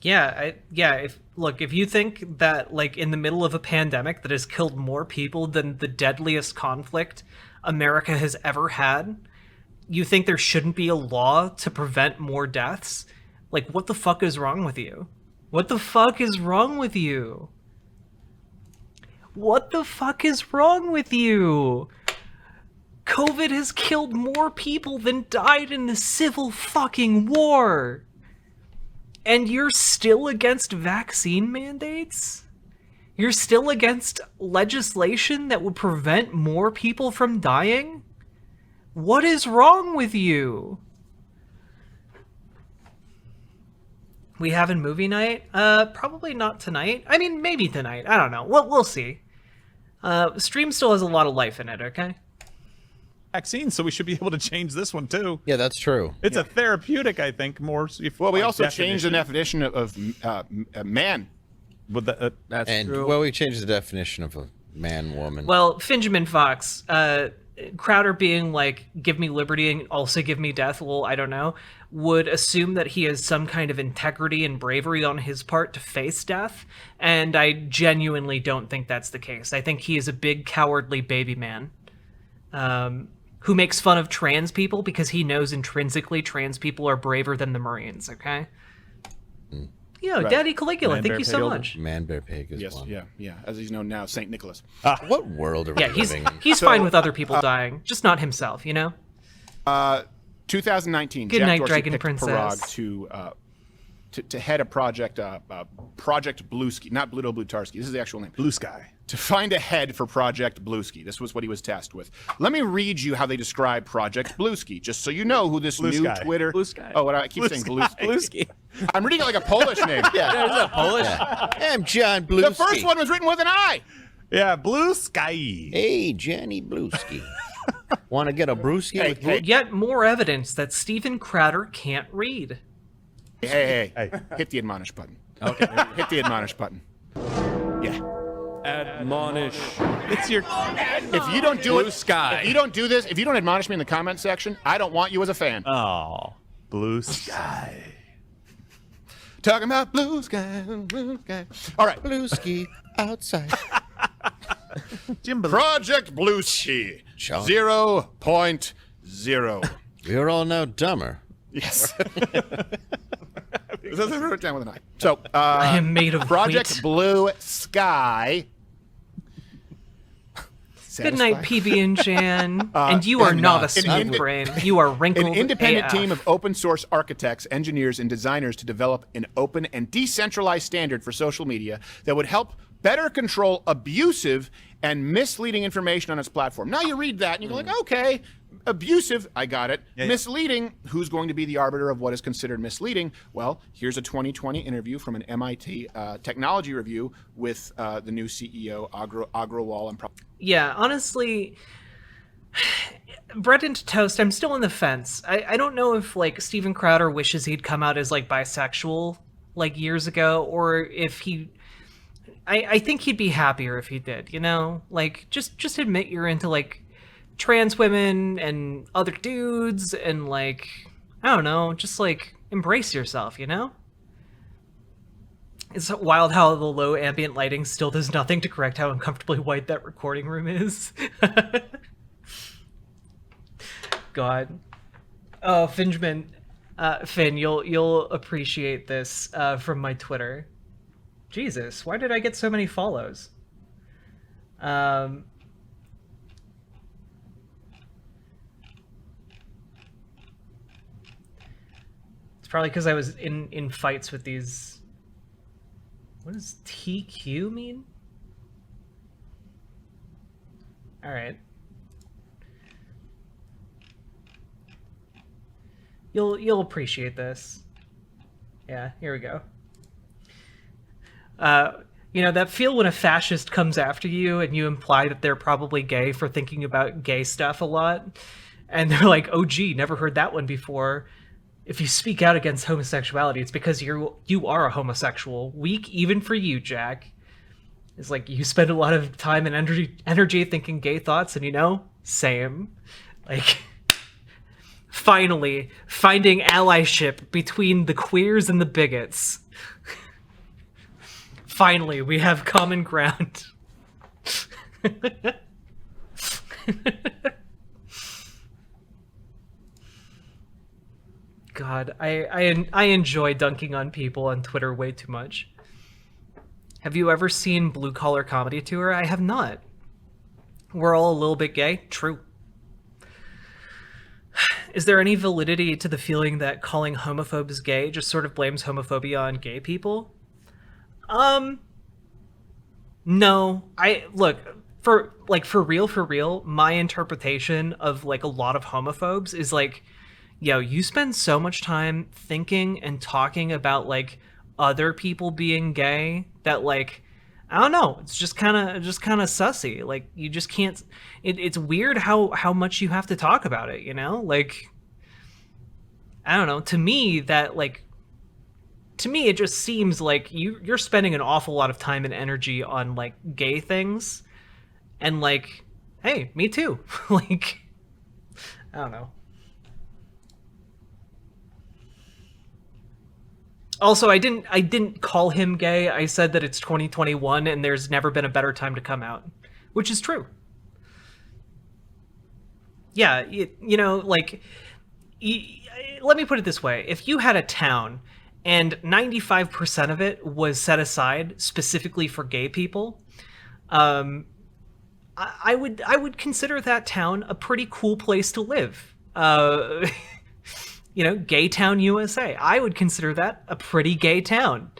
Yeah, if you think that, like, in the middle of a pandemic that has killed more people than the deadliest conflict America has ever had, you think there shouldn't be a law to prevent more deaths? Like, what the fuck is wrong with you? What the fuck is wrong with you? What the fuck is wrong with you? COVID has killed more people than died in the civil fucking war. And you're still against vaccine mandates? You're still against legislation that would prevent more people from dying? What is wrong with you? We having movie night? Probably not tonight. I mean, maybe tonight. I don't know. We'll see. Stream still has a lot of life in it, okay? Vaccines, so we should be able to change this one too. Yeah, that's true. It's a therapeutic, I think, more. Well, we also changed the definition of man. That's true. Well, we changed the definition of a man, woman. Well, Finjamin Fox, Crowder being like, give me liberty and also give me death, well, I don't know, would assume that he has some kind of integrity and bravery on his part to face death, and I genuinely don't think that's the case. I think he is a big, cowardly baby man. Who makes fun of trans people because he knows intrinsically trans people are braver than the Marines, okay? Yeah, right. Daddy Caligula, thank you so much. Man Bear Pig is one. Yeah. As he's known now, St. Nicholas. What world are we living in? He's fine with other people dying, just not himself, you know? 2019, Good Jack night, Dorsey Dragon picked Princess. Parag to head a project, Project Bluesky, not Bluto Blutarski, this is the actual name. Blue Sky. To find a head for Project Bluesky. This was what he was tasked with. Let me read you how they describe Project Bluesky, just so you know who this Blue new Sky. Twitter... Blue Sky. Oh, what I keep saying Bluesky. I'm reading it like a Polish name. Yeah, is that Polish? I'm John Bluesky. The first one was written with an I. Yeah, Blue Sky. Hey, Johnny Bluesky. Want to get a brewski with Blue? Yet more evidence that Steven Crowder can't read. Hey. Hit the admonish button. Okay. Hit the admonish button. Yeah. Admonish. It's your. If you don't do Blue sky. If you don't do this, if you don't admonish me in the comment section, I don't want you as a fan. Oh, blue sky. Talking about blue sky, blue sky. All right. Blue ski outside. Project Blue Ski. Sean. 0.0. We're all now dumber. Yes. This is wrote down with an I. So, I am made of Project wheat. Blue Sky. Good night, PB and Jan. And you are not a smooth brain. You are wrinkled. An independent AF. team of open source architects, engineers, and designers to develop an open and decentralized standard for social media that would help better control abusive and misleading information on its platform. Now you read that and you go like, okay, abusive, I got it. Yeah, misleading, who's going to be the arbiter of what is considered misleading? Well, here's a 2020 interview from an MIT technology review with the new CEO, Agrawal. Yeah, honestly, bread into toast, I'm still on the fence. I don't know if, like, Steven Crowder wishes he'd come out as, like, bisexual, like, years ago, or if he... I think he'd be happier if he did, you know? Like, just admit you're into, like, trans women and other dudes and, like, I don't know, just, like, embrace yourself, you know? It's wild how the low ambient lighting still does nothing to correct how uncomfortably white that recording room is. God. Oh, Finjman. Finn, you'll appreciate this from my Twitter. Jesus, why did I get so many follows? It's probably because I was in fights with these... What does TQ mean? All right. You'll appreciate this. Yeah, here we go. You know, that feel when a fascist comes after you and you imply that they're probably gay for thinking about gay stuff a lot. And they're like, oh, gee, never heard that one before. If you speak out against homosexuality, it's because you are a homosexual. Weak even for you, Jack. It's like you spend a lot of time and energy thinking gay thoughts, and you know, same. Like, finally, finding allyship between the queers and the bigots. Finally, we have common ground. God, I enjoy dunking on people on Twitter way too much. Have you ever seen Blue Collar Comedy Tour? I have not. We're all a little bit gay? True. Is there any validity to the feeling that calling homophobes gay just sort of blames homophobia on gay people? No. Look, for real, my interpretation of, like, a lot of homophobes is, like, yo, you spend so much time thinking and talking about, like, other people being gay that, like, I don't know, it's just kind of sussy. Like, you just can't, it's weird how much you have to talk about it, you know? Like, I don't know, to me, it just seems like you're spending an awful lot of time and energy on, like, gay things, and, like, hey, me too. Like, I don't know. Also, I didn't call him gay. I said that it's 2021 and there's never been a better time to come out, which is true. Yeah, you know, like, let me put it this way. If you had a town and 95% of it was set aside specifically for gay people, I would consider that town a pretty cool place to live. You know, Gay Town, USA. I would consider that a pretty gay town.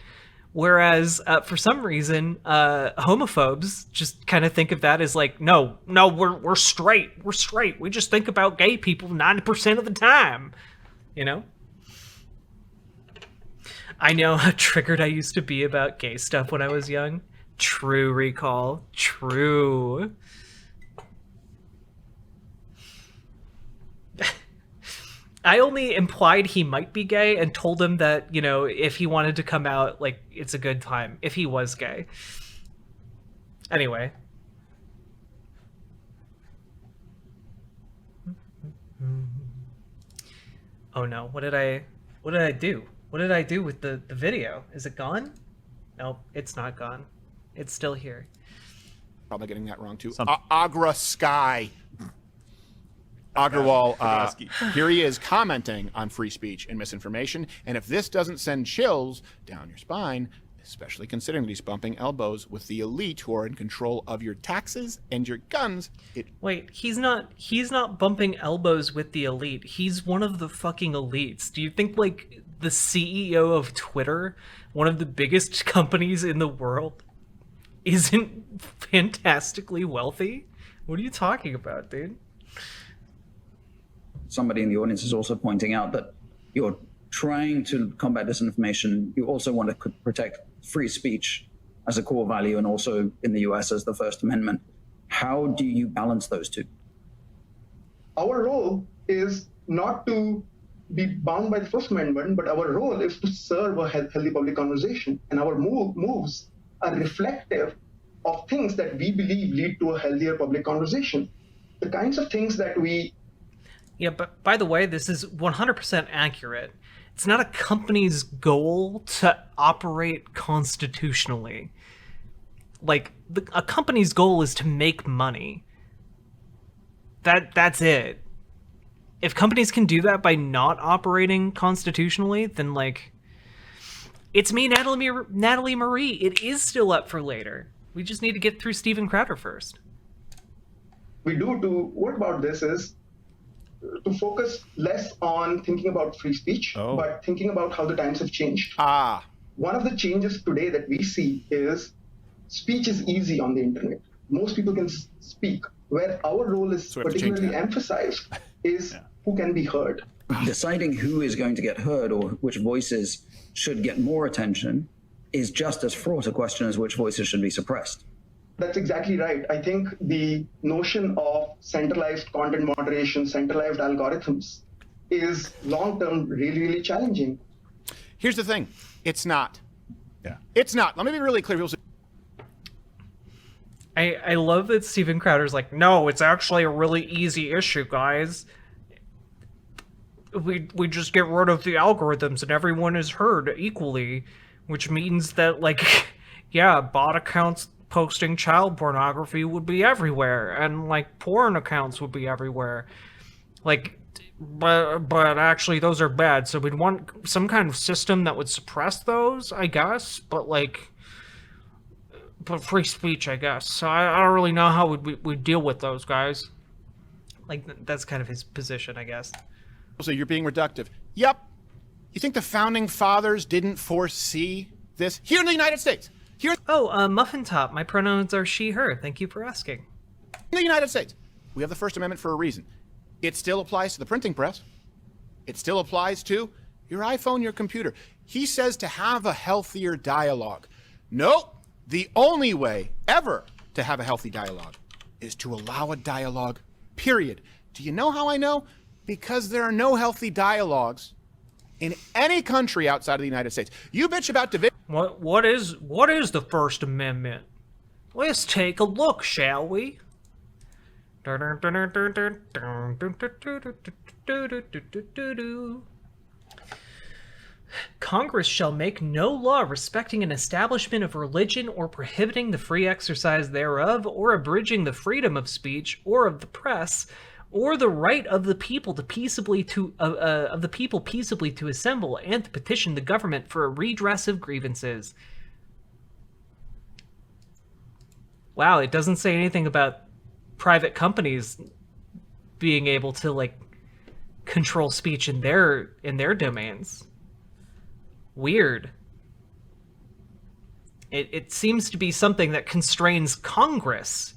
Whereas, for some reason, homophobes just kind of think of that as like, no, we're straight. We're straight. We just think about gay people 90% of the time. You know? I know how triggered I used to be about gay stuff when I was young. True, Recall. True. I only implied he might be gay and told him that, you know, if he wanted to come out, like, it's a good time, if he was gay. Anyway. Oh no, what did I do? What did I do with the video? Is it gone? Nope, it's not gone. It's still here. Probably getting that wrong too. Agra Sky. Agrawal, here he is commenting on free speech and misinformation. And if this doesn't send chills down your spine, especially considering that he's bumping elbows with the elite who are in control of your taxes and your guns. Wait, he's not bumping elbows with the elite. He's one of the fucking elites. Do you think, like, the CEO of Twitter, one of the biggest companies in the world, isn't fantastically wealthy? What are you talking about, dude? Somebody in the audience is also pointing out that you're trying to combat disinformation. You also want to protect free speech as a core value, and also in the US as the First Amendment. How do you balance those two? Our role is not to be bound by the First Amendment, but our role is to serve a healthy public conversation. And our moves are reflective of things that we believe lead to a healthier public conversation. The kinds of things that we... Yeah, but by the way, this is 100% accurate. It's not a company's goal to operate constitutionally. Like, a company's goal is to make money. That's it. If companies can do that by not operating constitutionally, then, like, it's me, Natalie Marie. It is still up for later. We just need to get through Steven Crowder first. We do to work about this is to focus less on thinking about free speech, but thinking about how the times have changed. One of the changes today that we see is speech is easy on the internet. Most people can speak. Where our role is particularly emphasized is who can be heard. Deciding who is going to get heard or which voices should get more attention is just as fraught a question as which voices should be suppressed. That's exactly right. I think the notion of centralized content moderation, centralized algorithms is long-term really, really challenging. Here's the thing. It's not. Yeah. It's not. Let me be really clear. People say, I love that Steven Crowder's like, no, it's actually a really easy issue, guys. We just get rid of the algorithms and everyone is heard equally, which means that, like, yeah, bot accounts posting child pornography would be everywhere, and, like, porn accounts would be everywhere. Like, but actually those are bad, so we'd want some kind of system that would suppress those, I guess, but, like, but free speech, I guess. So I don't really know how we'd deal with those guys. Like, that's kind of his position, I guess. So you're being reductive. Yep. You think the founding fathers didn't foresee this? Here in the United States. Here. Oh, Muffin Top. My pronouns are she, her. Thank you for asking. In the United States, we have the First Amendment for a reason. It still applies to the printing press. It still applies to your iPhone, your computer. He says to have a healthier dialogue. Nope. The only way ever to have a healthy dialogue is to allow a dialogue, period. Do you know how I know? Because there are no healthy dialogues in any country outside of the United States. You bitch about division. What is the First Amendment? Let's take a look, shall we? Congress shall make no law respecting an establishment of religion or prohibiting the free exercise thereof or abridging the freedom of speech or of the press or the right of the people to peaceably to assemble and to petition the government for a redress of grievances. Wow, it doesn't say anything about private companies being able to, like, control speech in their domains. Weird. It seems to be something that constrains Congress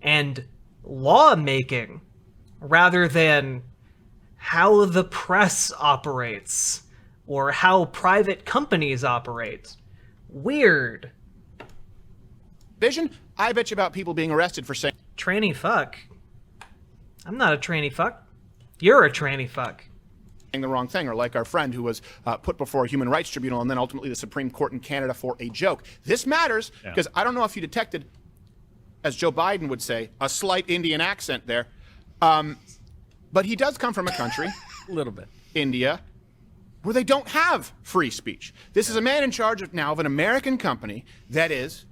and lawmaking rather than how the press operates or how private companies operate. Weird. Vision? I bet you about people being arrested for saying tranny fuck. I'm not a tranny fuck. You're a tranny fuck. The wrong thing, or like our friend who was put before a human rights tribunal and then ultimately the Supreme Court in Canada for a joke. This matters because I don't know if you detected as Joe Biden would say, a slight Indian accent there. But he does come from a country, a little bit, India, where they don't have free speech. This is a man in charge of an American company that is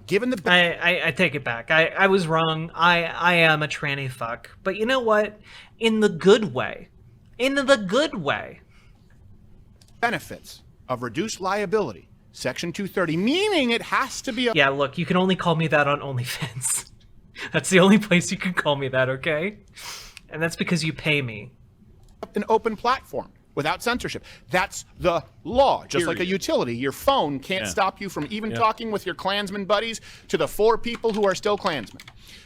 given the. I take it back. I was wrong. I am a tranny fuck. But you know what? In the good way. In the good way. Benefits of reduced liability, Section 230, meaning it has to be. Yeah, look, you can only call me that on OnlyFans. That's the only place you can call me that, okay? And that's because you pay me. An open platform without censorship. That's the law. Just like a utility, your phone can't stop you from even talking with your Klansman buddies to the 4 people who are still Klansmen.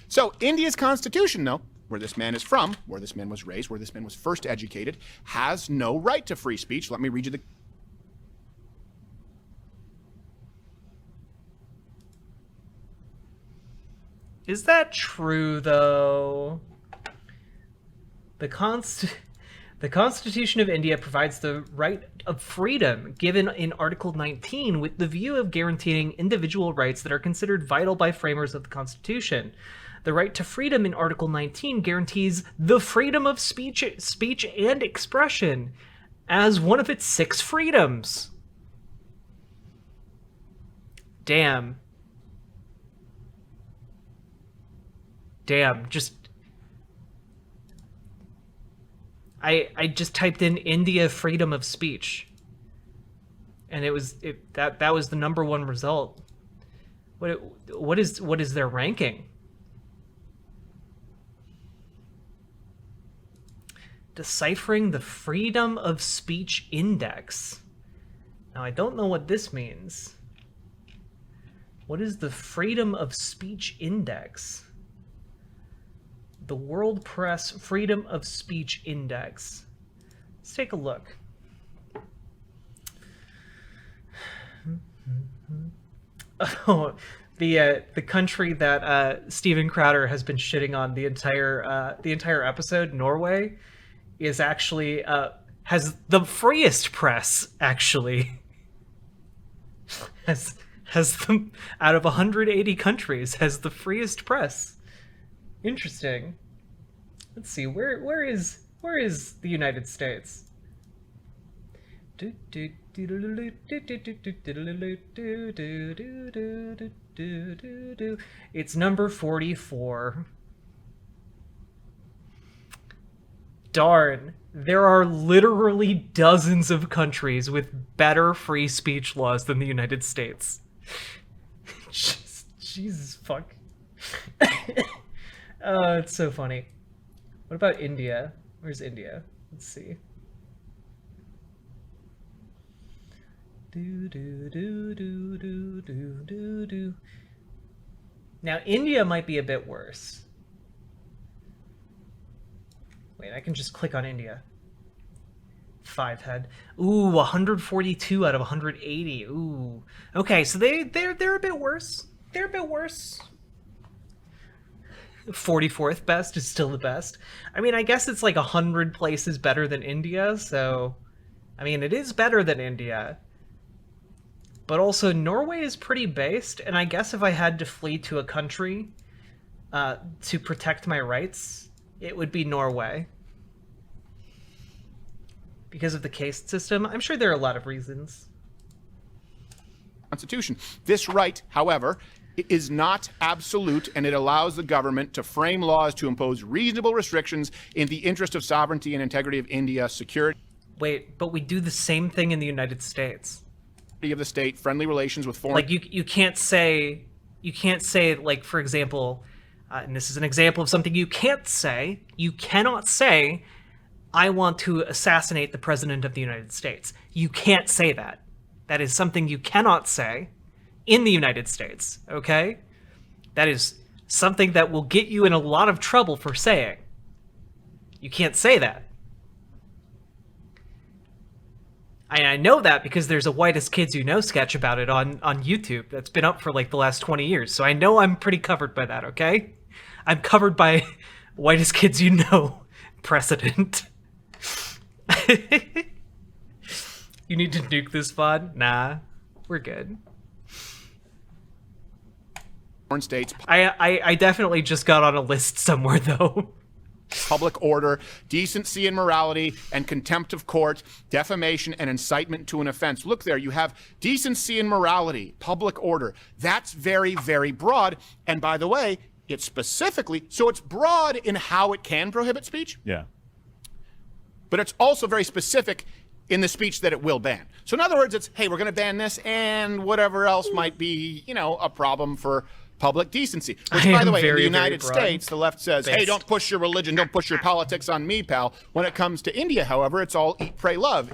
So India's constitution, though, where this man is from, where this man was raised, where this man was first educated, has no right to free speech. Let me read you the... Is that true, though? The Constitution of India provides the right of freedom given in Article 19 with the view of guaranteeing individual rights that are considered vital by framers of the Constitution. The right to freedom in Article 19 guarantees the freedom of speech and expression as one of its 6 freedoms. Damn. Just... I just typed in India freedom of speech, and that was the #1 result. What is their ranking? Deciphering the Freedom of Speech Index. Now I don't know what this means. What is the Freedom of Speech Index? The World Press Freedom of Speech Index. Let's take a look. Oh, the country that Steven Crowder has been shitting on the entire episode, Norway, is actually has the freest press. Actually, has them out of 180 countries has the freest press. Interesting. Let's see. Where is the United States? It's number 44. Darn. There are literally dozens of countries with better free speech laws than the United States. Jesus fuck. Oh, it's so funny. What about India? Where's India? Let's see. Now, India might be a bit worse. Wait, I can just click on India. 5 head. Ooh, 142 out of 180. Ooh. Okay, so they're a bit worse. They're a bit worse. 44th best is still the best. I mean, I guess it's like 100 places better than India, so... I mean, it is better than India. But also, Norway is pretty based, and I guess if I had to flee to a country to protect my rights, it would be Norway. Because of the caste system. I'm sure there are a lot of reasons. Constitution. This right, however, is not absolute, and it allows the government to frame laws to impose reasonable restrictions in the interest of sovereignty and integrity of India's security. Wait, but we do the same thing in the United States. Of the state, friendly relations with foreign... Like, you can't say, like, for example, and this is an example of something you can't say, you cannot say, I want to assassinate the President of the United States. You can't say that. That is something you cannot say in the United States, okay? That is something that will get you in a lot of trouble for saying. You can't say that. I know that because there's a Whitest Kids You Know sketch about it on YouTube that's been up for like the last 20 years. So I know I'm pretty covered by that, okay? I'm covered by Whitest Kids You Know precedent. You need to nuke this VOD? Nah, we're good. States. I definitely just got on a list somewhere, though. Public order, decency and morality, and contempt of court, defamation and incitement to an offense. Look there, you have decency and morality, public order. That's very, very broad. And by the way, it's specifically, so it's broad in how it can prohibit speech. Yeah. But it's also very specific in the speech that it will ban. So in other words, it's, hey, we're going to ban this and whatever else might be, a problem for public decency. Which, by the way, in the United States, the left says, hey, don't push your religion, don't push your politics on me, pal. When it comes to India, however, it's all eat, pray, love.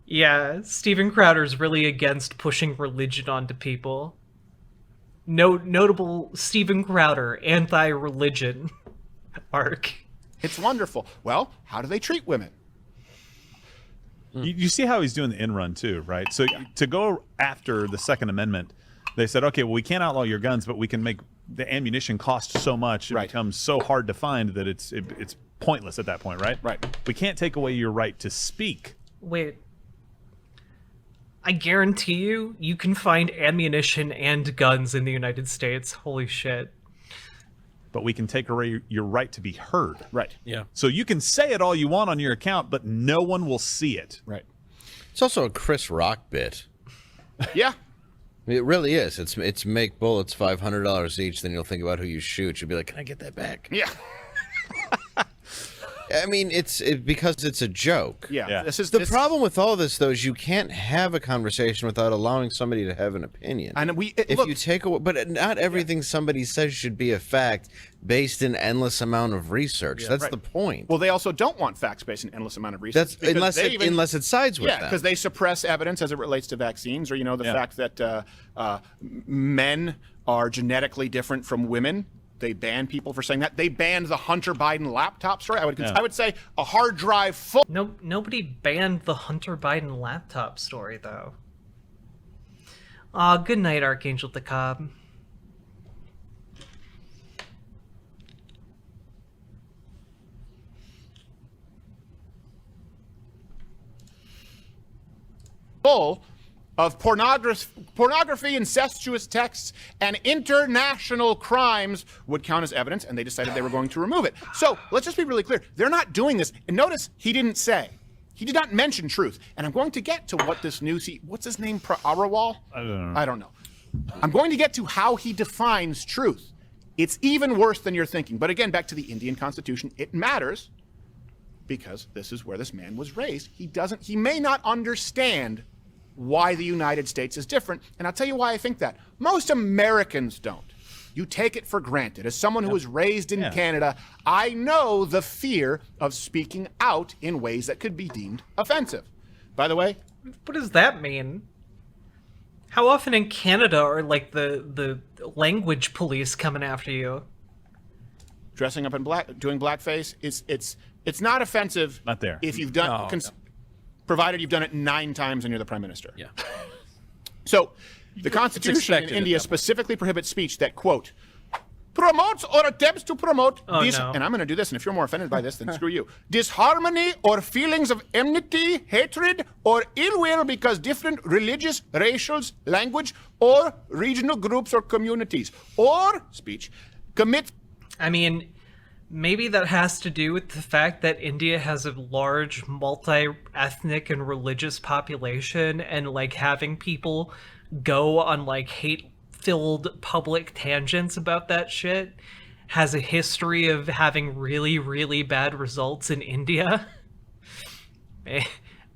Yeah, Steven Crowder's really against pushing religion onto people. Notable Steven Crowder anti-religion arc. It's wonderful. Well, how do they treat women? You see how he's doing the in run too, right? So to go after the Second Amendment, they said, okay, well, we can't outlaw your guns, but we can make the ammunition cost so much, it becomes so hard to find that it's pointless at that point, right? Right. We can't take away your right to speak. Wait. I guarantee you can find ammunition and guns in the United States. Holy shit. But we can take away your right to be heard. Right. Yeah. So you can say it all you want on your account, but no one will see it. Right. It's also a Chris Rock bit. Yeah. It really is. It's make bullets $500 each, then you'll think about who you shoot. You'll be like, can I get that back? Yeah. I mean, it's because it's a joke. Yeah. The problem with all this, though, is you can't have a conversation without allowing somebody to have an opinion. And you take away, but not everything somebody says should be a fact based in endless amount of research. That's the point. Well, they also don't want facts based in endless amount of research. Unless it sides with them. Yeah, because they suppress evidence as it relates to vaccines, or the fact that men are genetically different from women. They ban people for saying that. They banned the Hunter Biden laptop story. I would say a hard drive full. Nobody banned the Hunter Biden laptop story, though. Good night, Archangel DeKalb. Full of pornography, incestuous texts, and international crimes would count as evidence, and they decided they were going to remove it. So let's just be really clear. They're not doing this. And notice he didn't say. He did not mention truth. And I'm going to get to what this news, what's his name, Arawal? I don't know. I'm going to get to how he defines truth. It's even worse than you're thinking. But again, back to the Indian Constitution, it matters because this is where this man was raised. He may not understand why the United States is different. And I'll tell you why I think that. Most Americans don't. You take it for granted. As someone who was raised in Canada, I know the fear of speaking out in ways that could be deemed offensive. By the way, what does that mean? How often in Canada are like the language police coming after you? Dressing up in black, doing blackface, it's not offensive. Not there. If you've done provided you've done it 9 times and you're the prime minister. Yeah. So, the Constitution in India specifically prohibits speech that, quote, promotes or attempts to promote and I'm going to do this, and if you're more offended by this, then screw you. Disharmony or feelings of enmity, hatred, or ill will because different religious, racial, language, or regional groups or communities, or speech, commit. I mean, maybe that has to do with the fact that India has a large multi-ethnic and religious population, and like having people go on like hate-filled public tangents about that shit has a history of having really, really bad results in India.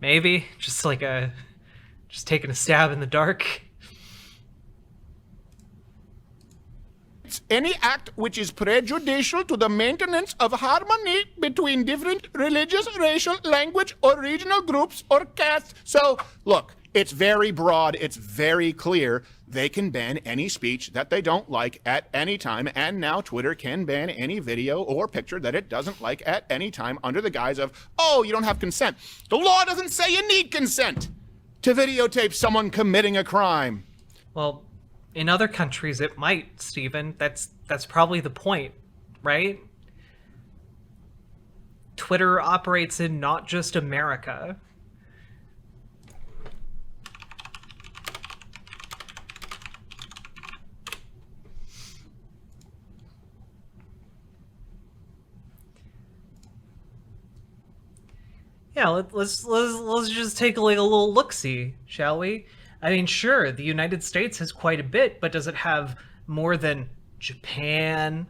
Maybe just taking a stab in the dark. Any act which is prejudicial to the maintenance of harmony between different religious, racial, language, or regional groups or castes. So, look, it's very broad, it's very clear. They can ban any speech that they don't like at any time, and now Twitter can ban any video or picture that it doesn't like at any time under the guise of, oh, you don't have consent. The law doesn't say you need consent to videotape someone committing a crime. Well, in other countries, it might, Stephen. That's probably the point, right? Twitter operates in not just America. yeah, let's just take like a little look-see, shall we? I mean, sure, the United States has quite a bit, but does it have more than Japan,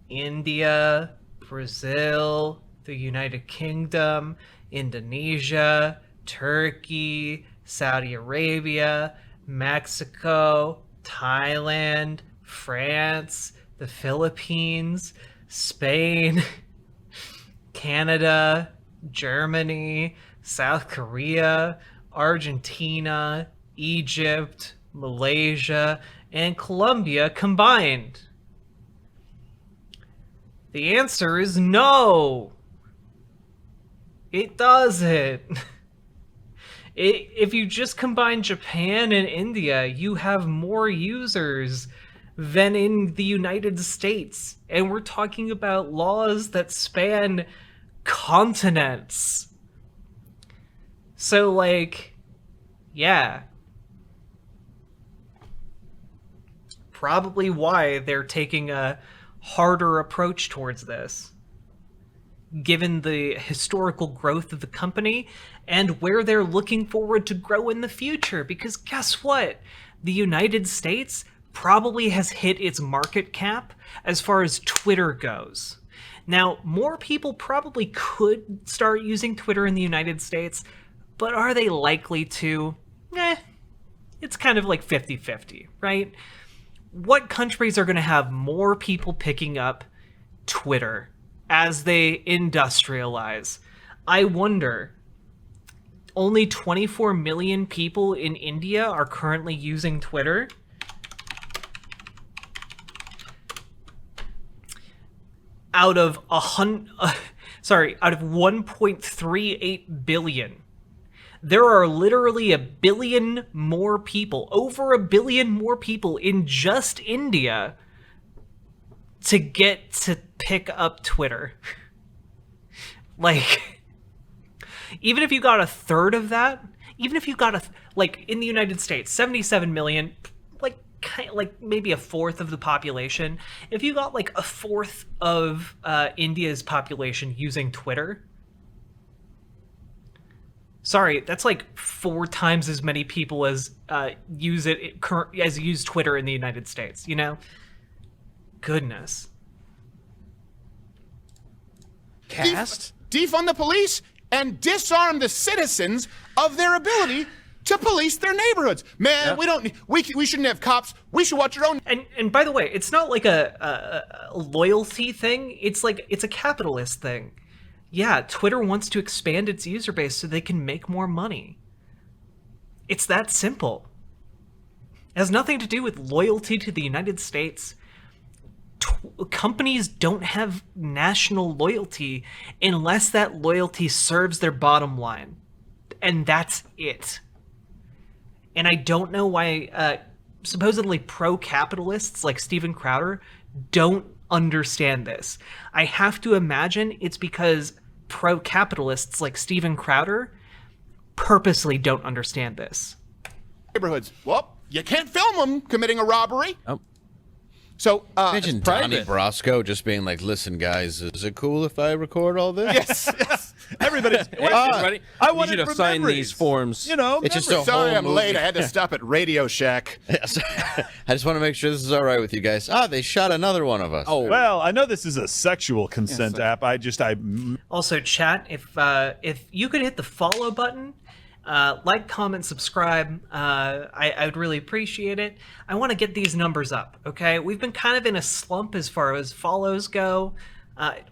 India, Brazil, the United Kingdom, Indonesia, Turkey, Saudi Arabia, Mexico, Thailand, France, the Philippines, Spain, Canada, Germany, South Korea, Argentina, Egypt, Malaysia, and Colombia combined? The answer is no. It doesn't. If you just combine Japan and India, you have more users than in the United States. And we're talking about laws that span continents. So, like, yeah. Probably why they're taking a harder approach towards this, given the historical growth of the company and where they're looking forward to grow in the future. Because guess what? The United States probably has hit its market cap as far as Twitter goes. Now, more people probably could start using Twitter in the United States, but are they likely to? It's kind of like 50-50, right? What countries are going to have more people picking up Twitter as they industrialize? I wonder. Only 24 million people in India are currently using Twitter. Out of 1.38 billion. There are literally a billion more people, over a billion more people in just India to get to pick up Twitter. Like, even if you got a third of that, even if you got like in the United States, 77 million, like maybe a fourth of the population. If you got like a fourth of India's population using Twitter, sorry, that's like 4 times as many people as use Twitter in the United States, you know? Goodness. Defund the police and disarm the citizens of their ability to police their neighborhoods. Man, we shouldn't have cops. We should watch our own. And by the way, it's not like a loyalty thing. It's a capitalist thing. Yeah, Twitter wants to expand its user base so they can make more money. It's that simple. It has nothing to do with loyalty to the United States. Companies don't have national loyalty unless that loyalty serves their bottom line. And that's it. And I don't know why supposedly pro-capitalists like Steven Crowder don't understand this. I have to imagine it's because pro-capitalists like Steven Crowder purposely don't understand this. Neighborhoods. Well, you can't film them committing a robbery. Oh. So, imagine Donnie Brasco just being like, "Listen, guys, is it cool if I record all this?" Yes. Everybody's. Everybody, I should have signed these forms. You know, it's just a sorry whole I'm movie. late. I had to stop at Radio Shack. Yes. I just want to make sure this is all right with you guys. They shot another one of us. Oh, well, I know this is a sexual consent app. Also, chat, if you could hit the follow button, like, comment, subscribe, I would really appreciate it. I want to get these numbers up, okay? We've been kind of in a slump as far as follows go.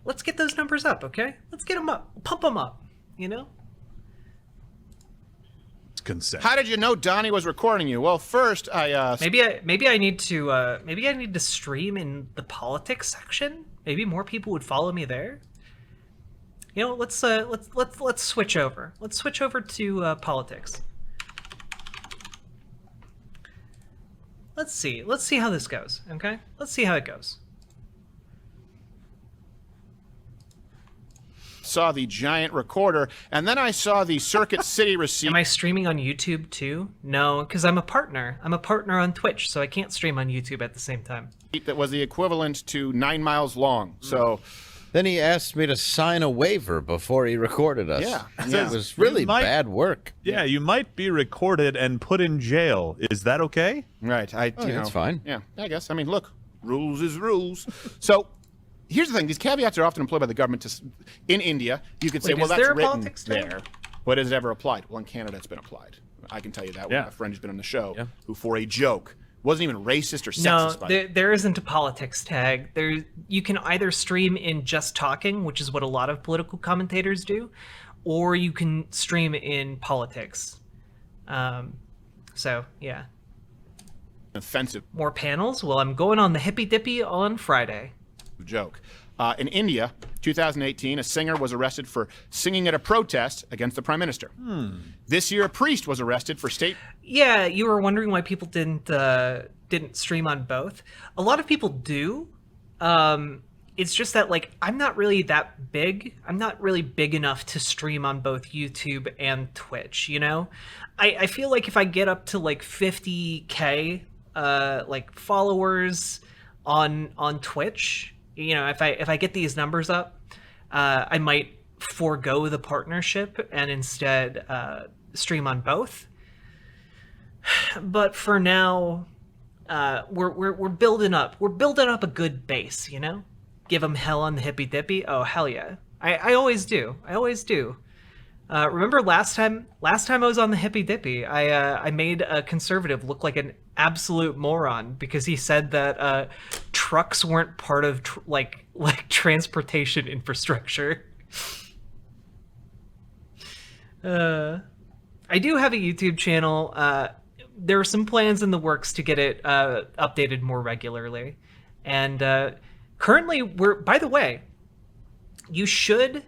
Let's get those numbers up, okay? Let's get them up. Pump them up, you know? It's consent. How did you know Donnie was recording you? Well, first maybe I need to stream in the politics section. Maybe more people would follow me there. You know, let's switch over. Let's switch over to politics. Let's see how this goes, okay? Let's see how it goes. Saw the giant recorder, and then I saw the Circuit City receipt. Am I streaming on YouTube too? No, because I'm a partner. I'm a partner on Twitch, so I can't stream on YouTube at the same time. That was the equivalent to 9 miles long. So Then he asked me to sign a waiver before he recorded us. Yeah. It was really bad work. Yeah, you might be recorded and put in jail. Is that okay? Right. That's fine. Yeah, I guess. I mean, look, rules is rules. So here's the thing. These caveats are often employed by the government in India. You could say, Wait, well, is that's there a written politics tag? there. But is it ever applied? Well, in Canada, it's been applied. I can tell you that. Yeah. A friend who's been on the show who, for a joke, wasn't even racist or No, sexist. there isn't a politics tag. You can either stream in just talking, which is what a lot of political commentators do, or you can stream in politics. So, yeah. Offensive. More panels? Well, I'm going on the Hippy Dippy on Friday. Joke. In India, 2018, a singer was arrested for singing at a protest against the prime minister. This year, a priest was arrested for state. Yeah, you were wondering why people didn't stream on both. A lot of people do. It's just that, like, I'm not really that big. I'm not really big enough to stream on both YouTube and Twitch, you know? I feel like if I get up to, like, 50K, like, followers on Twitch, you know, if I get these numbers up, I might forego the partnership and instead stream on both. But for now, we're building up. We're building up a good base, you know. Give them hell on the Hippy Dippy. Oh hell yeah! I always do. I always do. Remember last time I was on the Hippy Dippy, I made a conservative look like an absolute moron because he said that trucks weren't part of like transportation infrastructure. I do have a YouTube channel. There are some plans in the works to get it updated more regularly, and currently by the way, you should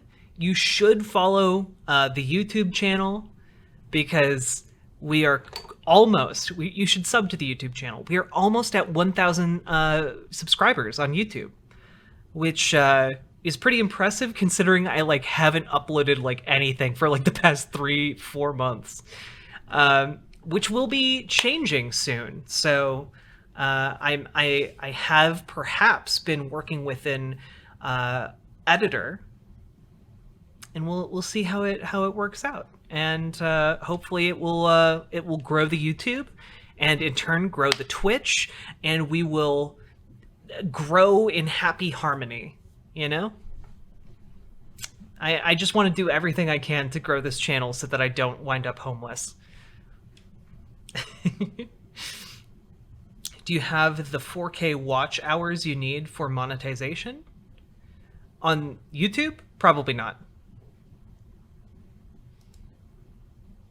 follow the YouTube channel because we are you should sub to the YouTube channel. We are almost at 1,000 subscribers on YouTube, which is pretty impressive considering I like haven't uploaded like anything for like the past 3-4 months, which will be changing soon. So I have perhaps been working with an editor, and we'll see how it works out, and hopefully it will grow the YouTube, and in turn grow the Twitch, and we will grow in happy harmony. You know, I just want to do everything I can to grow this channel so that I don't wind up homeless. Do you have the 4K watch hours you need for monetization? On YouTube? Probably not.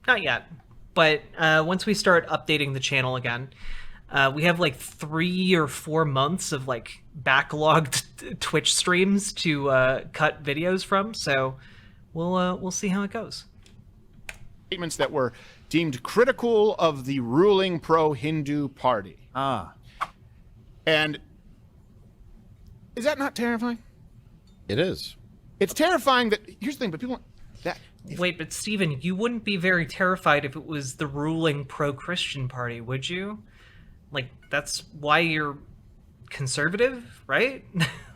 Not yet. But once we start updating the channel again, we have like 3 or 4 months of like backlogged Twitch streams to cut videos from, so we'll see how it goes. Statements that were deemed critical of the ruling pro-Hindu party. And is that not terrifying? It is. It's terrifying that, here's the thing, but people, Wait, but Steven, you wouldn't be very terrified if it was the ruling pro-Christian party, would you? Like, that's why you're conservative, right?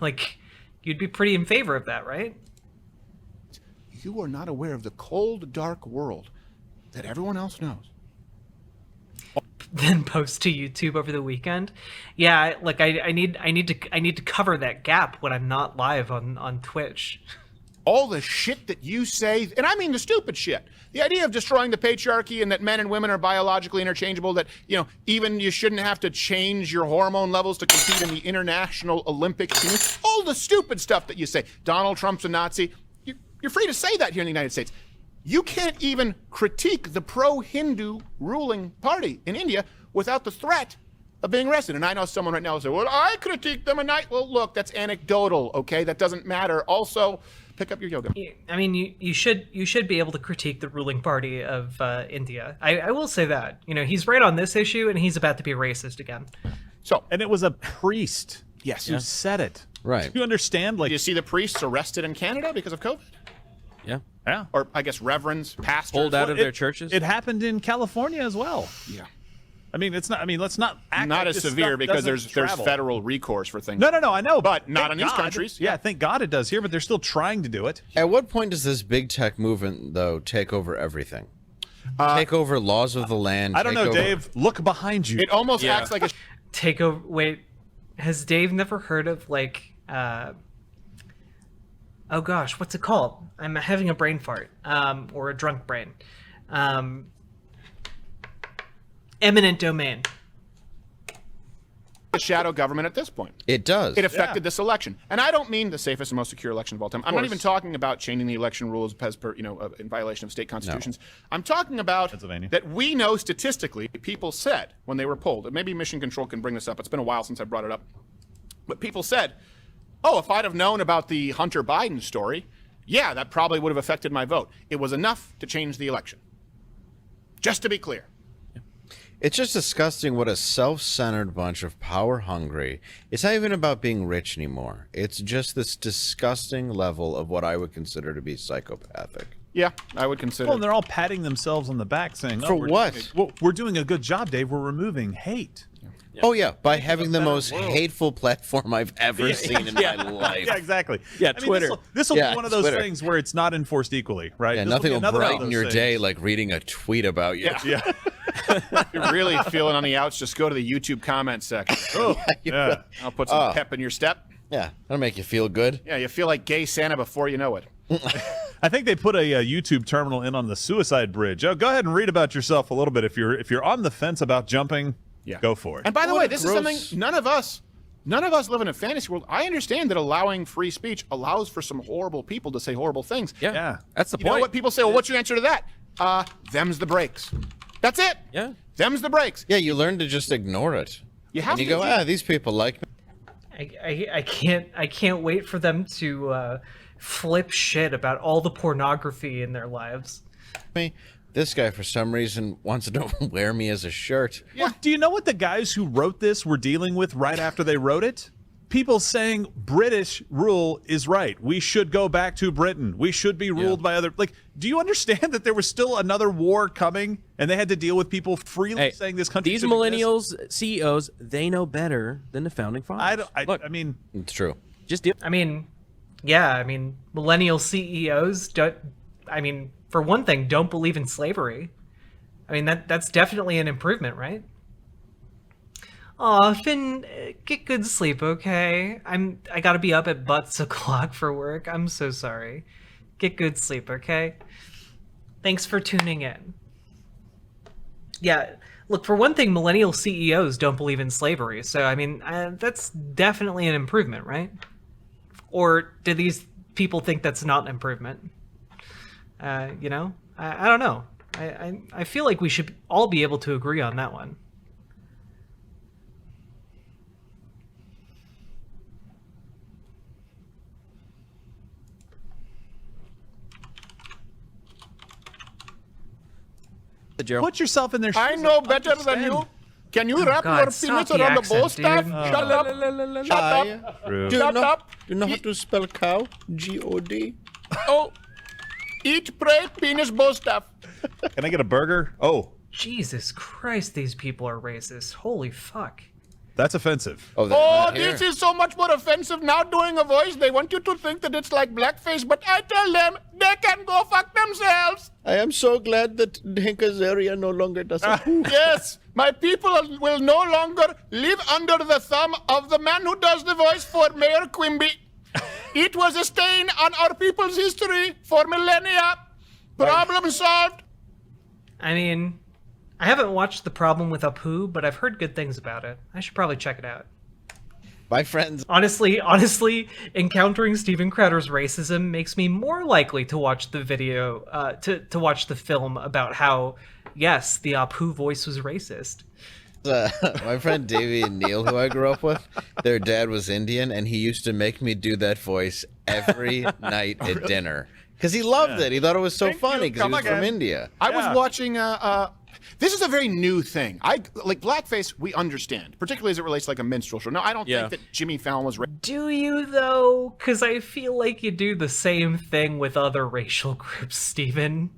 Like, you'd be pretty in favor of that, right? You are not aware of the cold, dark world that everyone else knows. Then post to YouTube over the weekend. Yeah, like I need to cover that gap when I'm not live on Twitch. All the shit that you say, and I mean the stupid shit. The idea of destroying the patriarchy and that men and women are biologically interchangeable, that, you know, even you shouldn't have to change your hormone levels to compete in the International Olympic Team. All the stupid stuff that you say. Donald Trump's a Nazi. You're free to say that here in the United States. You can't even critique the pro-Hindu ruling party in India without the threat of being arrested. And I know someone right now will say, well, I critique them and well, look, that's anecdotal, okay? That doesn't matter. Also, pick up your yoga. I mean, you should be able to critique the ruling party of India. I will say that. You know, he's right on this issue, and he's about to be racist again. So, and it was a priest. Yes. Who said it. Right. You understand? Like, do you see the priests arrested in Canada because of COVID? Yeah. Yeah. Or I guess reverends, pastors. Pulled out of their churches. It happened in California as well. Yeah. I mean, it's not. I mean, let's not act not like as this severe stuff because doesn't there's travel. federal recourse for things. No, I know, but not thank in these God. countries. Yeah, thank God it does here, but they're still trying to do it. At what point does this big tech movement, though, take over everything? Take over laws of the land. I don't know, Dave. Look behind you. It almost acts like a take over. Wait, has Dave never heard of like? Oh gosh, what's it called? I'm having a brain fart, or a drunk brain. Eminent domain. a shadow government at this point. It does. It affected this election, and I don't mean the safest and most secure election of all time. I'm not even talking about changing the election rules as per, in violation of state constitutions. No. I'm talking about that we know statistically people said when they were polled. Maybe Mission Control can bring this up. It's been a while since I brought it up, but people said, "Oh, if I'd have known about the Hunter Biden story, yeah, that probably would have affected my vote." It was enough to change the election. Just to be clear. It's just disgusting what a self-centered bunch of power-hungry. It's not even about being rich anymore. It's just this disgusting level of what I would consider to be psychopathic. Yeah, I would consider. Well, and they're all patting themselves on the back saying, For what? We're doing a good job, Dave. We're removing hate. Yeah. Oh, yeah, by having the most hateful platform I've ever seen in my life. Yeah, exactly. Yeah, I mean, Twitter. This will be Yeah, one of those Twitter. things where it's not enforced equally, right? Yeah, This nothing will another one of brighten those your things. day like reading a tweet about you. Yeah. If you're really feeling on the outs, just go to the YouTube comment section. Oh, yeah. I'll put some pep in your step. Yeah, that'll make you feel good. Yeah, you feel like gay Santa before you know it. I think they put a YouTube terminal in on the suicide bridge. Oh, go ahead and read about yourself a little bit. If you're on the fence about jumping, go for it. And by the way, this is something none of us live in a fantasy world. I understand that allowing free speech allows for some horrible people to say horrible things. Yeah. That's the You point. know what people say? Well, what's your answer to that? Them's the breaks. That's it. Yeah. Them's the breaks. Yeah, you learn to just ignore it. You have and you to go, these people like me. I can't wait for them to flip shit about all the pornography in their lives. This guy, for some reason, wants to wear me as a shirt. Well, do you know what the guys who wrote this were dealing with right after they wrote it? People saying British rule is right. We should go back to Britain. We should be ruled by other. Like, do you understand that there was still another war coming, and they had to deal with people freely saying this country? These should millennials, CEOs, they know better than the founding fathers. I mean, it's true. Just do. I mean, millennial CEOs don't. I mean, for one thing, don't believe in slavery. I mean, that's definitely an improvement, right? Aw, Finn, get good sleep, okay? I gotta be up at butts o'clock for work. I'm so sorry. Get good sleep, okay? Thanks for tuning in. Yeah, look, for one thing, millennial CEOs don't believe in slavery, so I mean, that's definitely an improvement, right? Or do these people think that's not an improvement? I don't know. I feel like we should all be able to agree on that one. Put yourself in their shoes. I know better than you. Can you wrap your penis around the bow staff? Shut up. Shut up. Shut up. Do you know how to spell cow? G-O-D. Oh. Eat, pray, penis, bow staff. Can I get a burger? Oh. Jesus Christ, these people are racist. Holy fuck. That's offensive. Oh, this is so much more offensive now doing a voice. They want you to think that it's like blackface, but I tell them they can go fuck themselves. I am so glad that Hank Azaria no longer does it. Yes, my people will no longer live under the thumb of the man who does the voice for Mayor Quimby. It was a stain on our people's history for millennia. Problem solved. I mean, I haven't watched The Problem with Apu, but I've heard good things about it. I should probably check it out. My friends. Honestly, encountering Steven Crowder's racism makes me more likely to watch the video, to watch the film about how, yes, the Apu voice was racist. My friend Davey and Neil, who I grew up with, their dad was Indian, and he used to make me do that voice every night at dinner. Because he loved it. He thought it was so funny because he was from India. I was watching this is a very new thing. Like blackface, we understand, particularly as it relates to like a minstrel show. No, I don't think that Jimmy Fallon was Do you though? Because I feel like you do the same thing with other racial groups, Steven.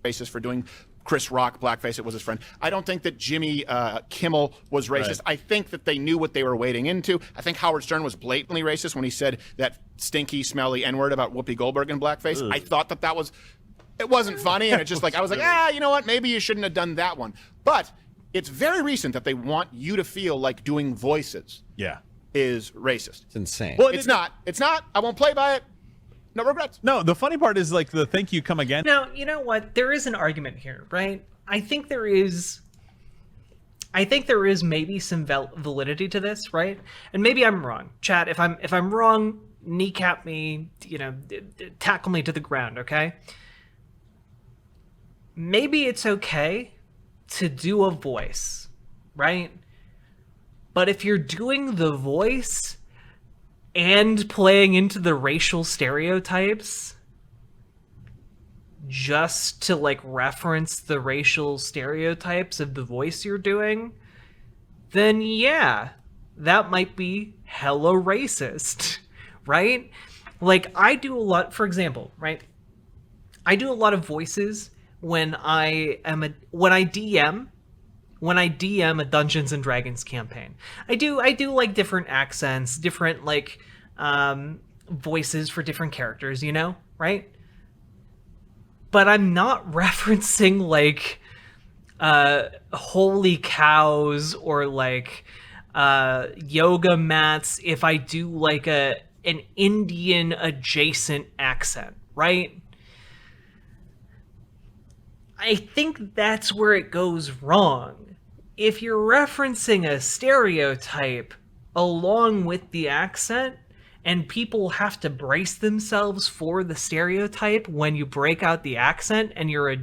racist for doing Chris Rock blackface. It was his friend. I don't think that Jimmy Kimmel was racist. Right. I think that they knew what they were wading into. I think Howard Stern was blatantly racist when he said that stinky, smelly N-word about Whoopi Goldberg in blackface. Ugh. I thought that was, it wasn't funny, and it just I was like, you know what? Maybe you shouldn't have done that one. But it's very recent that they want you to feel like doing voices. Yeah. Is racist. It's insane. Well, it's not. It's not. I won't play by it. No regrets. No, the funny part is like the thank you come again. Now, you know what? There is an argument here, right? I think there is maybe some validity to this, right? And maybe I'm wrong. Chat, if I'm wrong, kneecap me, tackle me to the ground, okay? Maybe it's okay to do a voice, right? But if you're doing the voice and playing into the racial stereotypes just to like reference the racial stereotypes of the voice you're doing, then yeah, that might be hella racist, right? Like I do a lot, for example, right? I do a lot of voices when I DM a Dungeons and Dragons campaign. I do like different accents, different like voices for different characters, right? But I'm not referencing like holy cows or like yoga mats if I do like an Indian adjacent accent, right? I think that's where it goes wrong. If you're referencing a stereotype along with the accent, and people have to brace themselves for the stereotype when you break out the accent and you're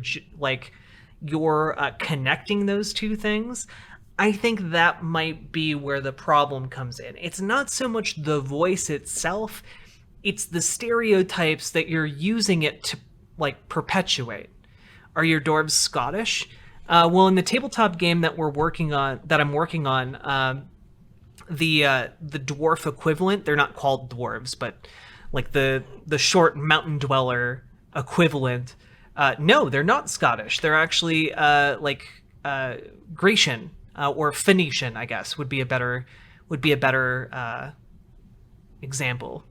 connecting those two things, I think that might be where the problem comes in. It's not so much the voice itself, it's the stereotypes that you're using it to like perpetuate. Are your dwarves Scottish? Well, in the tabletop game that I'm working on, the dwarf equivalent, they're not called dwarves, but like the short mountain dweller equivalent, no, they're not Scottish. They're actually Grecian or Phoenician, I guess would be a better example.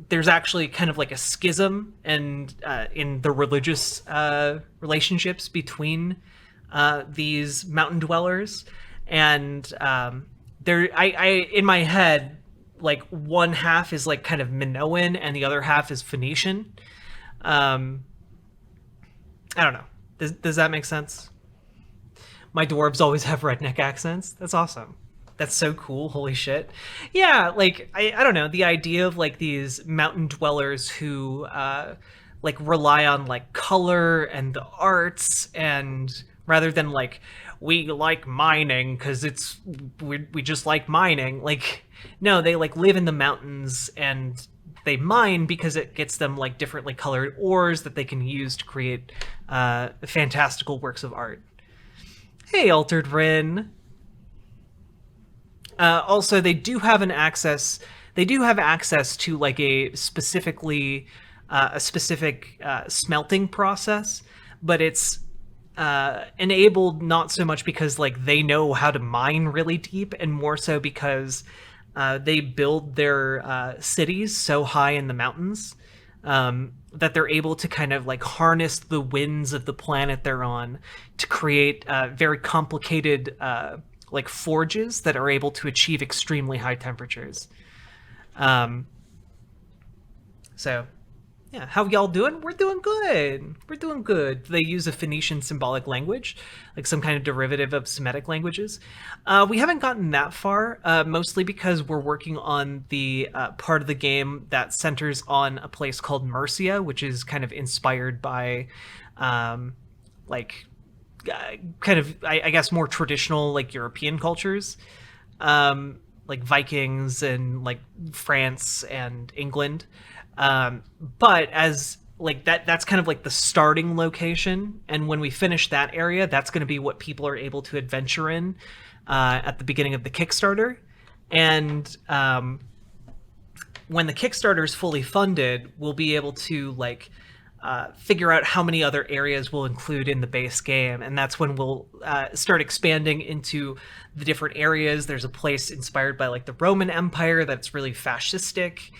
There's actually kind of like a schism and in the religious relationships between these mountain dwellers, and I in my head, like one half is like kind of Minoan and the other half is Phoenician. I don't know. Does that make sense? My dwarves always have redneck accents. That's awesome. That's so cool. Holy shit. Yeah, like I don't know, the idea of like these mountain dwellers who like rely on like color and the arts, and rather than like we like mining because we just like mining, like no, they like live in the mountains and they mine because it gets them like differently colored ores that they can use to create fantastical works of art. Hey, Altered Rin. Also, they do have access to like a specific smelting process, but it's enabled not so much because like they know how to mine really deep, and more so because they build their cities so high in the mountains that they're able to kind of like harness the winds of the planet they're on to create very complicated like forges that are able to achieve extremely high temperatures. So yeah, how y'all doing? We're doing good. We're doing good. They use a Phoenician symbolic language, like some kind of derivative of Semitic languages. We haven't gotten that far, mostly because we're working on the part of the game that centers on a place called Mercia, which is kind of inspired by kind of, I guess, more traditional like European cultures, like Vikings and like France and England. But as like that's kind of like the starting location, and when we finish that area, that's going to be what people are able to adventure in at the beginning of the Kickstarter. And when the Kickstarter is fully funded, we'll be able to like figure out how many other areas we'll include in the base game, and that's when we'll start expanding into the different areas. There's a place inspired by like the Roman Empire that's really fascistic,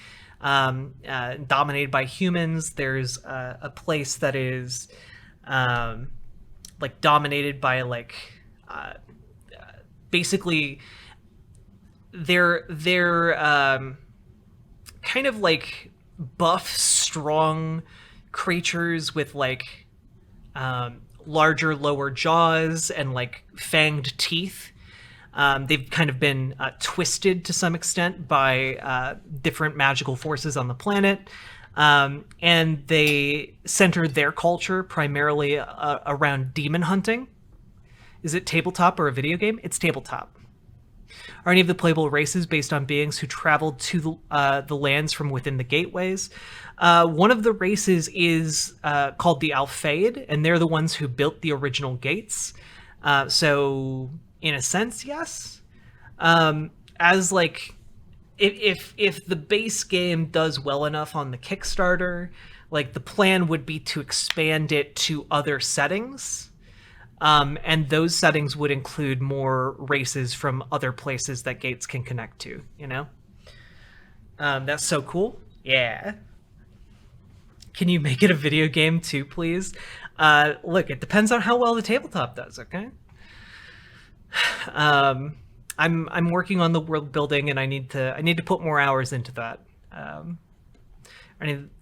dominated by humans. There's a place that is like dominated by like basically they're kind of like buff, strong creatures with like larger lower jaws and like fanged teeth. They've kind of been twisted to some extent by different magical forces on the planet, and they center their culture primarily around demon hunting. Is it tabletop or a video game? It's tabletop. Are any of the playable races based on beings who traveled to the lands from within the gateways? One of the races is called the Alphaid, and they're the ones who built the original gates. So, in a sense, yes. As like, if the base game does well enough on the Kickstarter, like the plan would be to expand it to other settings. And those settings would include more races from other places that gates can connect to, you know? That's so cool. Yeah. Can you make it a video game too, please? Look, it depends on how well the tabletop does, okay? I'm working on the world building, and I need to put more hours into that.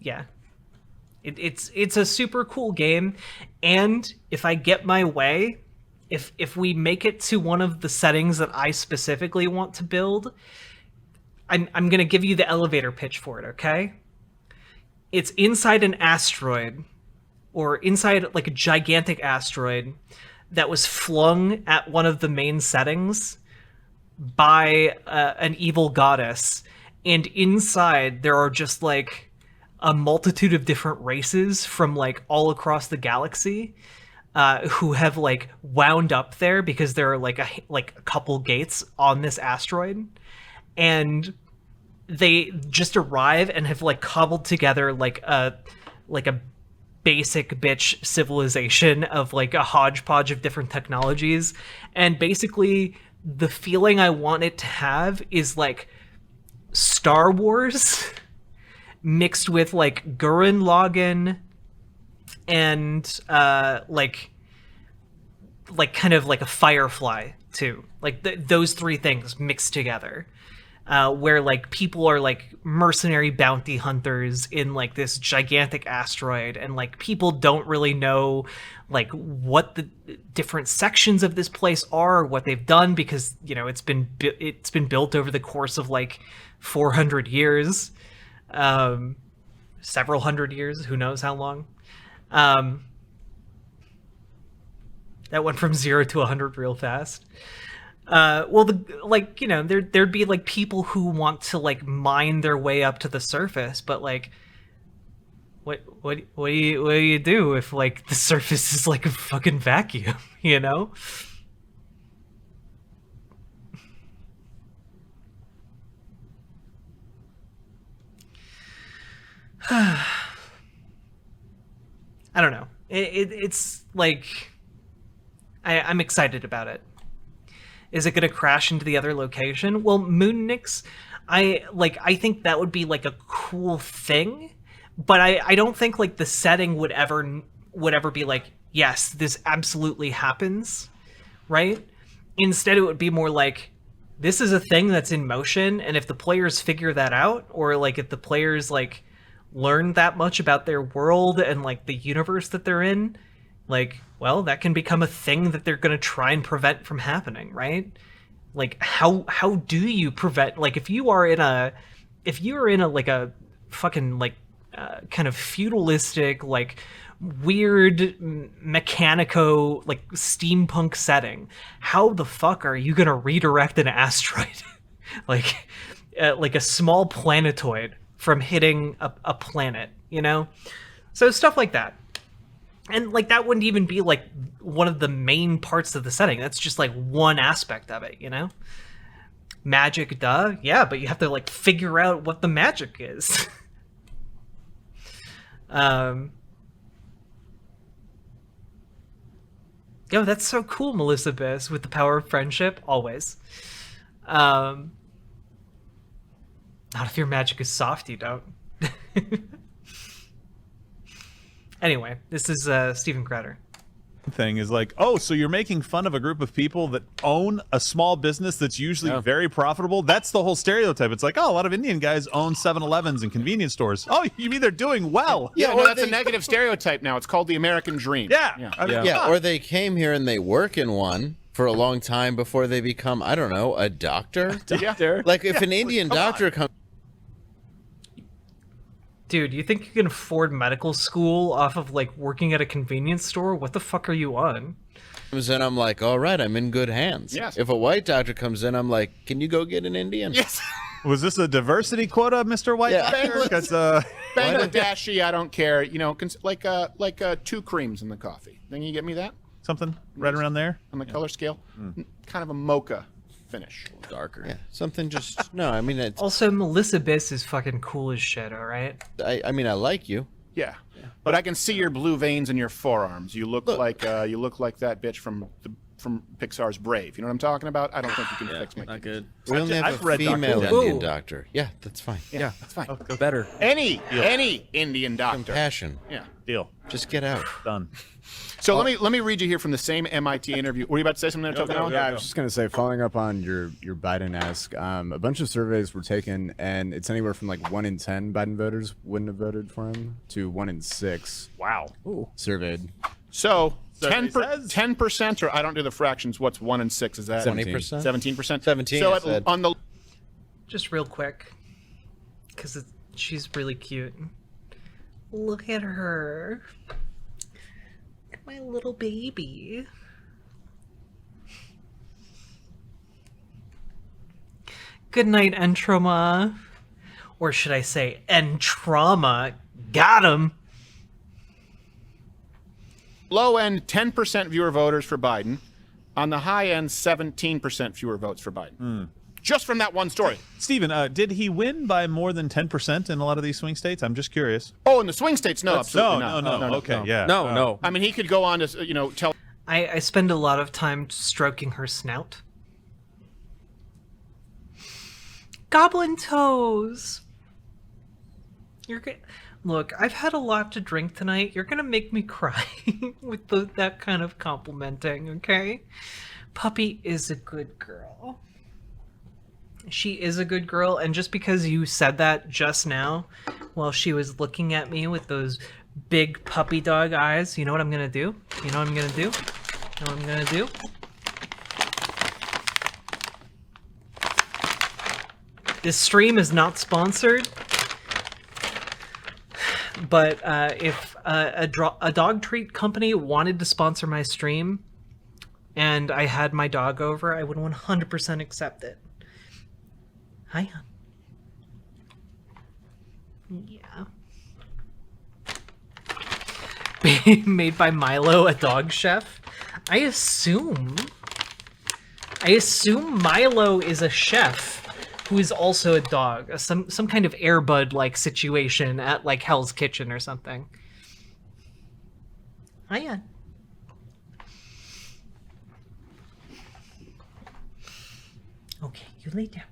Yeah. It's a super cool game, and if I get my way, if we make it to one of the settings that I specifically want to build, I'm gonna give you the elevator pitch for it, okay? It's inside an asteroid, or inside like a gigantic asteroid that was flung at one of the main settings by an evil goddess, and inside there are just like a multitude of different races from like all across the galaxy who have like wound up there because there are like a couple gates on this asteroid, and they just arrive and have like cobbled together like a basic bitch civilization of like a hodgepodge of different technologies. And basically the feeling I want it to have is like Star Wars mixed with like Gurren Lagann and like kind of like a Firefly too, like those three things mixed together, where like people are like mercenary bounty hunters in like this gigantic asteroid, and like people don't really know like what the different sections of this place are or what they've done, because you know it's been built over the course of like 400 years. Several hundred years, who knows how long. That went from 0 to 100 real fast. Well, like, you know, there'd be like people who want to like mine their way up to the surface, but like, what do you do if like the surface is like a fucking vacuum, you know? I don't know. It's like I'm excited about it. Is it going to crash into the other location? Well, Moonnix, I think that would be like a cool thing, but I don't think like the setting would ever be like, yes, this absolutely happens, right? Instead, it would be more like, this is a thing that's in motion, and if the players figure that out, or like if the players like learn that much about their world and like the universe that they're in, like, well, that can become a thing that they're going to try and prevent from happening, right? Like, how do you prevent, like, if you are in a like a fucking like kind of feudalistic, like weird mechanico, like steampunk setting, how the fuck are you going to redirect an asteroid like a small planetoid from hitting a planet, you know? So stuff like that. And like that wouldn't even be like one of the main parts of the setting. That's just like one aspect of it, you know? Magic, duh. Yeah, but you have to like figure out what the magic is. Yo, that's so cool, Melissa Biss, with the power of friendship, always. Not if your magic is soft, you don't. Anyway, this is Steven Crowder. Thing is like, oh, so you're making fun of a group of people that own a small business that's usually very profitable? That's the whole stereotype. It's like, oh, a lot of Indian guys own 7-Elevens and convenience stores. Oh, you mean they're doing well? Yeah, no, that's a negative stereotype now. It's called the American dream. Yeah. I mean, or they came here and they work in one for a long time before they become, I don't know, a doctor? Like, if an Indian doctor comes... Dude, you think you can afford medical school off of, like, working at a convenience store? What the fuck are you on? Comes in, I'm like, all right, I'm in good hands. Yes. If a white doctor comes in, I'm like, can you go get an Indian? Yes. Was this a diversity quota, Mr. White? Bangladeshi, I don't care. You know, like 2 creams in the coffee. Then you get me that? Something right around there? On the color scale? Kind of a mocha finish. Darker. Yeah. Something just... No, I mean... It's, also, Melissa Biss is fucking cool as shit, all right? I mean, I like you. Yeah. But I can see your blue veins in your forearms. You look like that bitch from Pixar's Brave. You know what I'm talking about? I don't think you can fix my... Not good. We only have a female Indian doctor. Yeah, that's fine. Yeah, that's fine. Go better. Any Indian doctor. Compassion. Yeah. Deal. Just get out. Done. So let me read you here from the same MIT interview. Were you about to say something there, Token? Yeah, I was just going to say, following up on your Biden ask, a bunch of surveys were taken, and it's anywhere from like 1 in 10 Biden voters wouldn't have voted for him to 1 in 6. Wow. Surveyed. So 10%, or I don't do the fractions. What's 1 in 6? Is that 17%? 17%. 17. So on the Just real quick, because she's really cute. Look at her. My little baby. Good night, Entroma. Or should I say Entrauma? Got him. low end, 10% fewer voters for Biden. On the high end, 17% fewer votes for Biden. Just from that one story. Stephen, did he win by more than 10% in a lot of these swing states? I'm just curious. Oh, in the swing states? No, absolutely not. No. Okay, yeah. No. I mean, he could go on to, tell... I spend a lot of time stroking her snout. Goblin toes! Look, I've had a lot to drink tonight. You're gonna make me cry with that kind of complimenting, okay? Puppy is a good girl. She is a good girl, and just because you said that just now, while she was looking at me with those big puppy dog eyes, you know what I'm gonna do? You know what I'm gonna do? You know what I'm gonna do? This stream is not sponsored, but if a dog treat company wanted to sponsor my stream and I had my dog over, I would 100% accept it. Hi. Yeah. Made by Milo, a dog chef? I assume Milo is a chef who is also a dog. Some kind of Air Bud-like situation at, like, Hell's Kitchen or something. Hiya. Okay, you lay down.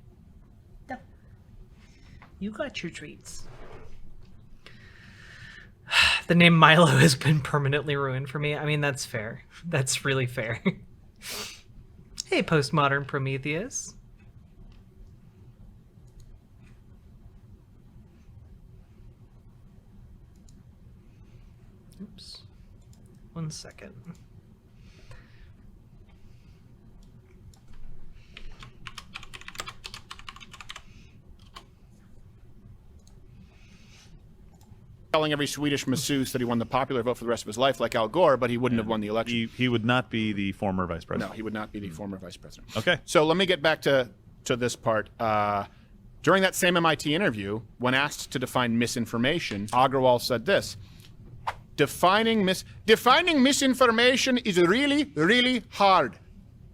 No. You got your treats. The name Milo has been permanently ruined for me. I mean, that's fair. That's really fair. Hey, postmodern Prometheus. Oops. 1 second. Telling every Swedish masseuse that he won the popular vote for the rest of his life, like Al Gore, but he wouldn't have won the election. He would not be the former vice president. No, he would not be the former vice president. Okay. So let me get back to this part. During that same MIT interview, when asked to define misinformation, Agrawal said this: Defining misinformation is really, really hard.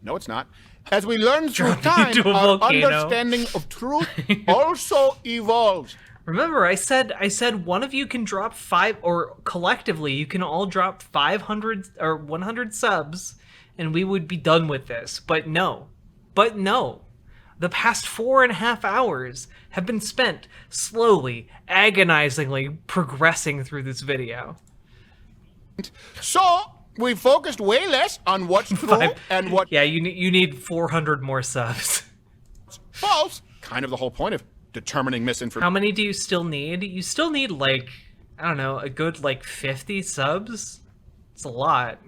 No, it's not. As we learn through time, our understanding of truth also evolves. Remember, I said one of you can drop 5, or collectively you can all drop 500 or 100 subs, and we would be done with this. But no. The past 4.5 hours have been spent slowly, agonizingly progressing through this video. So we focused way less on what's true and what. Yeah, you need 400 more subs. False. Kind of the whole point of determining misinformation. How many do you still need? You still need, like, I don't know, a good, like, 50 subs? It's a lot.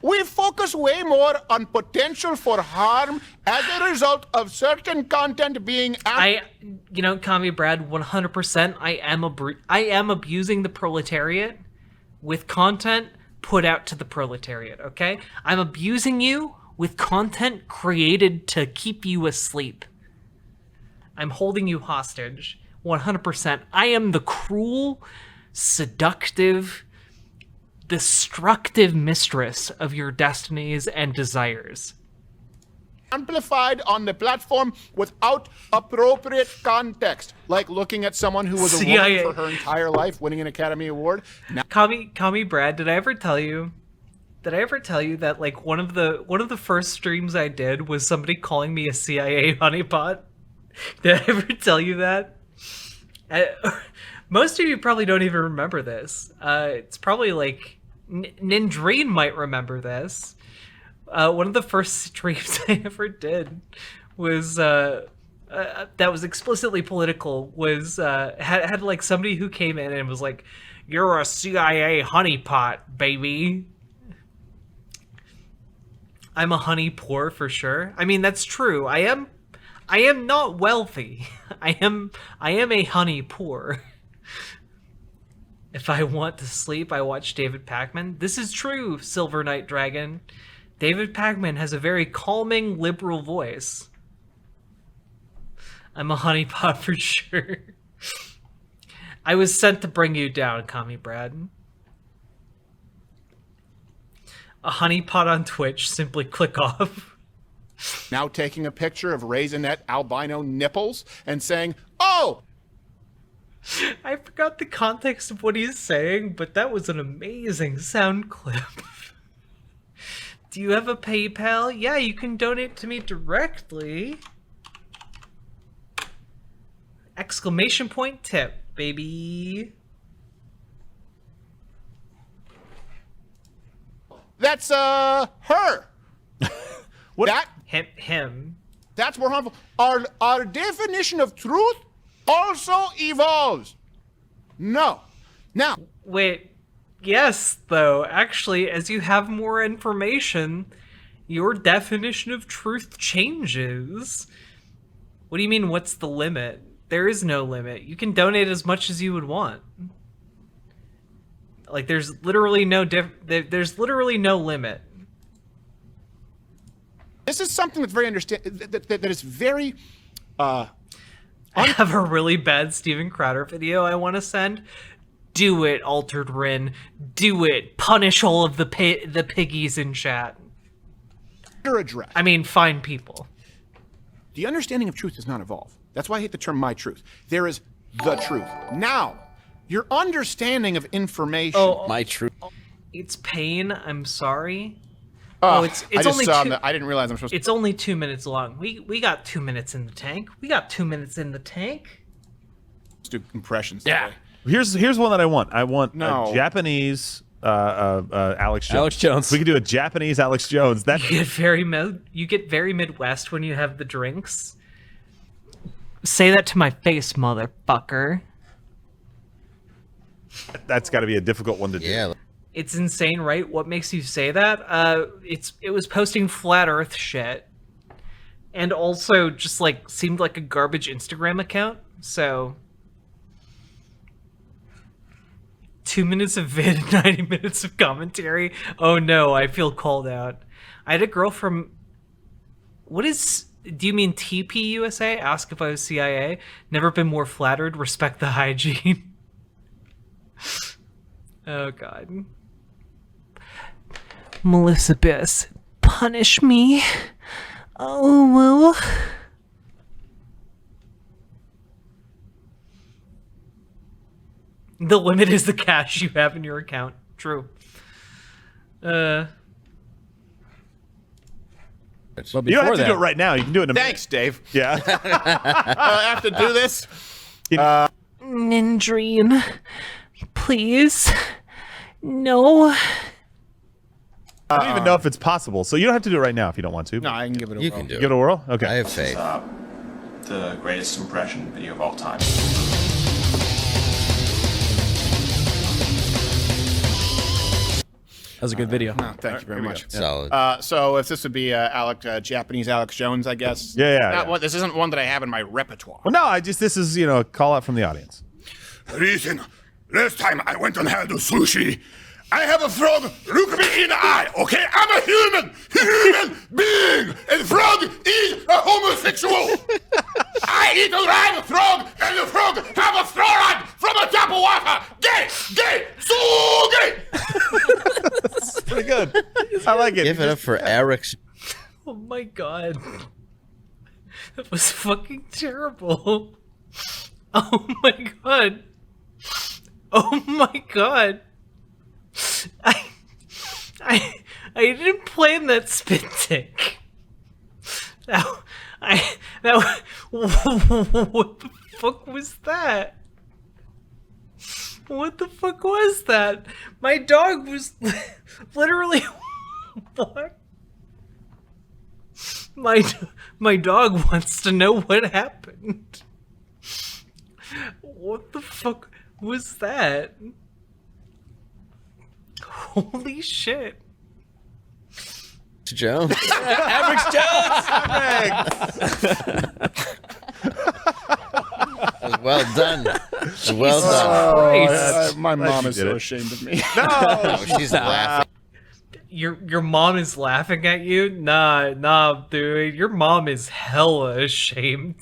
We focus way more on potential for harm as a result of certain content being... Commie Brad, 100%, I am abusing the proletariat with content put out to the proletariat, okay? I'm abusing you with content created to keep you asleep. I'm holding you hostage, 100%. I am the cruel, seductive, destructive mistress of your destinies and desires. Amplified on the platform without appropriate context, like looking at someone who was a woman for her entire life, winning an Academy Award. Now, Commie Brad, did I ever tell you that, like, one of the first streams I did was somebody calling me a CIA honeypot? Did I ever tell you that? Most of you probably don't even remember this. It's probably like Nindreen might remember this. One of the first streams I ever did was that was explicitly political. Was had like somebody who came in and was like, "You're a CIA honeypot, baby." I'm a honey poor for sure. I mean, that's true. I am not wealthy. I am a honey poor. If I want to sleep, I watch David Pakman. This is true, Silver Knight Dragon. David Pakman has a very calming, liberal voice. I'm a honeypot for sure. I was sent to bring you down, Commie Brad. A honeypot on Twitch, simply click off. Now taking a picture of raisinette albino nipples and saying, "Oh!" I forgot the context of what he's saying, but that was an amazing sound clip. Do you have a PayPal? Yeah, you can donate to me directly. Exclamation point tip, baby. That's her. What? Him. That's more harmful. Our definition of truth also evolves. No. Now. Wait. Yes, though. Actually, as you have more information, your definition of truth changes. What do you mean, what's the limit? There is no limit. You can donate as much as you would want. Like, there's literally no limit. This is something that's very that is very I have a really bad Steven Crowder video I want to send. Do it, Altered Rin. Do it. Punish all of the piggies in chat. Address. I mean, fine people. The understanding of truth does not evolve. That's why I hate the term my truth. There is the truth. Now, your understanding of information. My truth. It's pain. I'm sorry. It's only I didn't realize I'm supposed to. It's only 2 minutes long. We got 2 minutes in the tank. Let's do impressions. Yeah. Here's one that I want. I want a Japanese Alex Jones. Alex Jones. We could do a Japanese Alex Jones. That you get very Midwest when you have the drinks. Say that to my face, motherfucker. That's got to be a difficult one to do. Yeah. It's insane, right? What makes you say that? It was posting flat Earth shit, and also just like seemed like a garbage Instagram account. So 2 minutes of vid, 90 minutes of commentary. Oh no, I feel called out. I had a girl from do you mean TP USA? Ask if I was CIA. Never been more flattered. Respect the hygiene. Oh god. Melissa Biss, punish me. Oh well. The limit is the cash you have in your account. True. Well, you don't have to do it right now. You can do it in a Thanks, Dave. Yeah. I have to do this. Nindrine, please. No. I don't even know if it's possible, so you don't have to do it right now if you don't want to. No, I can give it a whirl. You can do it. Give it a whirl? Okay. I have faith. The greatest impression video of all time. That was a good video. No, thank you very much. Solid. So if this would be Japanese Alex Jones, I guess. Yeah. This isn't one that I have in my repertoire. Well, no, this is, a call out from the audience. Listen, last time I went and had sushi, I have a frog look me in the eye, okay? I'm a human being, and frog is a homosexual. I eat a live frog, and the frog have a fluoride from a tap of water. Gay, so gay. That's pretty good. I like it. Give it up for Eric. Oh my god. That was fucking terrible. Oh my god. Oh my god. I didn't plan that spit take. What the fuck was that? What the fuck was that? My dog was literally what? My dog wants to know what happened. What the fuck was that? Holy shit. Joan. Average Jones. Well done. Well done. My mom is so ashamed of me. No, she's laughing. Your mom is laughing at you? Nah, dude. Your mom is hella ashamed.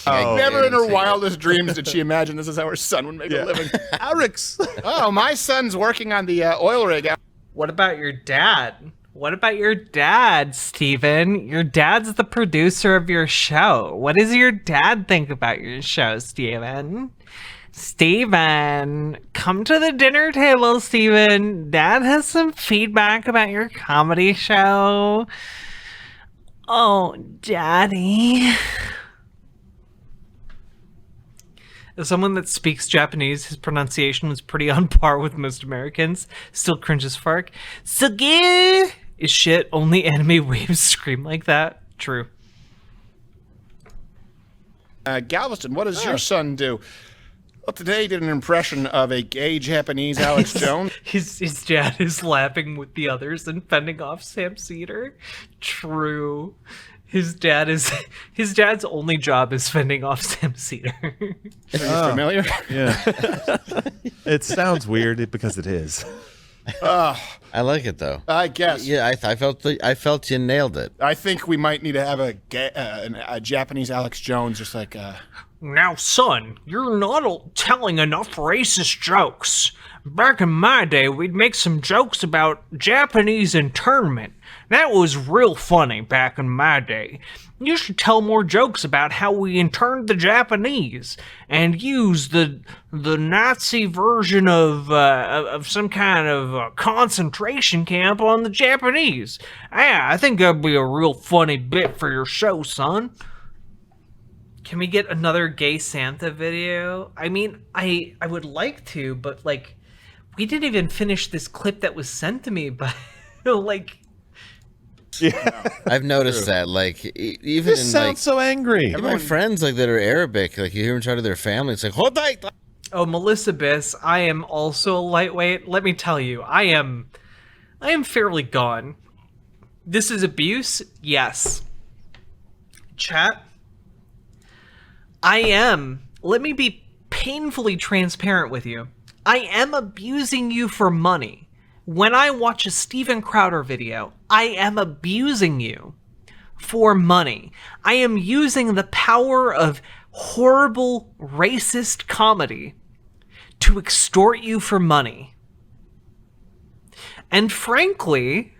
Never in her wildest dreams did she imagine this is how her son would make a living. Alex. Oh, my son's working on the oil rig. What about your dad? What about your dad, Steven? Your dad's the producer of your show. What does your dad think about your show, Steven? Steven, come to the dinner table, Steven. Dad has some feedback about your comedy show. Oh, Daddy. As someone that speaks Japanese, his pronunciation was pretty on par with most Americans. Still cringe as fuck. Sugi is shit. Only anime waves scream like that. True. Galveston, what does your son do? Well, today he did an impression of a gay Japanese Alex Jones. His dad is laughing with the others and fending off Sam Cedar. True. His dad's only job is fending off Sam Cedar. Are you familiar? Yeah. It sounds weird because it is. I like it though. I guess. Yeah, I felt you nailed it. I think we might need to have a Japanese Alex Jones, just like. Now, son, you're not telling enough racist jokes. Back in my day, we'd make some jokes about Japanese internment. That was real funny back in my day. You should tell more jokes about how we interned the Japanese and use the Nazi version of some kind of concentration camp on the Japanese. Yeah, I think that'd be a real funny bit for your show, son. Can we get another gay Santa video? I mean, I would like to, but like, we didn't even finish this clip that was sent to me, but like. Yeah, I've noticed that. Like, even this in sounds so angry. Even my friends like that are Arabic, like you hear them talk to their family, it's like Hodai. Oh, Melissa Biss, I am also a lightweight. Let me tell you, I am fairly gone. This is abuse, yes. Chat. I am. Let me be painfully transparent with you. I am abusing you for money. When I watch a Steven Crowder video, I am abusing you for money. I am using the power of horrible, racist comedy to extort you for money. And frankly,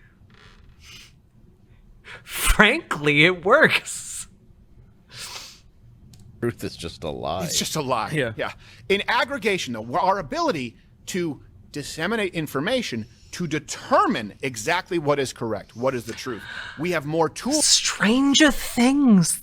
it works. Truth is just a lie. It's just a lie. Yeah. In aggregation, though, our ability to disseminate information to determine exactly what is correct, what is the truth. We have more tools. Stranger Things.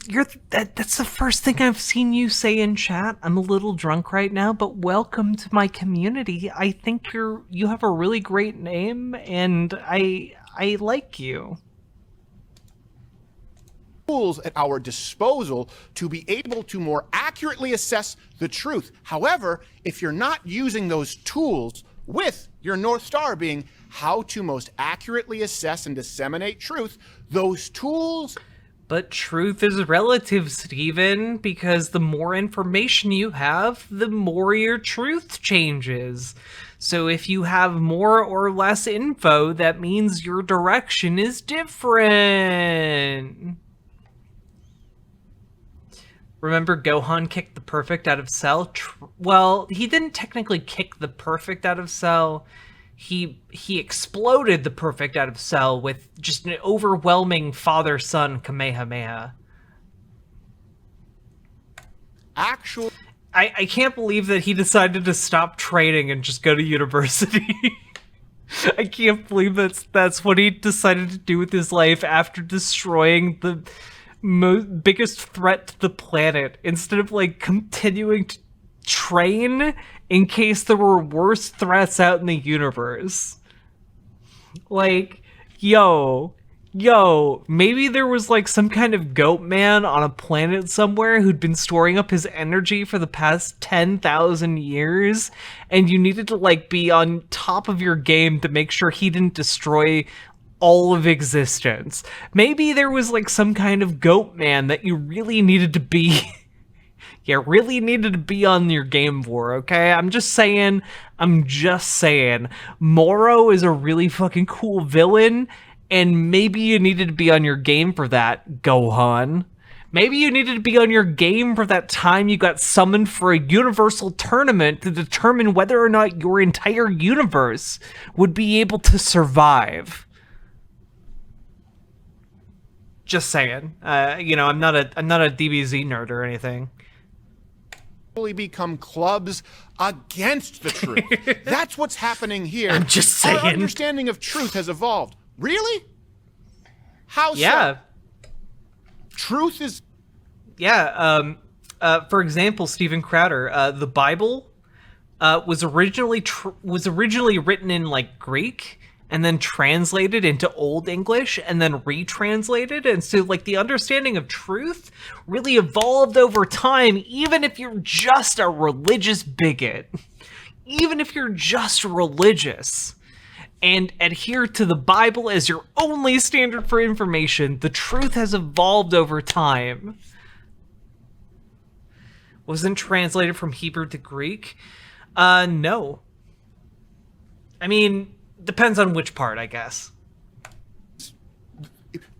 That's the first thing I've seen you say in chat. I'm a little drunk right now, but welcome to my community. I think you have a really great name, and I like you. Tools at our disposal to be able to more accurately assess the truth. However, if you're not using those tools with your North Star being how to most accurately assess and disseminate truth, those tools... But truth is relative, Stephen, because the more information you have, the more your truth changes. So if you have more or less info, that means your direction is different. Remember Gohan kicked the perfect out of Cell? Well, he didn't technically kick the perfect out of Cell. He exploded the perfect out of Cell with just an overwhelming father-son Kamehameha. I can't believe that he decided to stop training and just go to university. I can't believe that's what he decided to do with his life after destroying the biggest threat to the planet, instead of like continuing to train in case there were worse threats out in the universe. Like, yo, maybe there was like some kind of goat man on a planet somewhere who'd been storing up his energy for the past 10,000 years, and you needed to like be on top of your game to make sure he didn't destroy all of existence. Maybe there was like some kind of goat man that you really needed to be on your game for, okay? I'm just saying, Moro is a really fucking cool villain, and maybe you needed to be on your game for that, Gohan. Maybe you needed to be on your game for that time you got summoned for a universal tournament to determine whether or not your entire universe would be able to survive. Just saying. I'm not a DBZ nerd or anything. Become clubs against the truth. That's what's happening here. I'm just saying. Our understanding of truth has evolved. Really? How so? Yeah. Truth is... Yeah. For example, Stephen Crowder, the Bible was originally written in like Greek, and then translated into Old English, and then retranslated. And so, like, the understanding of truth really evolved over time, even if you're just a religious bigot. Even if you're just religious and adhere to the Bible as your only standard for information, the truth has evolved over time. Wasn't translated from Hebrew to Greek? No. I mean... Depends on which part, I guess.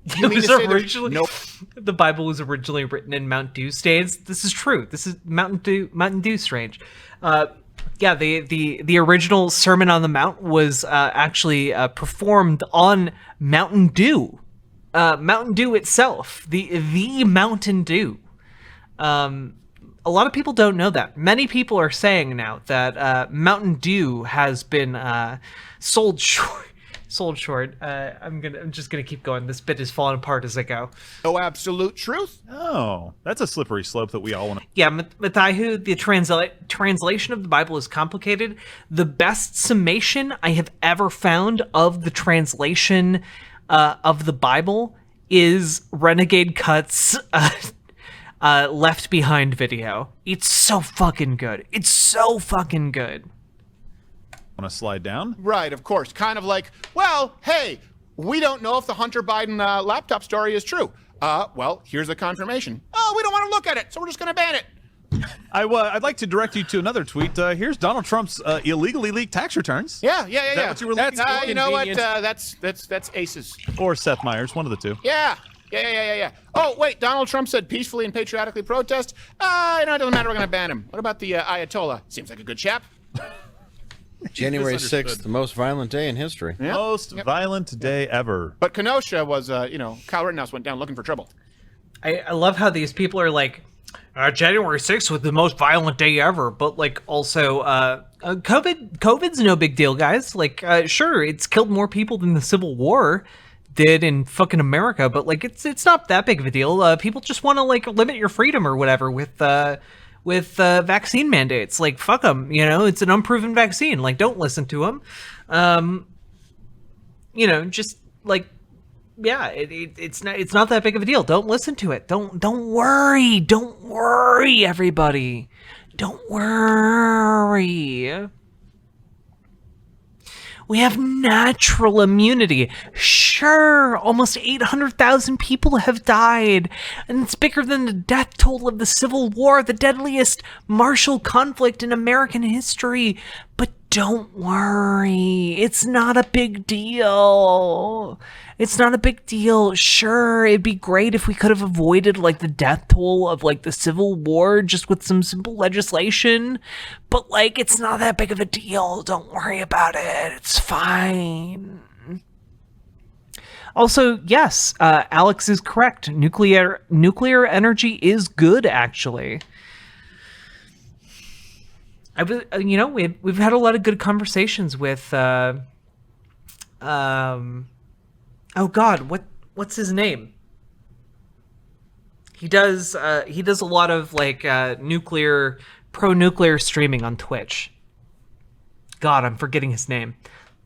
The Bible was originally written in Mount Dew stains. This is true. This is Mountain Dew strange. Yeah, the original Sermon on the Mount was actually performed on Mountain Dew. Mountain Dew itself. The Mountain Dew. A lot of people don't know that. Many people are saying now that Mountain Dew has been sold short. I'm just gonna keep going. This bit is falling apart as I go. No absolute truth? Oh, that's a slippery slope that we all want to... Yeah, Mataihu, the translation of the Bible is complicated. The best summation I have ever found of the translation of the Bible is Renegade Cut's Left Behind video. It's so fucking good. Want to slide down? Right, of course. Kind of like, well, hey, we don't know if the Hunter Biden laptop story is true. Well, here's the confirmation. Oh, we don't want to look at it, so we're just going to ban it. I'd like to direct you to another tweet. Here's Donald Trump's illegally leaked tax returns. Yeah. Is that what you were looking for? You know what? That's aces. Or Seth Meyers, one of the two. Yeah. Oh, wait, Donald Trump said peacefully and patriotically protest. It doesn't matter, we're going to ban him. What about the Ayatollah? Seems like a good chap. January 6th, the most violent day in history. Yeah. Most violent day ever. But Kenosha was, Kyle Rittenhouse went down looking for trouble. I love how these people are like, January 6th was the most violent day ever, but like also COVID's no big deal, guys. Like sure, it's killed more people than the Civil War did in fucking America, but like it's not that big of a deal. People just want to like limit your freedom or whatever with vaccine mandates. Like fuck them, you know, it's an unproven vaccine. Like don't listen to them. You know, just like yeah, it's not that big of a deal. Don't listen to it. Don't worry, everybody. Don't worry. We have natural immunity. Sure, almost 800,000 people have died, and it's bigger than the death toll of the Civil War, the deadliest martial conflict in American history. But don't worry, it's not a big deal. It's not a big deal. Sure, it'd be great if we could have avoided like the death toll of like the Civil War just with some simple legislation, but like it's not that big of a deal. Don't worry about it. It's fine. Also, yes, Alex is correct. Nuclear energy is good, actually. You know, we've had a lot of good conversations with oh God, what's his name? He does a lot of like pro-nuclear streaming on Twitch. God, I'm forgetting his name.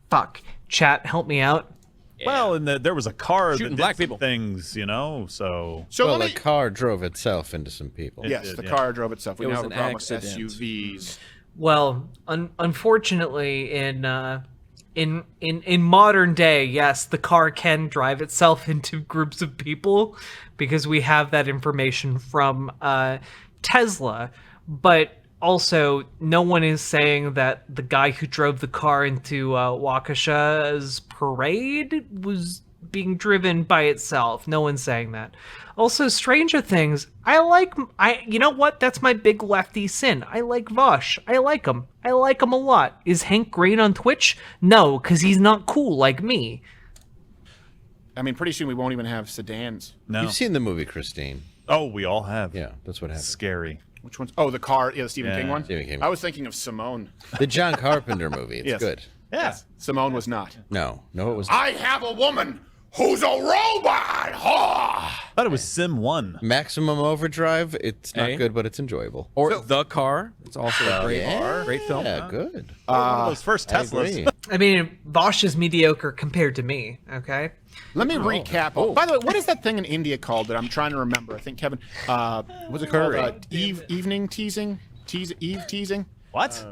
Fuck. Chat, help me out. Yeah. Well, and there was a car shooting that black did people things, you know. So well, the car drove itself into some people. Yes, the car drove itself. We It now was have a an problem with accident. SUVs. Well, unfortunately, in modern day, yes, the car can drive itself into groups of people because we have that information from Tesla. But also, no one is saying that the guy who drove the car into Waukesha's parade was being driven by itself. No one's saying that. Also, Stranger Things, you know what? That's my big lefty sin. I like Vosh. I like him a lot. Is Hank Green on Twitch? No, because he's not cool like me. I mean, pretty soon we won't even have sedans. No. You've seen the movie Christine. Oh, we all have. Yeah, that's what happened. Scary. Which one's? Oh, the car. Yeah, the Stephen Yeah. King one. Stephen King. I was thinking of Simone. The John Carpenter movie. It's Yes. good. Yes. Simone was not. No, it was. I have a woman who's a robot. I thought it was Sim 1. Maximum Overdrive. It's not Hey. good, but it's enjoyable. Or The Car. It's also a great, Yeah, great film. Yeah, good. One of those first I Teslas. agree. I mean, Vosh is mediocre compared to me, okay? Let me recap. Oh. By the way, what is that thing in India called that I'm trying to remember? I think Kevin. What's it called? Evening teasing. Eve teasing. What?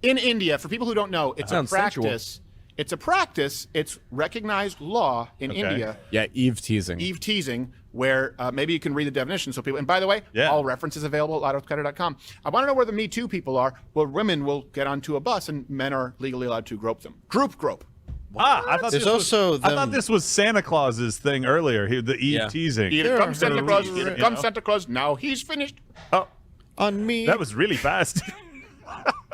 In India, for people who don't know, it's a Sounds practice. sensual. It's a practice. It's recognized law in India. Yeah, Eve teasing. Eve teasing, where maybe you can read the definition so people. And by the way, all references available at loudoutscatter.com. I want to know where the Me Too people are. Where women will get onto a bus and men are legally allowed to grope them. Grope. I thought There's this was, also I thought this was Santa Claus's thing earlier. The Eve teasing. Here comes Santa Claus. Here comes Santa Claus. Now he's finished. Oh, on me. That was really fast.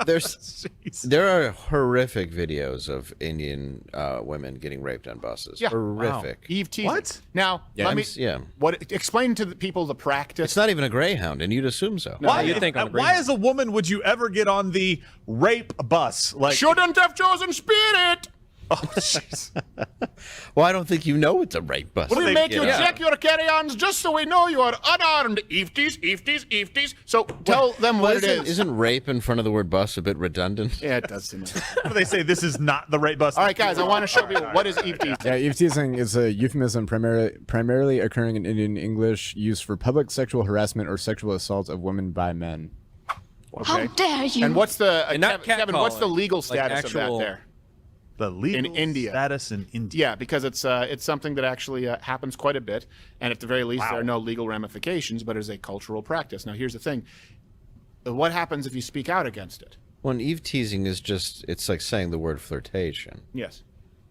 There are horrific videos of Indian women getting raped on buses. Yeah. Horrific. Eve teasing. What? Now, let me. Yeah. What? Explain to the people the practice. It's not even a Greyhound, and you'd assume so. Why? you'd think on a Why, as a woman, would you ever get on the rape bus? Like, Shouldn't have chosen Spirit. oh, jeez. Well, I don't think you know it's a rape bus. We make you check your carry-ons just so we know you are unarmed. Eve tease. So tell them what it is. Isn't rape in front of the word bus a bit redundant? Yeah, it does seem like that. What do they say? This is not the rape bus. All right, guys, I want to show people what is Eve teasing. Yeah, Eve teasing is a euphemism primarily occurring in Indian English used for public sexual harassment or sexual assault of women by men. Okay. How dare you? And what's the And not Kevin? What's the catcalling, legal like status of that actual- there? The legal in India. status in India. Yeah, because it's something that actually happens quite a bit, and at the very least, there are no legal ramifications, but it is a cultural practice. Now, here's the thing: what happens if you speak out against it? Well, Eve teasing is just—it's like saying the word flirtation. Yes.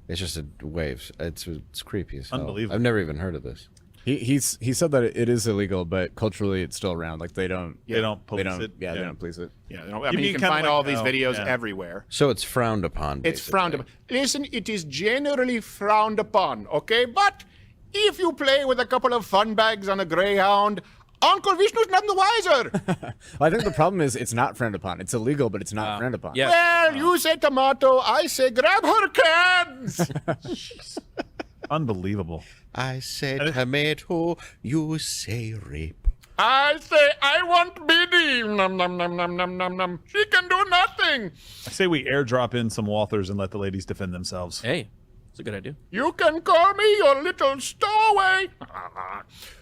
It's just a wave. It's creepy as hell. Unbelievable. I've never even heard of this. He said that it is illegal, but culturally it's still around. Like they don't police it. Yeah, they don't police it. Yeah, I mean, you can find all these videos everywhere. So it's frowned upon. It's frowned upon. Listen, it is generally frowned upon, okay? But if you play with a couple of fun bags on a Greyhound, Uncle Vishnu's none the wiser. I think the problem is it's not frowned upon. It's illegal, but it's not frowned upon. Yeah. Well, you say tomato, I say grab her cans. Unbelievable. I say tomato, you say rape. I say I want BD. Num num num num num num num. She can do nothing. I say we airdrop in some Walthers and let the ladies defend themselves. Hey, it's a good idea. You can call me your little stowaway.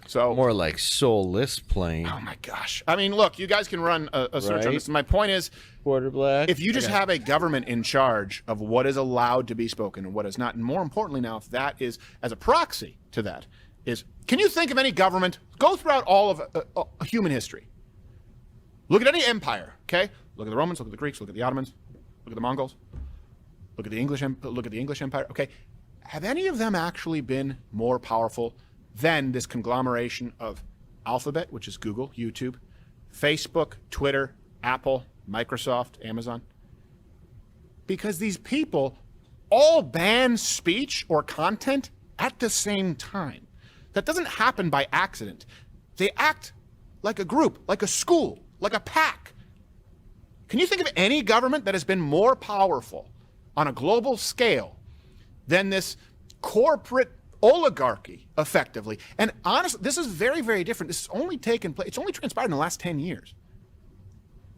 So more like soulless plane. Oh my gosh. I mean, look, you guys can run a search on Right. this. My point is, Quarter black. if you just have a government in charge of what is allowed to be spoken and what is not, and more importantly now, if that is as a proxy to that, is can you think of any government, go throughout all of human history. Look at any empire, okay? Look at the Romans, look at the Greeks, look at the Ottomans, look at the Mongols, look at the English Empire, okay? Have any of them actually been more powerful than this conglomeration of Alphabet, which is Google, YouTube, Facebook, Twitter, Apple, Microsoft, Amazon? Because these people all ban speech or content at the same time. That doesn't happen by accident. They act like a group, like a school, like a pack. Can you think of any government that has been more powerful on a global scale than this corporate oligarchy, effectively? And honestly, this is very, very different. This has only taken place, it's only transpired in the last 10 years.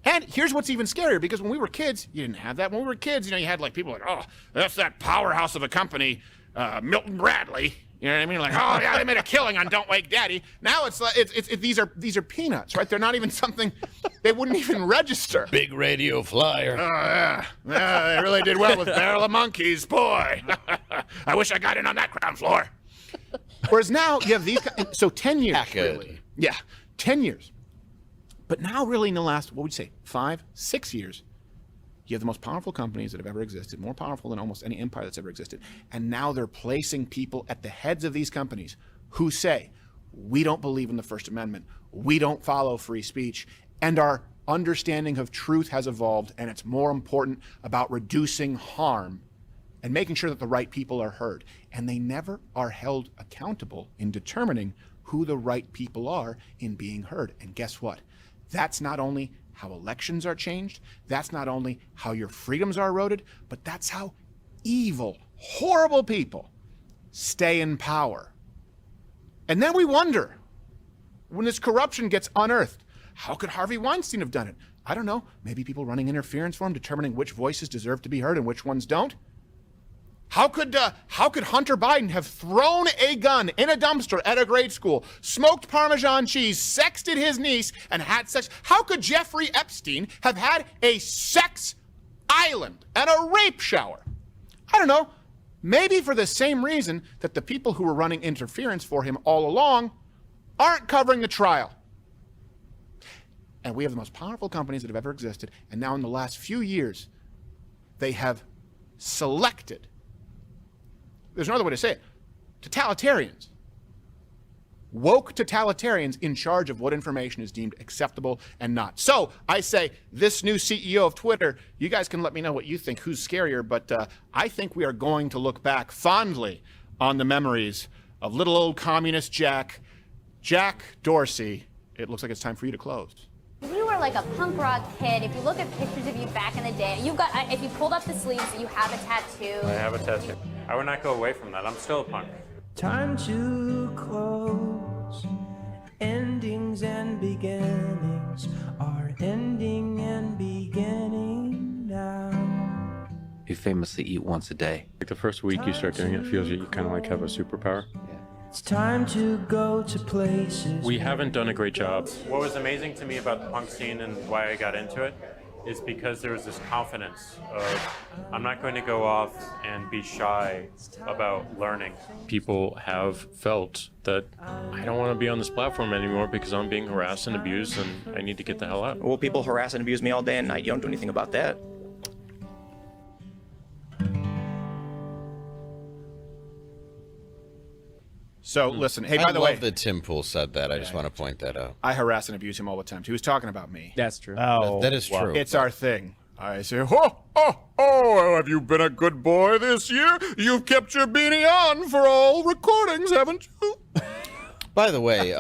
And here's what's even scarier, because when we were kids, you didn't have that. When we were kids, you had like people like, oh, that's that powerhouse of a company, Milton Bradley. You know what I mean? Like, oh yeah, they made a killing on Don't Wake Daddy. Now it's like these are peanuts, right? They're not even something they wouldn't even register. Big radio flyer. Oh yeah, they really did well with Barrel of Monkeys, boy. I wish I got in on that ground floor. Whereas now you have these, so 10 years, really. Yeah, 10 years. But now really in the last, what would you say, 5, 6 years, you have the most powerful companies that have ever existed, more powerful than almost any empire that's ever existed. And now they're placing people at the heads of these companies who say, we don't believe in the First Amendment, we don't follow free speech, and our understanding of truth has evolved, and it's more important about reducing harm and making sure that the right people are heard. And they never are held accountable in determining who the right people are in being heard. And guess what? That's not only how elections are changed, that's not only how your freedoms are eroded, but that's how evil, horrible people stay in power. And then we wonder, when this corruption gets unearthed, how could Harvey Weinstein have done it? I don't know. Maybe people running interference for him, determining which voices deserve to be heard and which ones don't. How could Hunter Biden have thrown a gun in a dumpster at a grade school, smoked Parmesan cheese, sexted his niece, and had sex? How could Jeffrey Epstein have had a sex island and a rape shower? I don't know. Maybe for the same reason that the people who were running interference for him all along aren't covering the trial. And we have the most powerful companies that have ever existed, and now in the last few years, they have selected, there's another way to say it, totalitarians. Woke totalitarians in charge of what information is deemed acceptable and not. So I say, this new CEO of Twitter, you guys can let me know what you think, who's scarier, but I think we are going to look back fondly on the memories of little old communist Jack Dorsey. It looks like it's time for you to close. You were like a punk rock kid. If you look at pictures of you back in the day, if you pulled up the sleeves, you have a tattoo. I have a tattoo. I would not go away from that. I'm still a punk. Time to close. Endings and beginnings are ending and beginning now. You famously eat once a day. Like the first week you start doing it, it feels like you kind of like have a superpower. It's time to go to places. We haven't done a great job. What was amazing to me about the punk scene and why I got into it is because there was this confidence of, I'm not going to go off and be shy about learning. People have felt that I don't want to be on this platform anymore because I'm being harassed and abused and I need to get the hell out. Well, people harass and abuse me all day and night. You don't do anything about that. So listen, hey, by the way, I love that Tim Pool said that. I just want to point that out. I harass and abuse him all the time. He was talking about me. That's true. Oh, that is true. It's our thing. I say, oh, have you been a good boy this year? You've kept your beanie on for all recordings, haven't you? By the way,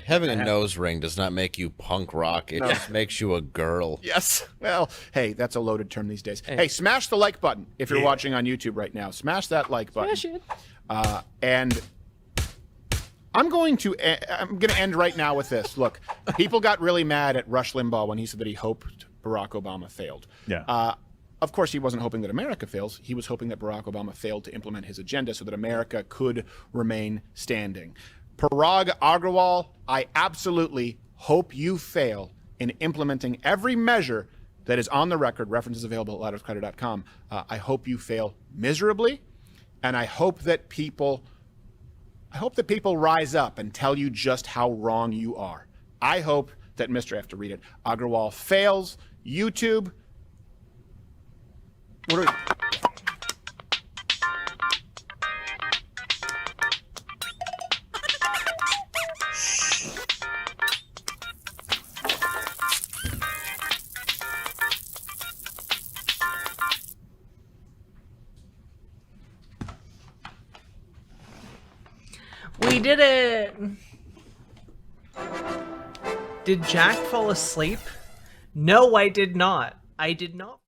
having a nose ring does not make you punk rock. It No. just makes you a girl. Yes. Well, hey, that's a loaded term these days. Hey, smash the like button if you're watching on YouTube right now. Smash that like button. Smash it. And I'm going to end right now with this. Look, people got really mad at Rush Limbaugh when he said that he hoped Barack Obama failed. Yeah. Of course, he wasn't hoping that America fails. He was hoping that Barack Obama failed to implement his agenda so that America could remain standing. Parag Agrawal, I absolutely hope you fail in implementing every measure that is on the record. References available at louderscrowder.com. I hope you fail miserably, and I hope that people rise up and tell you just how wrong you are. I hope that Mr. I have to read it. Agrawal fails. YouTube. What are we? We did it! Did Jack fall asleep? No, I did not. I did not.